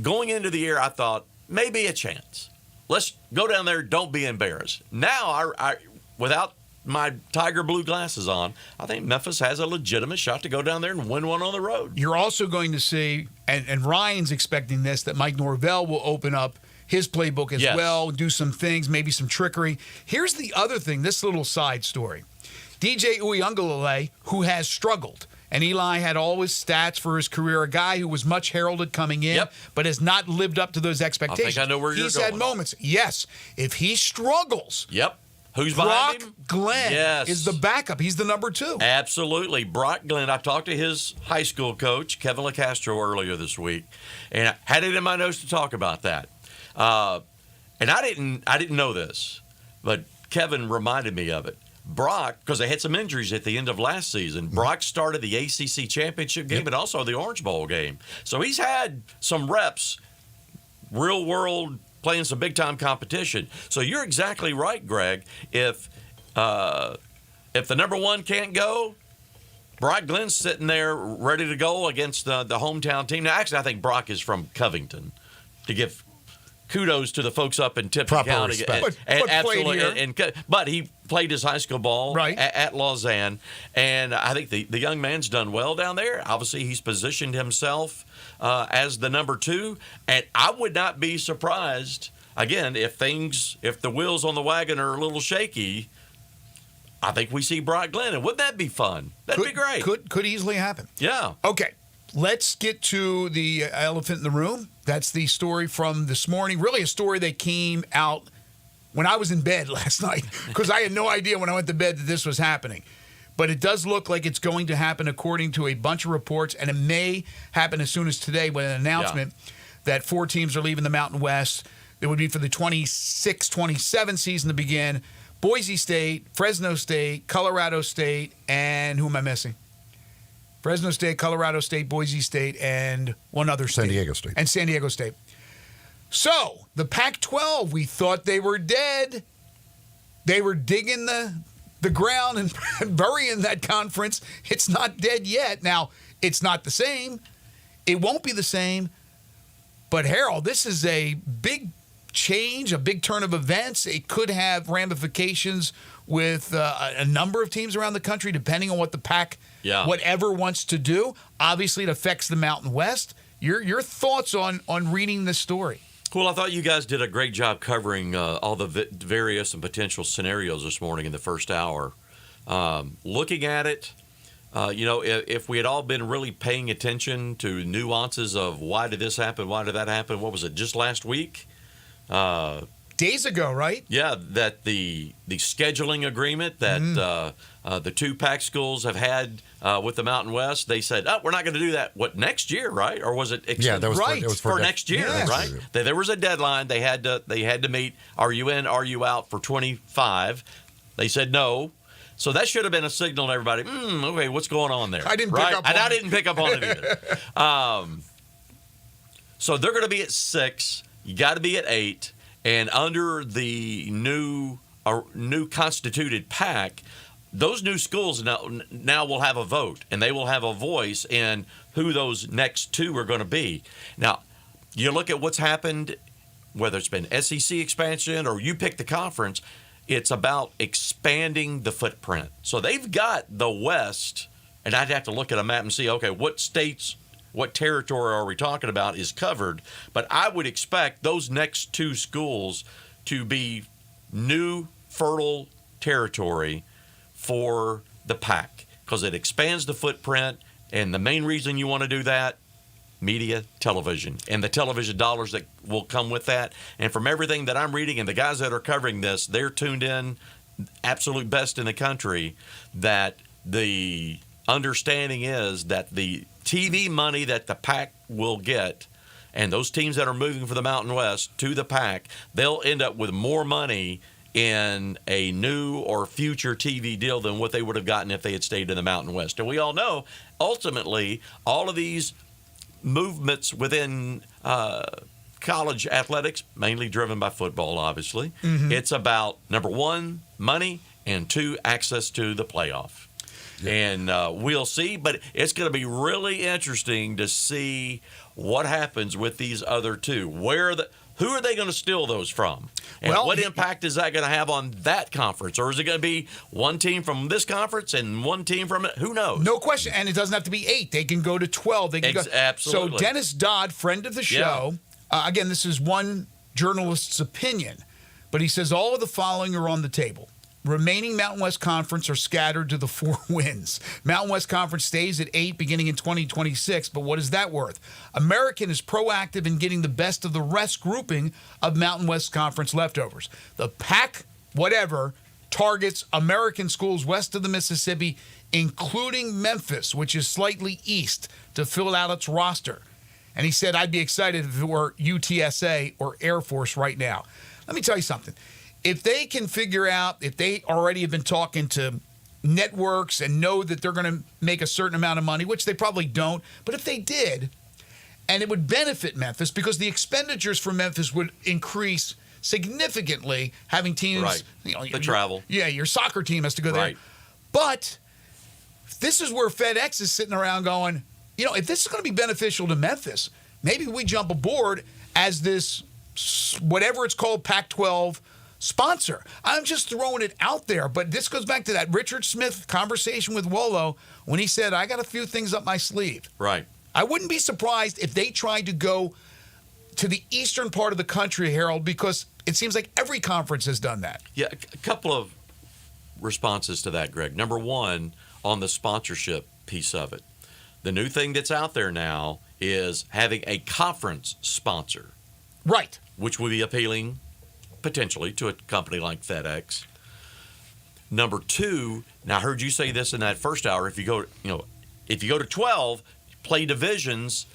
going into the year, I thought maybe a chance. Let's go down there. Don't be embarrassed. Now, I without my tiger blue glasses on, I think Memphis has a legitimate shot to go down there and win one on the road. You're also going to see, and Ryan's expecting this, that Mike Norvell will open up his playbook as well, do some things, maybe some trickery. Here's the other thing, this little side story. DJ Uiagalelei, who has struggled, and Eli had all his stats for his career, a guy who was much heralded coming in, but has not lived up to those expectations. I think I know where you're He's going. Had moments. Yes. If he struggles, who's Brock behind him? Glenn is the backup. He's the number 2. Absolutely. Brock Glenn. I talked to his high school coach, Kevin LaCastro, earlier this week, and I had it in my notes to talk about that. And I didn't know this, but Kevin reminded me of it. Brock, because they had some injuries at the end of last season, Brock started the ACC championship game and also the Orange Bowl game. So he's had some reps, real world, playing some big time competition. So you're exactly right, Greg. If the number 1 can't go, Brock Glenn's sitting there ready to go against the hometown team. Now, actually, I think Brock is from Covington, to give kudos to the folks up in Tipton County. But Absolutely. But he played his high school ball at Lausanne. And I think the young man's done well down there. Obviously, he's positioned himself as the number 2. And I would not be surprised, again, if the wheels on the wagon are a little shaky, I think we see Brock Glenn. And wouldn't that be fun? That'd be great. Could easily happen. Yeah. Okay. Let's get to the elephant in the room. That's the story from this morning. Really a story that came out when I was in bed last night, because I had no idea when I went to bed that this was happening. But it does look like it's going to happen according to a bunch of reports, and it may happen as soon as today with an announcement that 4 teams are leaving the Mountain West. It would be for the 26-27 season to begin. Boise State, Fresno State, Colorado State, and who am I missing? Fresno State, Colorado State, Boise State, and one other state. San Diego State. And San Diego State. So, the Pac-12, we thought they were dead. They were digging the ground and burying that conference. It's not dead yet. Now, it's not the same. It won't be the same. But, Harold, this is a big change, a big turn of events. It could have ramifications with a number of teams around the country, depending on what the Pac whatever wants to do. Obviously, it affects the Mountain West. Your thoughts on reading this story? Well, I thought you guys did a great job covering all the various and potential scenarios this morning in the first hour. Looking at it, if we had all been really paying attention to nuances of why did this happen, why did that happen, what was it, just last week? Days ago, right? Yeah, that the scheduling agreement that the two Pac schools have had with the Mountain West, they said, we're not going to do that. What, next year, right? Or was it extended? that was right. it was for next year, yes. right? There was a deadline. They had to meet. Are you in? Are you out for 25? They said no. So that should have been a signal to everybody. Okay, what's going on there? I didn't pick up on it. I didn't pick up on it either. So they're going to be at 6. You got to be at 8. And under the new constituted PAC, those new schools now will have a vote, and they will have a voice in who those next two are going to be. Now, you look at what's happened, whether it's been SEC expansion or you pick the conference, it's about expanding the footprint. So they've got the West, and I'd have to look at a map and see, okay, what states, what territory are we talking about is covered. But I would expect those next two schools to be new, fertile territory for the PAC because it expands the footprint. And the main reason you want to do that, media, television, and the television dollars that will come with that. And from everything that I'm reading and the guys that are covering this, they're tuned in, absolute best in the country, that the understanding is that the TV money that the PAC will get and those teams that are moving for the Mountain West to the PAC, they'll end up with more money in a new or future TV deal than what they would have gotten if they had stayed in the Mountain West. And we all know, ultimately, all of these movements within college athletics, mainly driven by football, obviously, it's about, number one, money, and two, access to the playoff. And we'll see, but it's going to be really interesting to see what happens with these other two. Who are they going to steal those from? And what impact is that going to have on that conference? Or is it going to be one team from this conference and one team from it? Who knows? No question. And it doesn't have to be 8. They can go to 12. They can go. Absolutely. So Dennis Dodd, friend of the show, again, this is one journalist's opinion, but he says all of the following are on the table. Remaining Mountain West Conference are scattered to the 4 wins. Mountain West Conference stays at 8 beginning in 2026, but what is that worth? American is proactive in getting the best of the rest grouping of Mountain West Conference leftovers. The PAC, targets American schools west of the Mississippi, including Memphis, which is slightly east, to fill out its roster. And he said, I'd be excited if it were UTSA or Air Force right now. Let me tell you something. If they can figure out, if they already have been talking to networks and know that they're going to make a certain amount of money, which they probably don't, but if they did, and it would benefit Memphis because the expenditures for Memphis would increase significantly, having teams, the travel. Yeah, your soccer team has to go there. Right. But this is where FedEx is sitting around going, if this is going to be beneficial to Memphis, maybe we jump aboard as this, whatever it's called, Pac-12 sponsor. I'm just throwing it out there, but this goes back to that Richard Smith conversation with Wolo when he said, I got a few things up my sleeve. Right. I wouldn't be surprised if they tried to go to the eastern part of the country, Harold, because it seems like every conference has done that. Yeah, a couple of responses to that, Greg. Number one, on the sponsorship piece of it. The new thing that's out there now is having a conference sponsor. Right. Which would be appealing potentially to a company like FedEx. Number two, now I heard you say this in that first hour, if you go to 12, play divisions,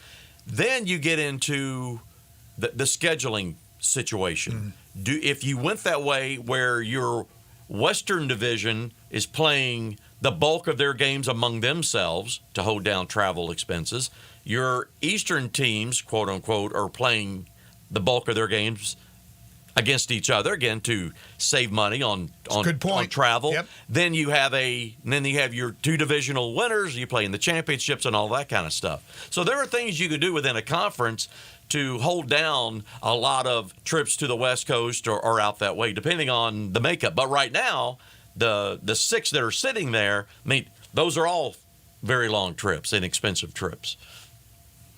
then you get into the scheduling situation. If you went that way where your Western division is playing the bulk of their games among themselves to hold down travel expenses. Your Eastern teams, quote unquote, are playing the bulk of their games against each other, again, to save money on travel. Yep. Then you have your two divisional winners. You play in the championships and all that kind of stuff. So there are things you could do within a conference to hold down a lot of trips to the West Coast or out that way, depending on the makeup. But right now, the 6 that are sitting there, I mean, those are all very long trips, inexpensive trips.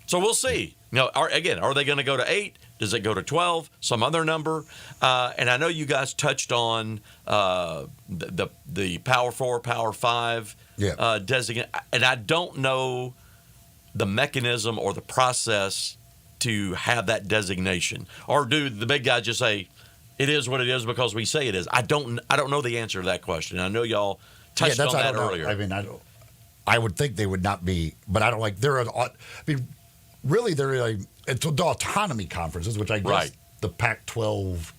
So we'll see. Are they going to go to 8? Does it go to 12? Some other number? And I know you guys touched on the Power 4, Power 5 designate, and I don't know the mechanism or the process to have that designation. Or do the big guys just say, it is what it is because we say it is? I don't know the answer to that question. I know y'all touched on that earlier. I mean, I would think they would not be, but I don't like. Really, they're like it's the autonomy conferences, which I guess the Pac-12.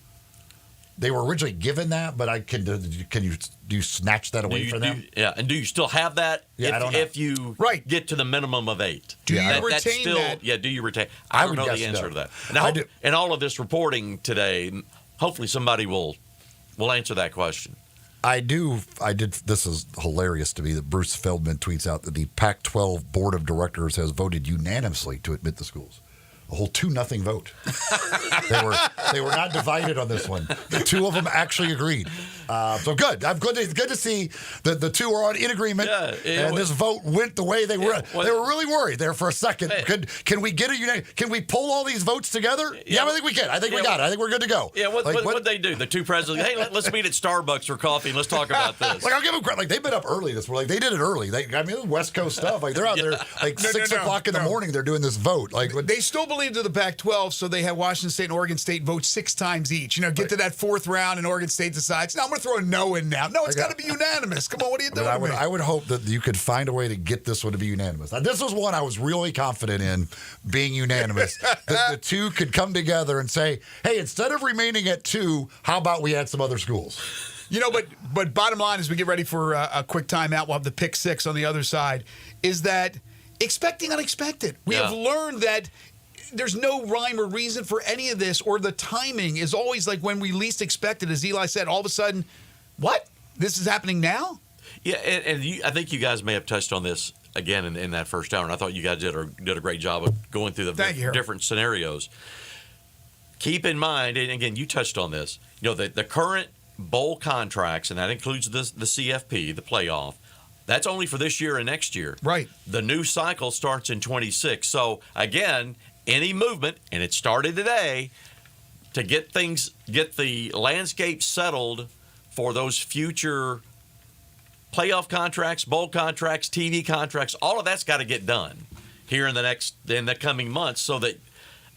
They were originally given that, but do you snatch that away from them? And do you still have that? Yeah, I don't know. If you get to the minimum of 8, do you retain that? Yeah, do you retain? I don't know the answer to that. And and all of this reporting today, hopefully somebody will answer that question. I did. This is hilarious to me that Bruce Feldman tweets out that the Pac-12 Board of Directors has voted unanimously to admit the schools. A whole 2-0 vote. They were not divided on this one. The two of them actually agreed. So good. I'm good to see that the two are in agreement. And this vote went the way they were. They were really worried there for a second. Can we get Can we pull all these votes together? Yeah, I think we can. I think we got it. I think we're good to go. Yeah. What they do? The two presidents. Hey, let's meet at Starbucks for coffee and let's talk about this. I'll give them credit. They've been up early this morning. They did it early. West Coast stuff. They're out there 6 o'clock in the morning. They're doing this vote. They still believe to the Pac-12, so they have Washington State and Oregon State vote 6 times each. Get to that 4th round, and Oregon State decides, no, I'm going to throw a no in now. No, it's got to be unanimous. Come on, what are you doing? I would hope that you could find a way to get this one to be unanimous. Now, this was one I was really confident in being unanimous. That the two could come together and say, hey, instead of remaining at 2, how about we add some other schools? But bottom line, as we get ready for a quick timeout, we'll have the pick 6 on the other side, is that expecting unexpected. We have learned that there's no rhyme or reason for any of this, or the timing is always like when we least expect it. As Eli said, all of a sudden, what? This is happening now? Yeah, and I think you guys may have touched on this again in that first hour, and I thought you guys did a great job of going through the different scenarios. Keep in mind, and again, you touched on this, the current bowl contracts, and that includes the CFP, the playoff, that's only for this year and next year. Right. The new cycle starts in 26. So, again, any movement, and it started today, to get the landscape settled for those future playoff contracts, bowl contracts, TV contracts, all of that's got to get done here in the coming months, so that,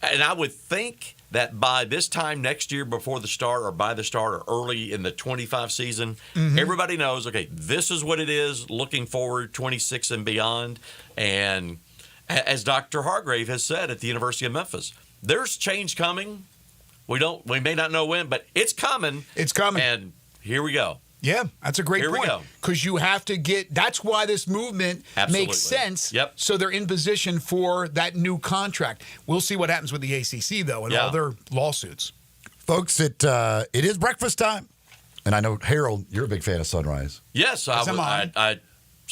and I would think that by this time next year, before the start or by the start or early in the 25 season, everybody knows, okay, this is what it is, looking forward 26 and beyond. And as Dr. Hargrave has said at the University of Memphis, there's change coming. We may not know when, but it's coming. It's coming. And here we go. Yeah, that's a great point. Here we go. Because you have to that's why this movement makes sense. Yep. So they're in position for that new contract. We'll see what happens with the ACC, though, and all their lawsuits. Folks, it is breakfast time. And I know, Harold, you're a big fan of Sunrise. Yes, I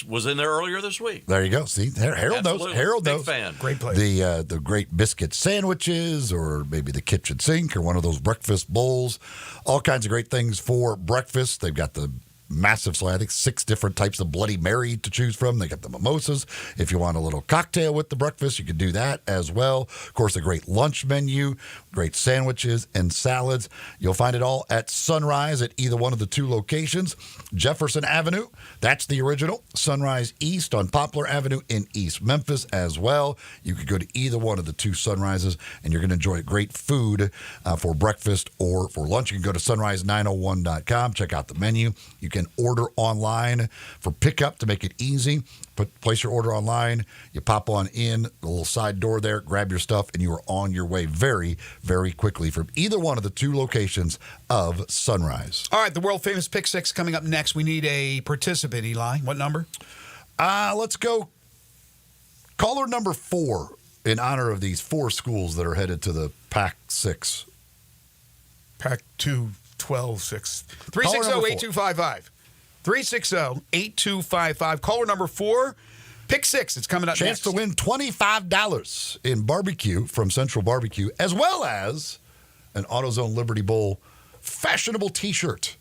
was in there earlier this week. There you go. See, Harold knows. Harold Big knows. fan. Great place. The great biscuit sandwiches, or maybe the kitchen sink, or one of those breakfast bowls. All kinds of great things for breakfast. They've got the massive salad, I think 6 different types of Bloody Mary to choose from. They got the mimosas. If you want a little cocktail with the breakfast, you can do that as well. Of course, a great lunch menu, great sandwiches and salads. You'll find it all at Sunrise at either one of the 2 locations. Jefferson Avenue, that's the original. Sunrise East on Poplar Avenue in East Memphis as well. You could go to either one of the 2 Sunrises, and you're going to enjoy great food for breakfast or for lunch. You can go to sunrise901.com, check out the menu. You can order online for pickup to make it easy. Place your order online. You pop on in the little side door there, grab your stuff, and you are on your way very, very quickly from either one of the two locations of Sunrise. All right, the world famous Pick Six coming up next. We need a participant, Eli. What number? Let's go caller number 4 in honor of these 4 schools that are headed to the Pac-6. Pac-2, 12-6. 360-8255. 360-8255. Caller number 4, Pick Six. It's coming up Chance next. to win $25 in barbecue from Central Barbecue, as well as an AutoZone Liberty Bowl fashionable T-shirt.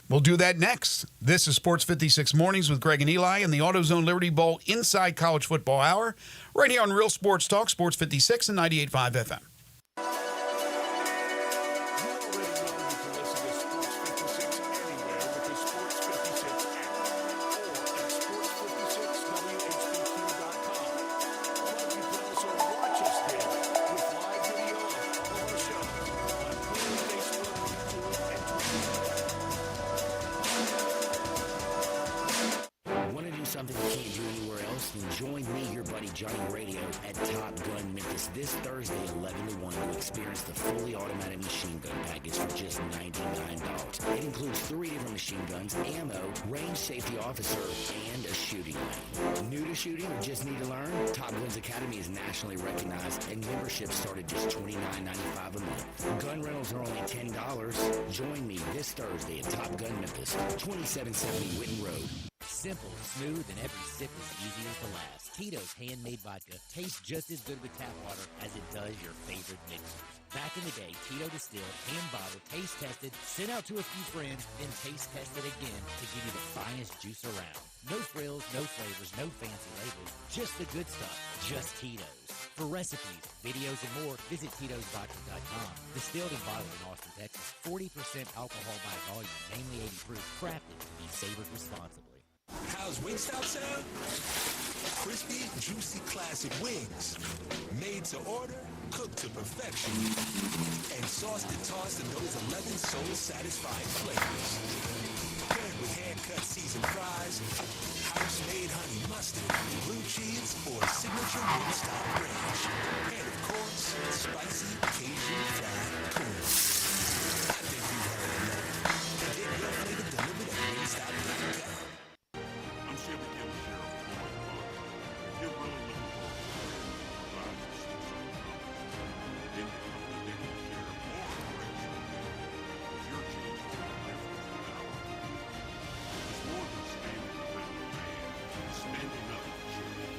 We'll do that next. This is Sports 56 Mornings with Greg and Eli and the AutoZone Liberty Bowl Inside College Football Hour right here on Real Sports Talk, Sports 56 and 98.5 FM. Something you can't do anywhere else, then join me, your buddy Johnny Radio, at Top Gun Memphis this Thursday, 11 to 1, to experience the fully automatic machine gun package for just $99. It includes 3 different machine guns, ammo, range safety officer, and a shooting range. New to shooting or just need to learn? Top Guns Academy is nationally recognized, and memberships start at just $29.95 a month. Gun rentals are only $10. Join me this Thursday at Top Gun Memphis, 2770 Witten Road. Simple, smooth, and every sip is easier to last. Tito's handmade vodka tastes just as good with tap water as it does your favorite mixers. Back in the day, Tito distilled, hand-bottled, taste-tested, sent out to a few friends, then taste-tested again to give you the finest juice around. No frills, no flavors, no fancy labels, just the good stuff, just Tito's. For recipes, videos, and more, visit Tito'sVodka.com. Distilled and bottled in Austin, Texas. 40% alcohol by volume, namely 80 proof, crafted to be savored responsibly. How's Wingstop sound? Crispy, juicy, classic wings. Made to order, cooked to perfection. And sauced and tossed in those 11 soul-satisfying flavors. Paired with hand-cut seasoned fries, house-made honey mustard, blue cheese, or signature Wingstop ranch. And of course, spicy Cajun fried corn. I think you heard enough. Get your flavor delivered at Wingstop.com. I'm sure we give the sheriff a point, but if you're really looking for a provide some something, then you come to the deputy sheriff or a correctional. Your chance to make a difference in our lives. It's more than standing behind your man, it's standing up for children.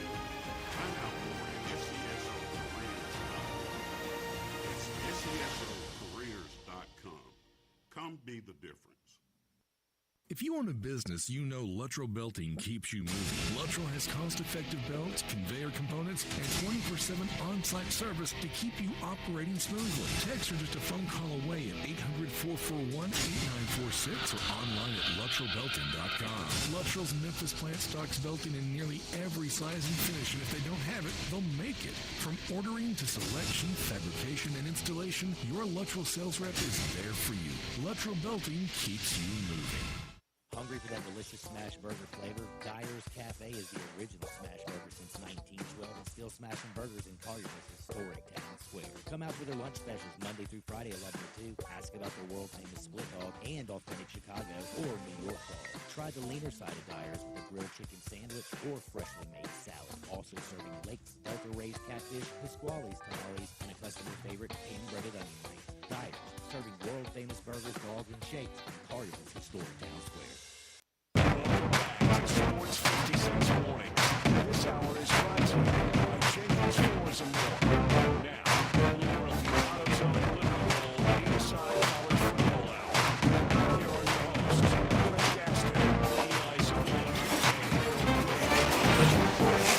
Find out more at SESOcareers.com. It's SESOcareers.com. Come be the difference. If you own a business, you know Luttrell Belting keeps you moving. Luttrell has cost-effective belts, conveyor components, and 24/7 on-site service to keep you operating smoothly. Text or just a phone call away at 800-441-8946 or online at LuttrellBelting.com. Luttrell's Memphis plant stocks belting in nearly every size and finish, and if they don't have it, they'll make it. From ordering to selection, fabrication, and installation, your Luttrell sales rep is there for you. Luttrell Belting keeps you moving. Hungry for that delicious smash burger flavor? Dyer's Cafe is the original smash burger since 1912 and still smashing burgers in Collier's historic town square. Come out for their lunch specials Monday through Friday, 11 to 2. Ask about their world-famous split dog and authentic Chicago or New York dog. Try the leaner side of Dyer's with a grilled chicken sandwich or freshly made salad. Also serving Lakes, Delta-raised catfish, Pasquale's tamales, and a customer favorite hand-breaded onion rings. Dyer's, serving world-famous burgers, dogs, and shakes in Collier's historic town square. Sports 56 Morning. This hour is brought to you by Jenkins Floors and More. Now, the leader of the AutoZone Liberty Bowl Inside College Football Hour. Here are your hosts, Greg Gaston, Eli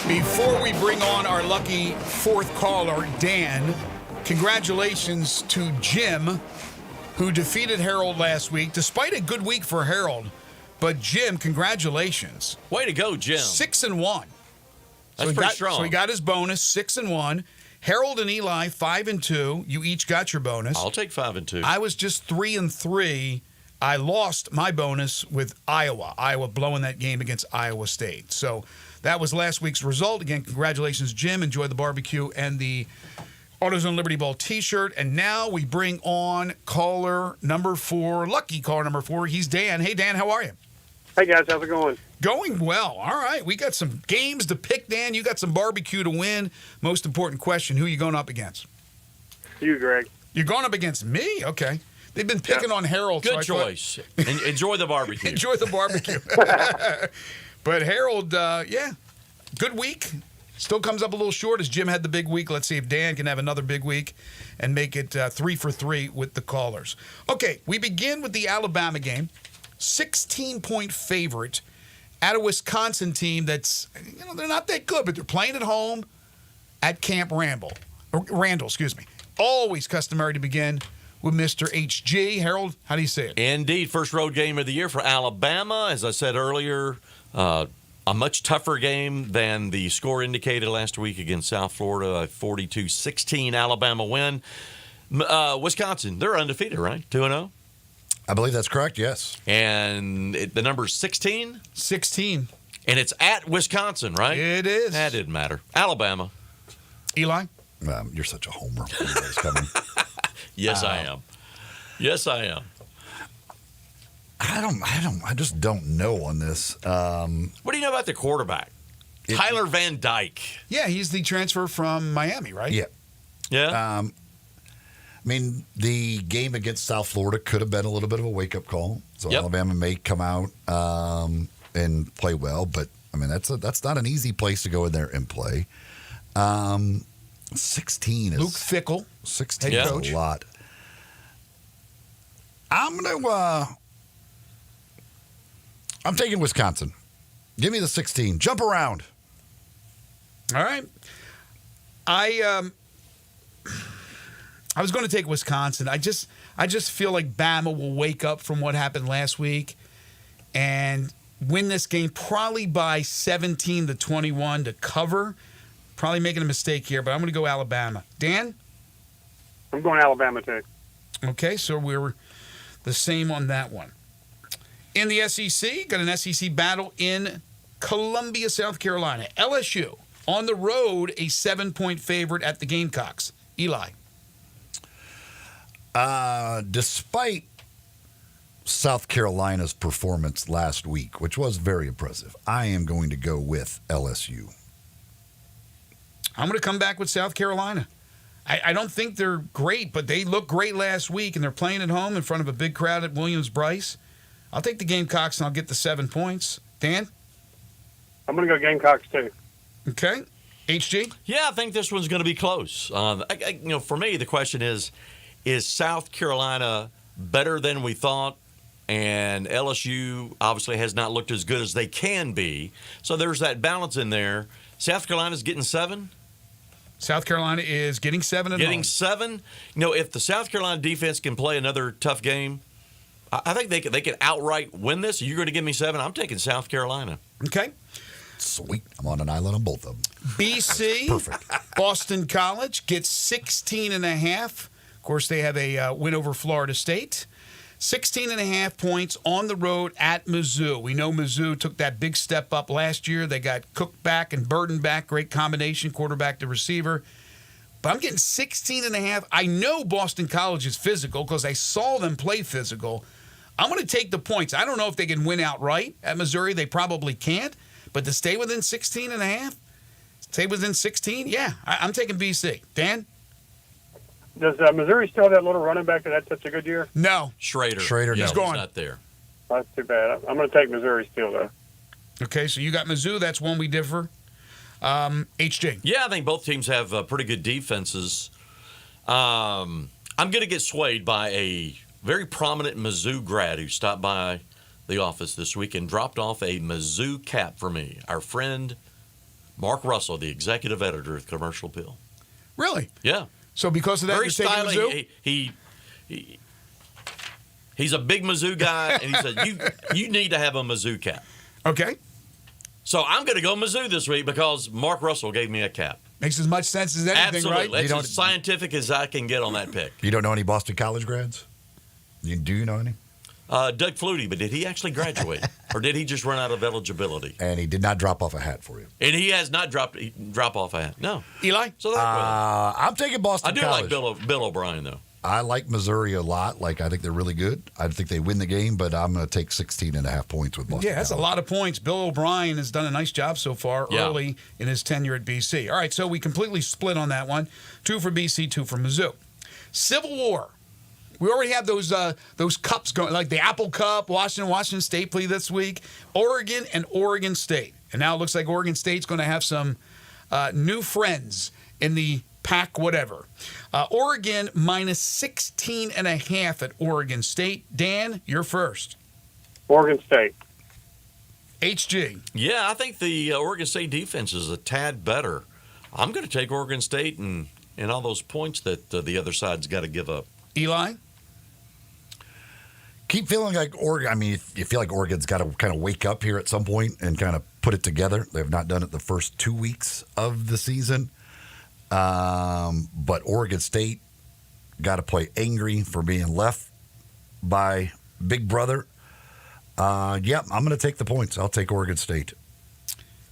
Before we bring on our lucky fourth caller, Dan, congratulations to Jim, who defeated Harold last week, despite a good week for Harold. But Jim, congratulations. Way to go, Jim. 6-1. That's pretty strong. So he got his bonus, 6-1. Harold and Eli, 5-2. You each got your bonus. I'll take 5-2. I was just 3-3. I lost my bonus with Iowa. Iowa blowing that game against Iowa State. So that was last week's result. Again, congratulations, Jim. Enjoy the barbecue and the AutoZone Liberty Ball T-shirt. And now we bring on caller number 4, lucky caller number 4. He's Dan. Hey, Dan, how are you? Hey, guys. How's it going? Going well. All right. We got some games to pick, Dan. You got some barbecue to win. Most important question, who are you going up against? You, Greg. You're going up against me? Okay. They've been picking on Harold. Good choice. Enjoy the barbecue. Enjoy the barbecue. But Harold, good week. Still comes up a little short as Jim had the big week. Let's see if Dan can have another big week and make it 3 for 3 with the callers. Okay, we begin with the Alabama game. 16-point favorite at a Wisconsin team that's, they're not that good, but they're playing at home at Camp Randall, excuse me. Always customary to begin with Mr. HG. Harold, how do you say it? Indeed. First road game of the year for Alabama. As I said earlier, a much tougher game than the score indicated last week against South Florida, a 42-16 Alabama win. Wisconsin, they're undefeated, right? 2-0? I believe that's correct, yes. And the number's 16? 16. And it's at Wisconsin, right? It is. That didn't matter. Alabama. Eli? You're such a homer. Coming. Yes, I am. Yes, I am. I just don't know on this. What do you know about the quarterback? Tyler Van Dyke. Yeah, he's the transfer from Miami, right? Yeah. Yeah. I mean, the game against South Florida could have been a little bit of a wake-up call. So Alabama may come out and play well, but I mean that's not an easy place to go in there and play. 16 is Luke Fickell, 16 is a lot. I'm taking Wisconsin. Give me the 16. Jump around. All right. I was going to take Wisconsin. I just feel like Bama will wake up from what happened last week and win this game probably by 17-21 to cover. Probably making a mistake here, but I'm going to go Alabama. Dan? I'm going Alabama, too. Okay, so we're the same on that one. In the SEC, got an SEC battle in Columbia, South Carolina. LSU on the road, a 7-point favorite at the Gamecocks. Eli? Despite South Carolina's performance last week, which was very impressive, I am going to go with LSU. I'm going to come back with South Carolina. I don't think they're great, but they looked great last week, and they're playing at home in front of a big crowd at Williams-Brice. I'll take the Gamecocks, and I'll get the 7 points. Dan? I'm going to go Gamecocks, too. Okay. HG? Yeah, I think this one's going to be close. For me, the question is South Carolina better than we thought? And LSU obviously has not looked as good as they can be. So there's that balance in there. South Carolina's getting 7? South Carolina is getting 7 at home. Getting 7? If the South Carolina defense can play another tough game, I think they could outright win this. You're going to give me 7? I'm taking South Carolina. Okay. Sweet. I'm on an island on both of them. BC, Perfect. Boston College gets 16.5. Of course, they have a win over Florida State. 16.5 points on the road at Mizzou. We know Mizzou took that big step up last year. They got Cook back and Burton back. Great combination, quarterback to receiver. But I'm getting 16.5. I know Boston College is physical because I saw them play physical. I'm going to take the points. I don't know if they can win outright at Missouri. They probably can't. But to stay within 16.5, stay within 16, yeah, I'm taking BC. Dan? Does Missouri still have that little running back that had such a good year? No. Schrader. He's gone. Not there. That's too bad. I'm going to take Missouri still, though. Okay, so you got Mizzou. That's one we differ. HJ. Yeah, I think both teams have pretty good defenses. I'm going to get swayed by a very prominent Mizzou grad who stopped by the office this week and dropped off a Mizzou cap for me. Our friend Mark Russell, the executive editor of Commercial Appeal. Really? Yeah. So because of that, very you're taking stylish. Mizzou? He's a big Mizzou guy, and he said, you need to have a Mizzou cap. Okay. So I'm going to go Mizzou this week because Mark Russell gave me a cap. Makes as much sense as anything, Absolutely. right? It's as scientific as I can get on that pick. You don't know any Boston College grads? Do you know any? Doug Flutie, but did he actually graduate? Or did he just run out of eligibility? And he did not drop off a hat for you. And he has not drop off a hat. No. Eli? So I'm taking Boston I do College. like Bill O'Brien, though. I like Missouri a lot. I think they're really good. I think they win the game, but I'm going to take 16.5 points with Boston. Yeah, that's a lot of points. Bill O'Brien has done a nice job so far early in his tenure at BC. All right, so we completely split on that one. 2 for BC, 2 for Mizzou. Civil War. We already have those cups going, like the Apple Cup, Washington State play this week, Oregon and Oregon State. And now it looks like Oregon State's going to have some new friends in the Pac whatever. Oregon minus 16.5 at Oregon State. Dan, you're first. Oregon State. HG. Yeah, I think the Oregon State defense is a tad better. I'm going to take Oregon State and all those points that the other side's got to give up. Eli? Keep feeling like Oregon. I mean, you feel like Oregon's got to kind of wake up here at some point and kind of put it together. They've not done it the first 2 weeks of the season. But Oregon State got to play angry for being left by Big Brother. I'm going to take the points. I'll take Oregon State.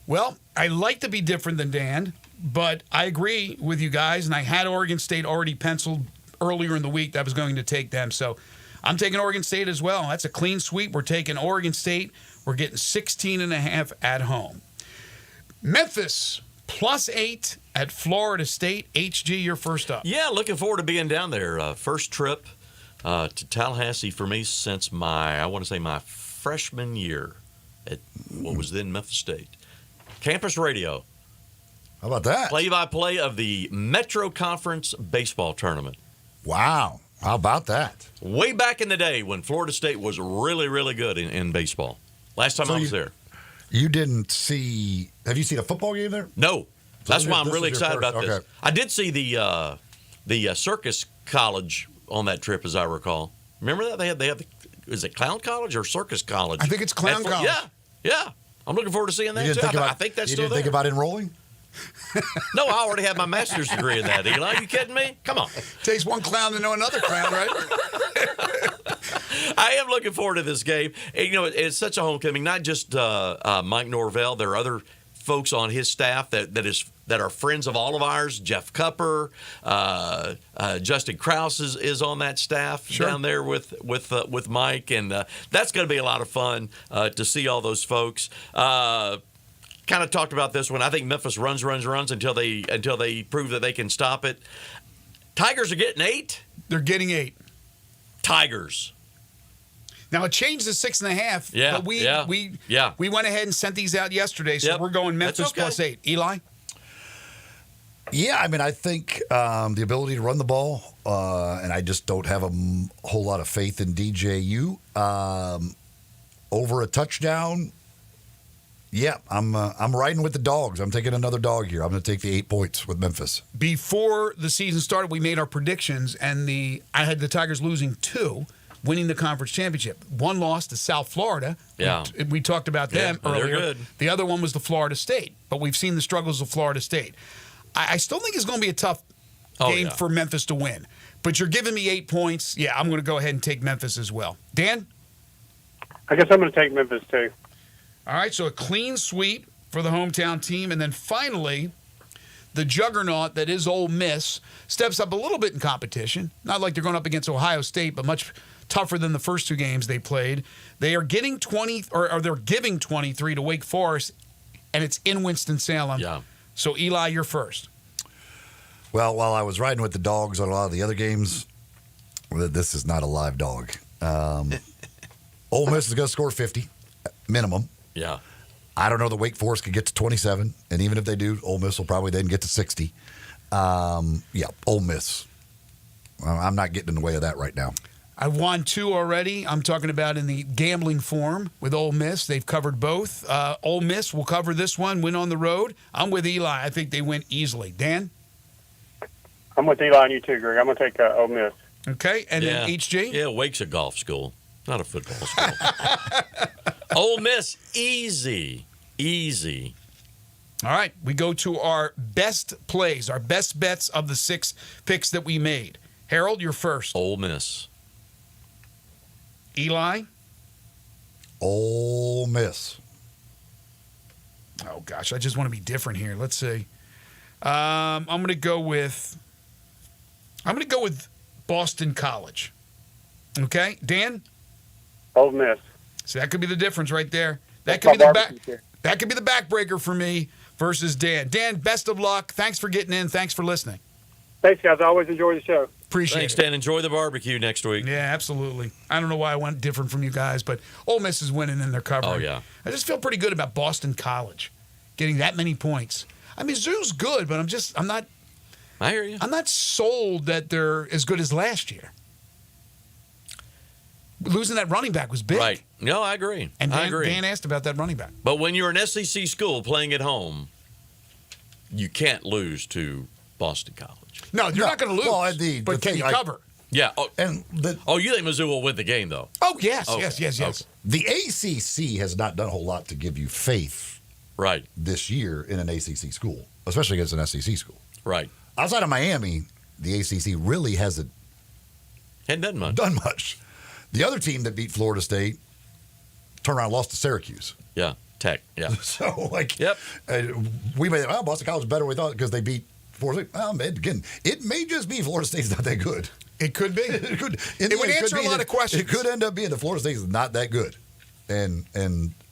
Well, I like to be different than Dan, but I agree with you guys, and I had Oregon State already penciled earlier in the week that I was going to take them. So I'm taking Oregon State as well. That's a clean sweep. We're taking Oregon State. We're getting 16.5 at home. Memphis +8 at Florida State. HG, you're first up. Yeah, looking forward to being down there. First trip to Tallahassee for me since my freshman year at what was then Memphis State. Campus radio. How about that? Play-by-play of the Metro Conference baseball tournament. Wow. How about that? Way back in the day when Florida State was really, really good in baseball. Last time I was there. You didn't see – have you seen a football game there? No. That's why I'm this really is your excited first. about this. Okay. I did see the Circus College on that trip, as I recall. Remember that? They have is it Clown College or Circus College? I think it's Clown College. Yeah. I'm looking forward to seeing that, too. I think that's still there. You didn't think about enrolling? No, I already have my master's degree in that, Eli. Are you kidding me? Come on. Takes one clown to know another clown, right? I am looking forward to this game. And, it's such a homecoming. Not just Mike Norvell. There are other folks on his staff that are friends of all of ours. Jeff Cupper, Justin Krause is on that staff down there with Mike, and that's going to be a lot of fun to see all those folks. Kind of talked about this one. I think Memphis runs until they prove that they can stop it. Tigers are getting 8. They're getting 8. Tigers. Now it changed to 6.5. Yeah, but we went ahead and sent these out yesterday, so we're going Memphis +8. Eli. Yeah, I mean, I think the ability to run the ball, and I just don't have a whole lot of faith in DJU. Over a touchdown. Yeah, I'm riding with the dogs. I'm taking another dog here. I'm going to take the 8 points with Memphis. Before the season started, we made our predictions, and I had the Tigers losing 2, winning the conference championship. 1 loss to South Florida. Yeah. We talked about them earlier. They're good. The other one was the Florida State, but we've seen the struggles of Florida State. I still think it's going to be a tough game for Memphis to win. But you're giving me 8 points. Yeah, I'm going to go ahead and take Memphis as well. Dan? I guess I'm going to take Memphis, too. All right, so a clean sweep for the hometown team. And then finally, the juggernaut that is Ole Miss steps up a little bit in competition. Not like they're going up against Ohio State, but much tougher than the first 2 games they played. They are getting 20, or they're giving 23 to Wake Forest, and it's in Winston-Salem. Yeah. So, Eli, you're first. Well, while I was riding with the dogs on a lot of the other games, this is not a live dog. Ole Miss is going to score 50, minimum. Yeah. I don't know that Wake Forest could get to 27, and even if they do, Ole Miss will probably then get to 60. Ole Miss. I'm not getting in the way of that right now. I've won 2 already. I'm talking about in the gambling form with Ole Miss. They've covered both. Ole Miss will cover this one, win on the road. I'm with Eli. I think they win easily. Dan? I'm with Eli and you too, Greg. I'm going to take Ole Miss. Okay, and then HG? Yeah, Wake's a golf school, not a football school. Ole Miss, easy. All right, we go to our best plays, our best bets of the 6 picks that we made. Harold, you're first. Ole Miss. Eli? Ole Miss. Oh, gosh. I just want to be different here. Let's see. I'm going to go with Boston College. Okay, Dan? Ole Miss. So that could be the difference right there. That That's could be my the barbecue here. That could be the backbreaker for me versus Dan. Dan, best of luck. Thanks for getting in. Thanks for listening. Thanks, guys. I always enjoy the show. Appreciate Thanks, it. Dan. Enjoy the barbecue next week. Yeah, absolutely. I don't know why I went different from you guys, but Ole Miss is winning and they're covering. Oh, yeah. I just feel pretty good about Boston College getting that many points. I mean, Mizzou's good, but I'm not. I hear you. I'm not sold that they're as good as last year. Losing that running back was big. Right. No, I agree. And I agree. Dan asked about that running back. But when you're an SEC school playing at home, you can't lose to Boston College. No, you're not going to lose. Well, but can you cover? Yeah. you You think Mizzou will win the game, though? Oh, yes, Okay. yes. Okay. The ACC has not done a whole lot to give you faith right this year in an ACC school, especially against an SEC school. Right. Outside of Miami, the ACC really hasn't done much. The other team that beat Florida State turned around and lost to Syracuse. Yeah, Tech. Yeah. So, we made Boston College is better than we thought because they beat Florida State. Well, again, it may just be Florida State's not that good. It could be. It could. It would answer a lot of questions. It could end up being that Florida State is not that good, and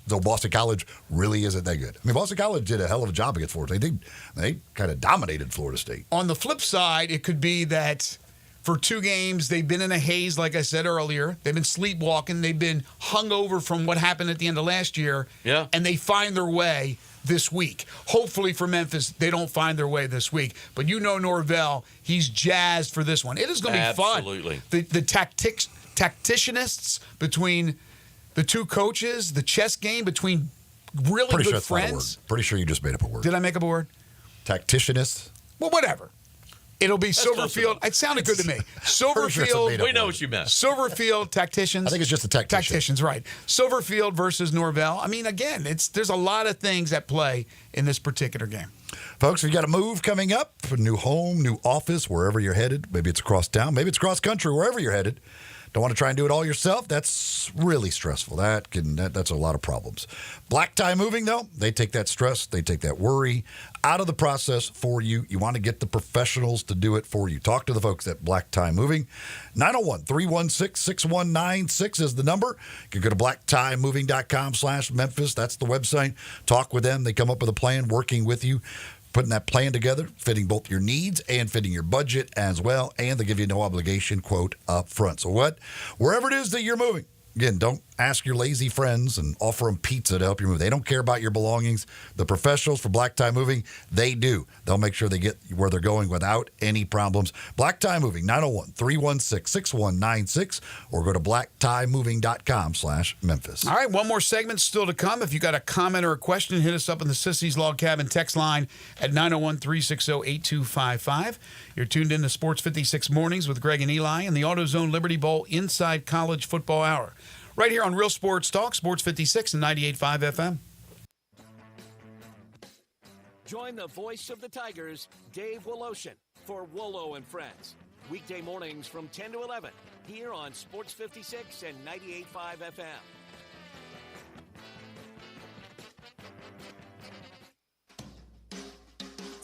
so Boston College really isn't that good. I mean, Boston College did a hell of a job against Florida State. They kind of dominated Florida State. On the flip side, it could be that for 2 games, they've been in a haze, like I said earlier. They've been sleepwalking. They've been hungover from what happened at the end of last year. Yeah. And they find their way this week. Hopefully for Memphis, they don't find their way this week. But you know Norvell, he's jazzed for this one. It is going to be fun. Absolutely. The tacticianists between the 2 coaches, the chess game between really Pretty good sure that's not a friends. word. Pretty sure you just made up a word. Did I make up a word? Tacticianist. Well, whatever. It'll be That's close Silverfield. enough. It sounded good to me. sure it's a Silverfield. made-up We know what you meant. Silverfield tacticians. I think it's just the tactician. Tacticians, right. Silverfield versus Norvell. I mean, again, there's a lot of things at play in this particular game. Folks, if you got a move coming up, a new home, new office, wherever you're headed, maybe it's across town, maybe it's cross country, wherever you're headed, don't want to try and do it all yourself? That's really stressful. That's a lot of problems. Black Tie Moving, though, they take that stress, they take that worry out of the process for you. You want to get the professionals to do it for you. Talk to the folks at Black Tie Moving. 901-316-6196 is the number. You can go to blacktiemoving.com/Memphis. That's the website. Talk with them. They come up with a plan, working with you, putting that plan together, fitting both your needs and fitting your budget as well, and they give you no obligation quote up front. So wherever it is that you're moving, again, don't ask your lazy friends and offer them pizza to help you move. They don't care about your belongings. The professionals for Black Tie Moving, they do. They'll make sure they get where they're going without any problems. Black Tie Moving, 901-316-6196, or go to blacktiemoving.com/Memphis. All right, one more segment still to come. If you got a comment or a question, hit us up in the Sissy's Log Cabin text line at 901-360-8255. You're tuned in to Sports 56 Mornings with Greg and Eli and the AutoZone Liberty Bowl Inside College Football Hour. Right here on Real Sports Talk, Sports 56 and 98.5 FM. Join the voice of the Tigers, Dave Woloshin, for Wolo and Friends. Weekday mornings from 10 to 11 here on Sports 56 and 98.5 FM.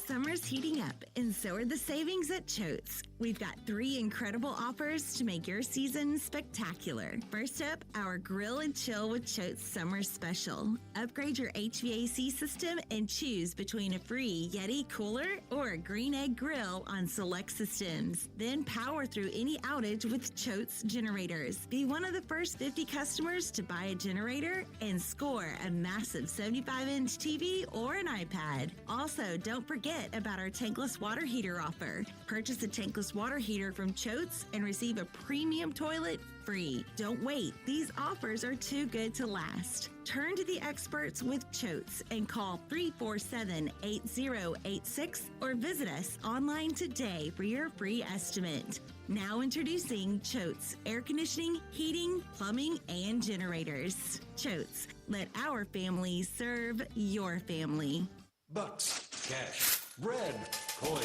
Summer's heating up, and so are the savings at Choate's. We've got 3 incredible offers to make your season spectacular. First up, our Grill and Chill with Choate's Summer Special. Upgrade your HVAC system and choose between a free Yeti cooler or a Green Egg grill on select systems. Then power through any outage with Choate's generators. Be one of the first 50 customers to buy a generator and score a massive 75-inch TV or an iPad. Also, don't forget about our tankless water heater offer. Purchase a tankless water heater from Choate's and receive a premium toilet free. Don't wait. These offers are too good to last. Turn to the experts with Choate's and call 347-8086 or visit us online today for your free estimate. Now introducing Choate's air conditioning, heating, plumbing, and generators. Choate's, let our family serve your family. Bucks, cash, bread, coin,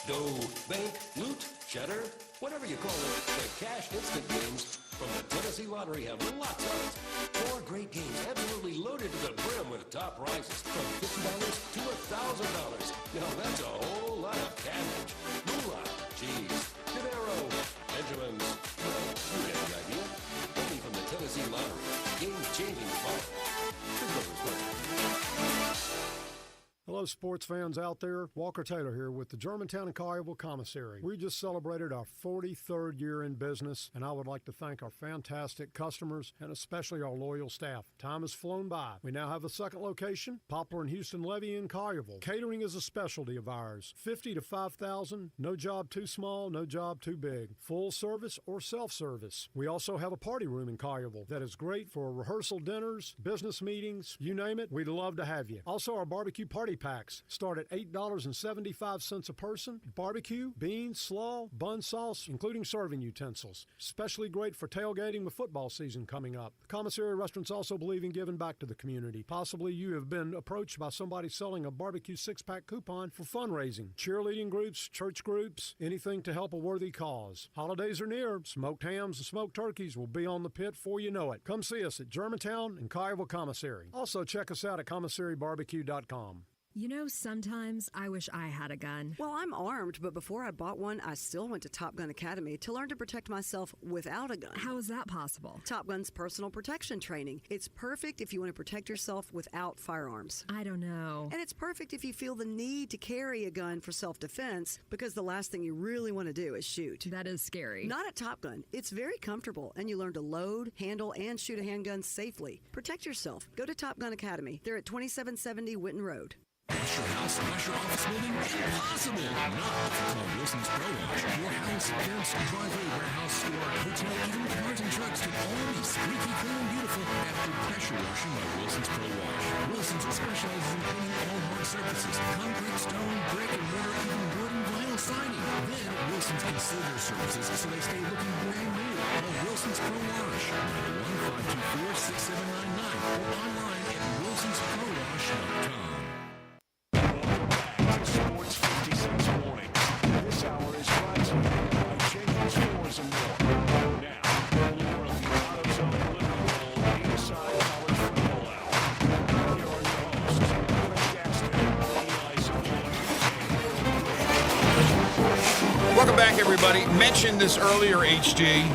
dough, bank, loot, cheddar, whatever you call it, the Cash Instant Games from the Tennessee Lottery have lots of it. 4 great games absolutely loaded to the brim with top prizes from $50 to $1,000. Now that's a whole lot of cabbage, moolah, cheese, dinero, Benjamins. Well, you get the idea. Only from the Tennessee Lottery. Game-changing fun. Good luck, Hello, sports fans out there. Walker Taylor here with the Germantown and Collierville Commissary. We just celebrated our 43rd year in business, and I would like to thank our fantastic customers and especially our loyal staff. Time has flown by. We now have a second location, Poplar and Houston Levy in Collierville. Catering is a specialty of ours. 50 to 5,000, no job too small, no job too big. Full service or self-service. We also have a party room in Collierville that is great for rehearsal dinners, business meetings, you name it, we'd love to have you. Also, our barbecue party packs start at $8.75 a person. Barbecue, beans, slaw, bun sauce, including serving utensils. Especially great for tailgating with football season coming up. The commissary restaurants also believe in giving back to the community. Possibly you have been approached by somebody selling a barbecue 6-pack coupon for fundraising. Cheerleading groups, church groups, anything to help a worthy cause. Holidays are near. Smoked hams and smoked turkeys will be on the pit before you know it. Come see us at Germantown and Collierville Commissary. Also check us out at commissarybarbecue.com. You know, sometimes I wish I had a gun. Well, I'm armed, but before I bought one, I still went to Top Gun Academy to learn to protect myself without a gun. How is that possible? Top Gun's personal protection training. It's perfect if you want to protect yourself without firearms. I don't know. And it's perfect if you feel the need to carry a gun for self-defense, because the last thing you really want to do is shoot. That is scary. Not at Top Gun. It's very comfortable, and you learn to load, handle, and shoot a handgun safely. Protect yourself. Go to Top Gun Academy. They're at 2770 Winton Road. Wash your house, wash your office building? Impossible! Not if you call Wilson's Pro Wash. Your house, fence, driveway, warehouse, store, hotel, even cars and trucks can all be squeaky clean and beautiful after pressure washing by Wilson's Pro Wash. Wilson's specializes in cleaning all hard surfaces: concrete, stone, brick, and mortar, even wood and vinyl siding. Then Wilson's can seal their surfaces so they stay looking brand new. Call Wilson's Pro Wash, 901-524-6799, or online at wilsonsprowash.com. Sports 56 morning. This hour is brought to you by Jenkins Floors and More. Now, the leader of the AutoZone Liberty Bowl inside college football hour. Here are your hosts, Greg Gaston, Eli Savoy. Welcome back, everybody. Mentioned this earlier, HG,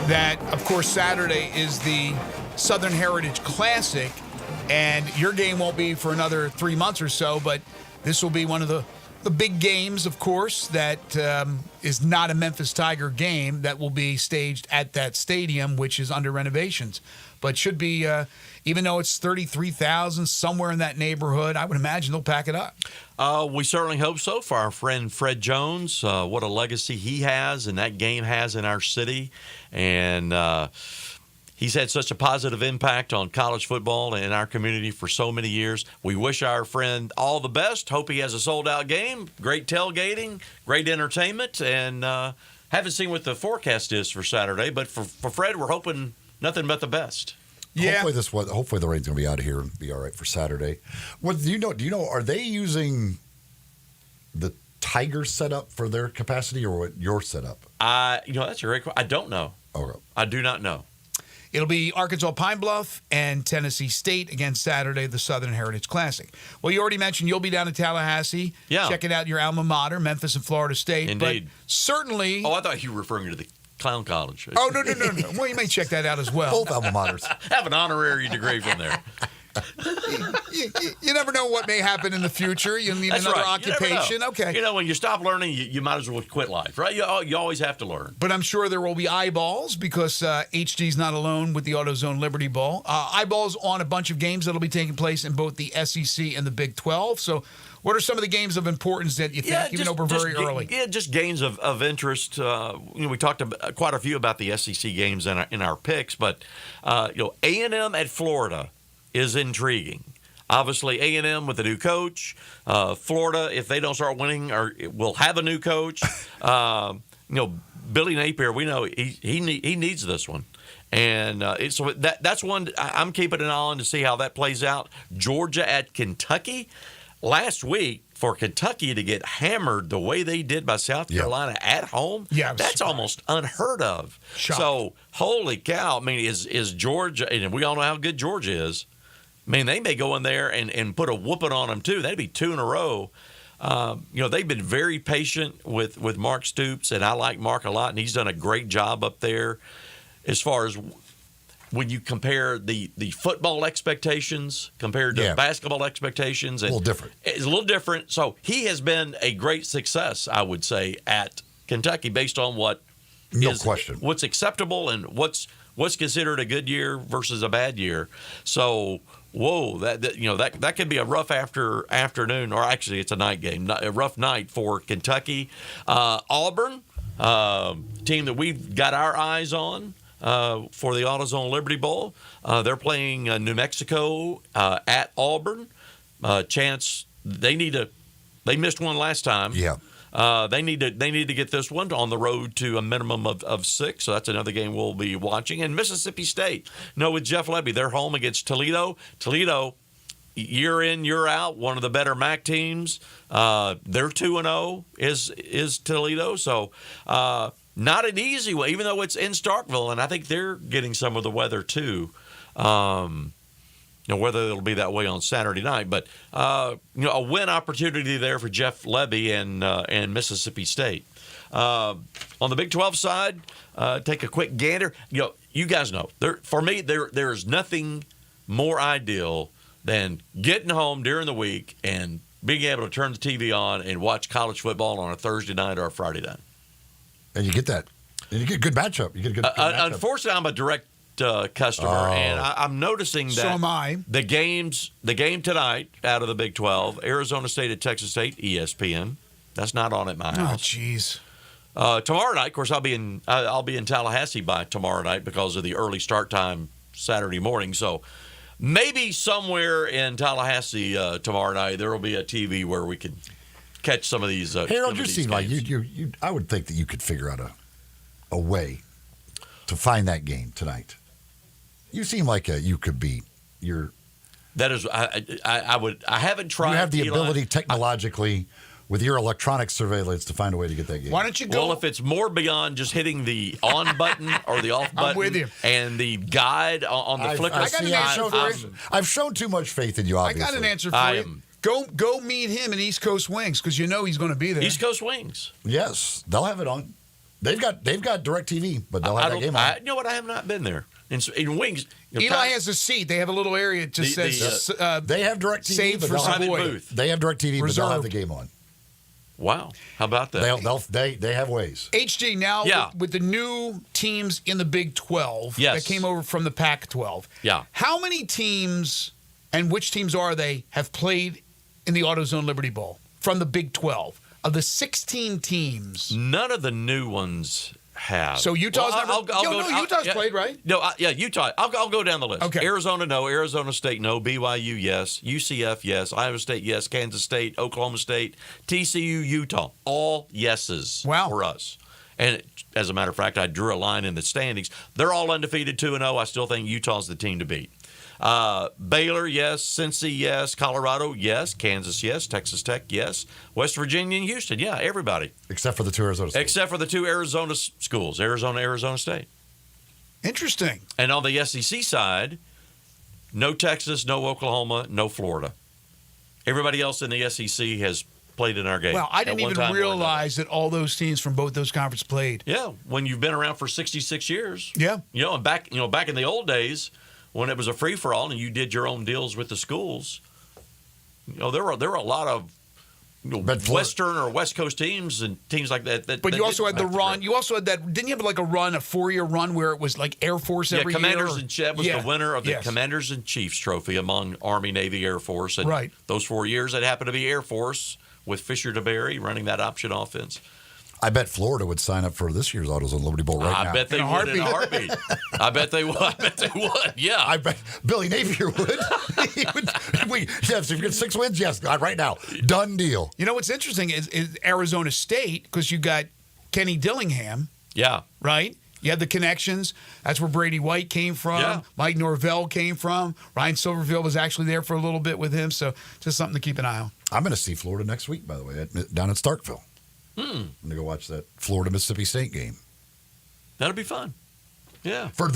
that, of course, Saturday is the Southern Heritage Classic, and your game won't be for another 3 months or so, but this will be one of the big games, of course, that is not a Memphis Tiger game that will be staged at that stadium, which is under renovations. But should be, even though it's 33,000, somewhere in that neighborhood, I would imagine they'll pack it up. We certainly hope so for our friend Fred Jones. What a legacy he has and that game has in our city. And he's had such a positive impact on college football and our community for so many years. We wish our friend all the best. Hope he has a sold-out game, great tailgating, great entertainment, and haven't seen what the forecast is for Saturday. But for Fred, we're hoping nothing but the best. Yeah. Hopefully the rain's going to be out of here and be all right for Saturday. What do you know? Are they using the Tiger setup for their capacity, or what your setup? That's a great question. I don't know. Okay. I do not know. It'll be Arkansas Pine Bluff and Tennessee State against Saturday, the Southern Heritage Classic. Well, you already mentioned you'll be down in Tallahassee, checking out your alma mater, Memphis and Florida State. Indeed. But certainly... Oh, I thought you were referring to the Clown College. Oh, no. Well, you may check that out as well. Both alma maters. Have an honorary degree from there. You never know what may happen in the future. You'll need That's another right. occupation. Okay. When you stop learning, you might as well quit life, right? You always have to learn. But I'm sure there will be eyeballs because HG's not alone with the AutoZone Liberty Bowl. Eyeballs on a bunch of games that will be taking place in both the SEC and the Big 12. So what are some of the games of importance that you think, even though we're very early? Just games of interest. We talked quite a few about the SEC games in our picks, but A&M at Florida is intriguing. Obviously, A&M with a new coach. Florida, if they don't start winning, will have a new coach. Billy Napier, we know he needs this one. And so that's one I'm keeping an eye on to see how that plays out. Georgia at Kentucky. last week for Kentucky to get hammered the way they did by South Carolina at home, that's almost unheard of. So, holy cow. I mean, is Georgia, and we all know how good Georgia is. I mean, they may go in there and put a whooping on them, too. That'd be 2 in a row. They've been very patient with Mark Stoops, and I like Mark a lot, and he's done a great job up there as far as when you compare the football expectations compared to basketball expectations. A little different. It's a little different. So he has been a great success, I would say, at Kentucky based on what's acceptable and what's considered a good year versus a bad year. So whoa, that could be a rough afternoon, or actually it's a night game, a rough night for Kentucky. Auburn, team that we've got our eyes on for the AutoZone Liberty Bowl. They're playing New Mexico at Auburn. Chance they missed one last time. Yeah. They need to get this one on the road to a minimum of 6. So that's another game we'll be watching. And Mississippi State, with Jeff Lebby, they're home against Toledo. Toledo, year in, year out, one of the better MAC teams. They're 2-0 is Toledo. So not an easy way, even though it's in Starkville, and I think they're getting some of the weather too. Whether it'll be that way on Saturday night, but a win opportunity there for Jeff Lebby and Mississippi State. On the Big 12 side, take a quick gander. You guys know for me there's nothing more ideal than getting home during the week and being able to turn the TV on and watch college football on a Thursday night or a Friday night. And you get that. And you get a good matchup. You get a good matchup. Unfortunately, I'm a direct customer, and I'm noticing that So am I. the game tonight out of the Big 12, Arizona State at Texas State, ESPN. That's not on at my house. Oh, jeez. Tomorrow night, of course, I'll be in Tallahassee by tomorrow night because of the early start time Saturday morning. So maybe somewhere in Tallahassee tomorrow night there will be a TV where we can catch some of these. Harold, you seem like you. I would think that you could figure out a way to find that game tonight. You seem like you could be. That is, I would. I haven't tried. You have the Eli. ability technologically with your electronic surveillance to find a way to get that game. Why don't you go? Well, if it's more beyond just hitting the on button or the off button, I'm with you. And the guide on the flicker. I got an answer for you. I've shown too much faith in you. Obviously, I got an answer for you. Go meet him in East Coast Wings because he's going to be there. East Coast Wings. Yes, they'll have it on. They've got DirecTV, but they'll have that game on. You know what? I have not been there. In Wings, Eli has a seat. They have a little area that just says they have DirecTV, saved for Savoy. booth. They have DirecTV, but they'll have the game on. Wow, how about that? They have ways. HG now with the new teams in the Big 12 that came over from the Pac-12. Yeah, how many teams and which teams are they have played in the AutoZone Liberty Bowl from the Big 12? Of the 16 teams, none of the new ones have. So Utah's Utah's played, right? No, Utah. I'll go down the list. Okay. Arizona, no. Arizona State, no. BYU, yes. UCF, yes. Iowa State, yes. Kansas State, Oklahoma State, TCU, Utah. All yeses for us. And as a matter of fact, I drew a line in the standings. They're all undefeated 2-0. I still think Utah's the team to beat. Baylor, yes. Cincy, yes. Colorado, yes. Kansas, yes. Texas Tech, yes. West Virginia and Houston, yeah. Everybody. Except for the two Arizona schools. Except for the two Arizona schools, Arizona State. Interesting. And on the SEC side, no Texas, no Oklahoma, no Florida. Everybody else in the SEC has played in our game. Well, I didn't even realize that all those teams from both those conferences played. Yeah, when you've been around for 66 years. Yeah. And back in the old days, when it was a free-for-all and you did your own deals with the schools, there were a lot of Western or West Coast teams and teams like that. But you also had the run. You also had that. Didn't you have like a 4-year run where it was like Air Force every Commanders year? And Chiefs was the winner of the Commanders and Chiefs trophy among Army, Navy, Air Force. And those 4 years, it happened to be Air Force with Fisher DeBerry running that option offense. I bet Florida would sign up for this year's AutoZone Liberty Bowl now. I bet they would in a heartbeat. I bet they would. Yeah. I bet Billy Napier would. Yes, if you get 6 wins, yes, right now. Done deal. You know what's interesting is Arizona State, because you got Kenny Dillingham. Yeah. Right? You had the connections. That's where Brady White came from. Yeah. Mike Norvell came from. Ryan Silverfield was actually there for a little bit with him. So just something to keep an eye on. I'm going to see Florida next week, by the way, down in Starkville. I'm going to go watch that Florida-Mississippi State game. That'll be fun. Yeah. For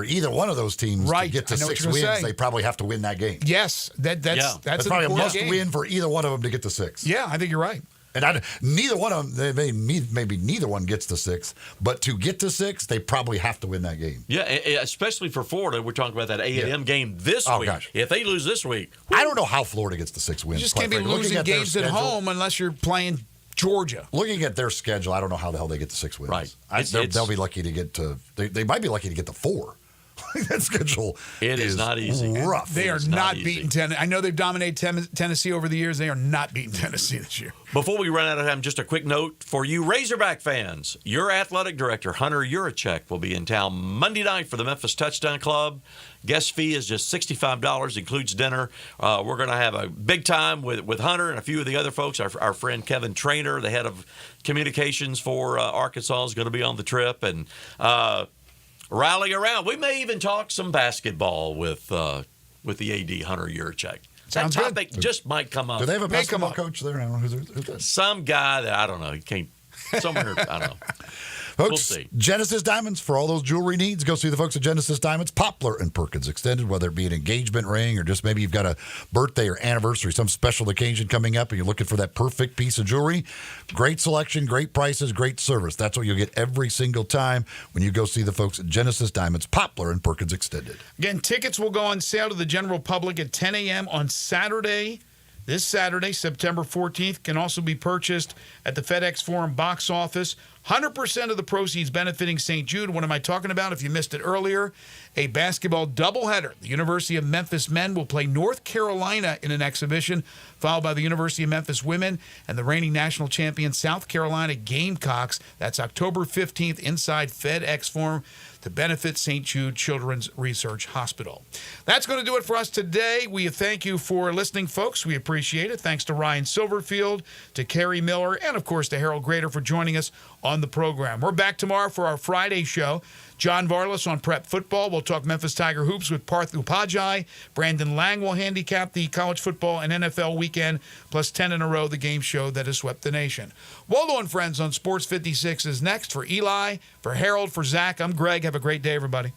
either one of those teams to get to 6 wins, they probably have to win that game. Yes, that's probably a important must game. win for either one of them to get to 6. Yeah, I think you're right. And neither one of them, maybe neither one gets to 6, but to get to 6, they probably have to win that game. Yeah, especially for Florida. We're talking about that A&M game this week. Gosh. If they lose this week. I don't know how Florida gets to 6 wins. You just can't be losing games at home unless you're playing Georgia. Looking at their schedule, I don't know how the hell they get to 6 wins. Right. They'll be lucky to get to. They might be lucky to get to 4. That schedule is not easy. Rough. They are not beating Tennessee. I know they've dominated Tennessee over the years. They are not beating Tennessee this year. Before we run out of time, just a quick note for you Razorback fans. Your athletic director, Hunter Yurachek, will be in town Monday night for the Memphis Touchdown Club. Guest fee is just $65, includes dinner. We're going to have a big time with Hunter and a few of the other folks. Our friend Kevin Trainer, the head of communications for Arkansas, is going to be on the trip. And rally around. We may even talk some basketball with the AD, Hunter Yurachek. That topic just might come up. Do they have a basketball coach there? I don't know who's that? Some guy that I don't know. He can't. Somewhere I don't know. Folks, We'll see. Genesis Diamonds, for all those jewelry needs, go see the folks at Genesis Diamonds, Poplar and Perkins Extended, whether it be an engagement ring or just maybe you've got a birthday or anniversary, some special occasion coming up and you're looking for that perfect piece of jewelry. Great selection, great prices, great service. That's what you'll get every single time when you go see the folks at Genesis Diamonds, Poplar and Perkins Extended. Again, tickets will go on sale to the general public at 10 a.m. on Saturday. This Saturday, September 14th, can also be purchased at the FedEx Forum box office. 100% of the proceeds benefiting St. Jude. What am I talking about? If you missed it earlier, a basketball doubleheader. The University of Memphis men will play North Carolina in an exhibition, followed by the University of Memphis women and the reigning national champion South Carolina Gamecocks. That's October 15th inside FedEx Forum to benefit St. Jude Children's Research Hospital. That's going to do it for us today. We thank you for listening, folks. We appreciate it. Thanks to Ryan Silverfield, to Kerry Miller, and, of course, to Harold Grader for joining us on the program. We're back tomorrow for our Friday show. John Varlas on Prep Football. We'll talk Memphis Tiger Hoops with Parth Upadhyay. Brandon Lang will handicap the college football and NFL weekend, plus 10 in a row, the game show that has swept the nation. Waldo and Friends on Sports 56 is next. For Eli, for Harold, for Zach, I'm Greg. Have a great day, everybody.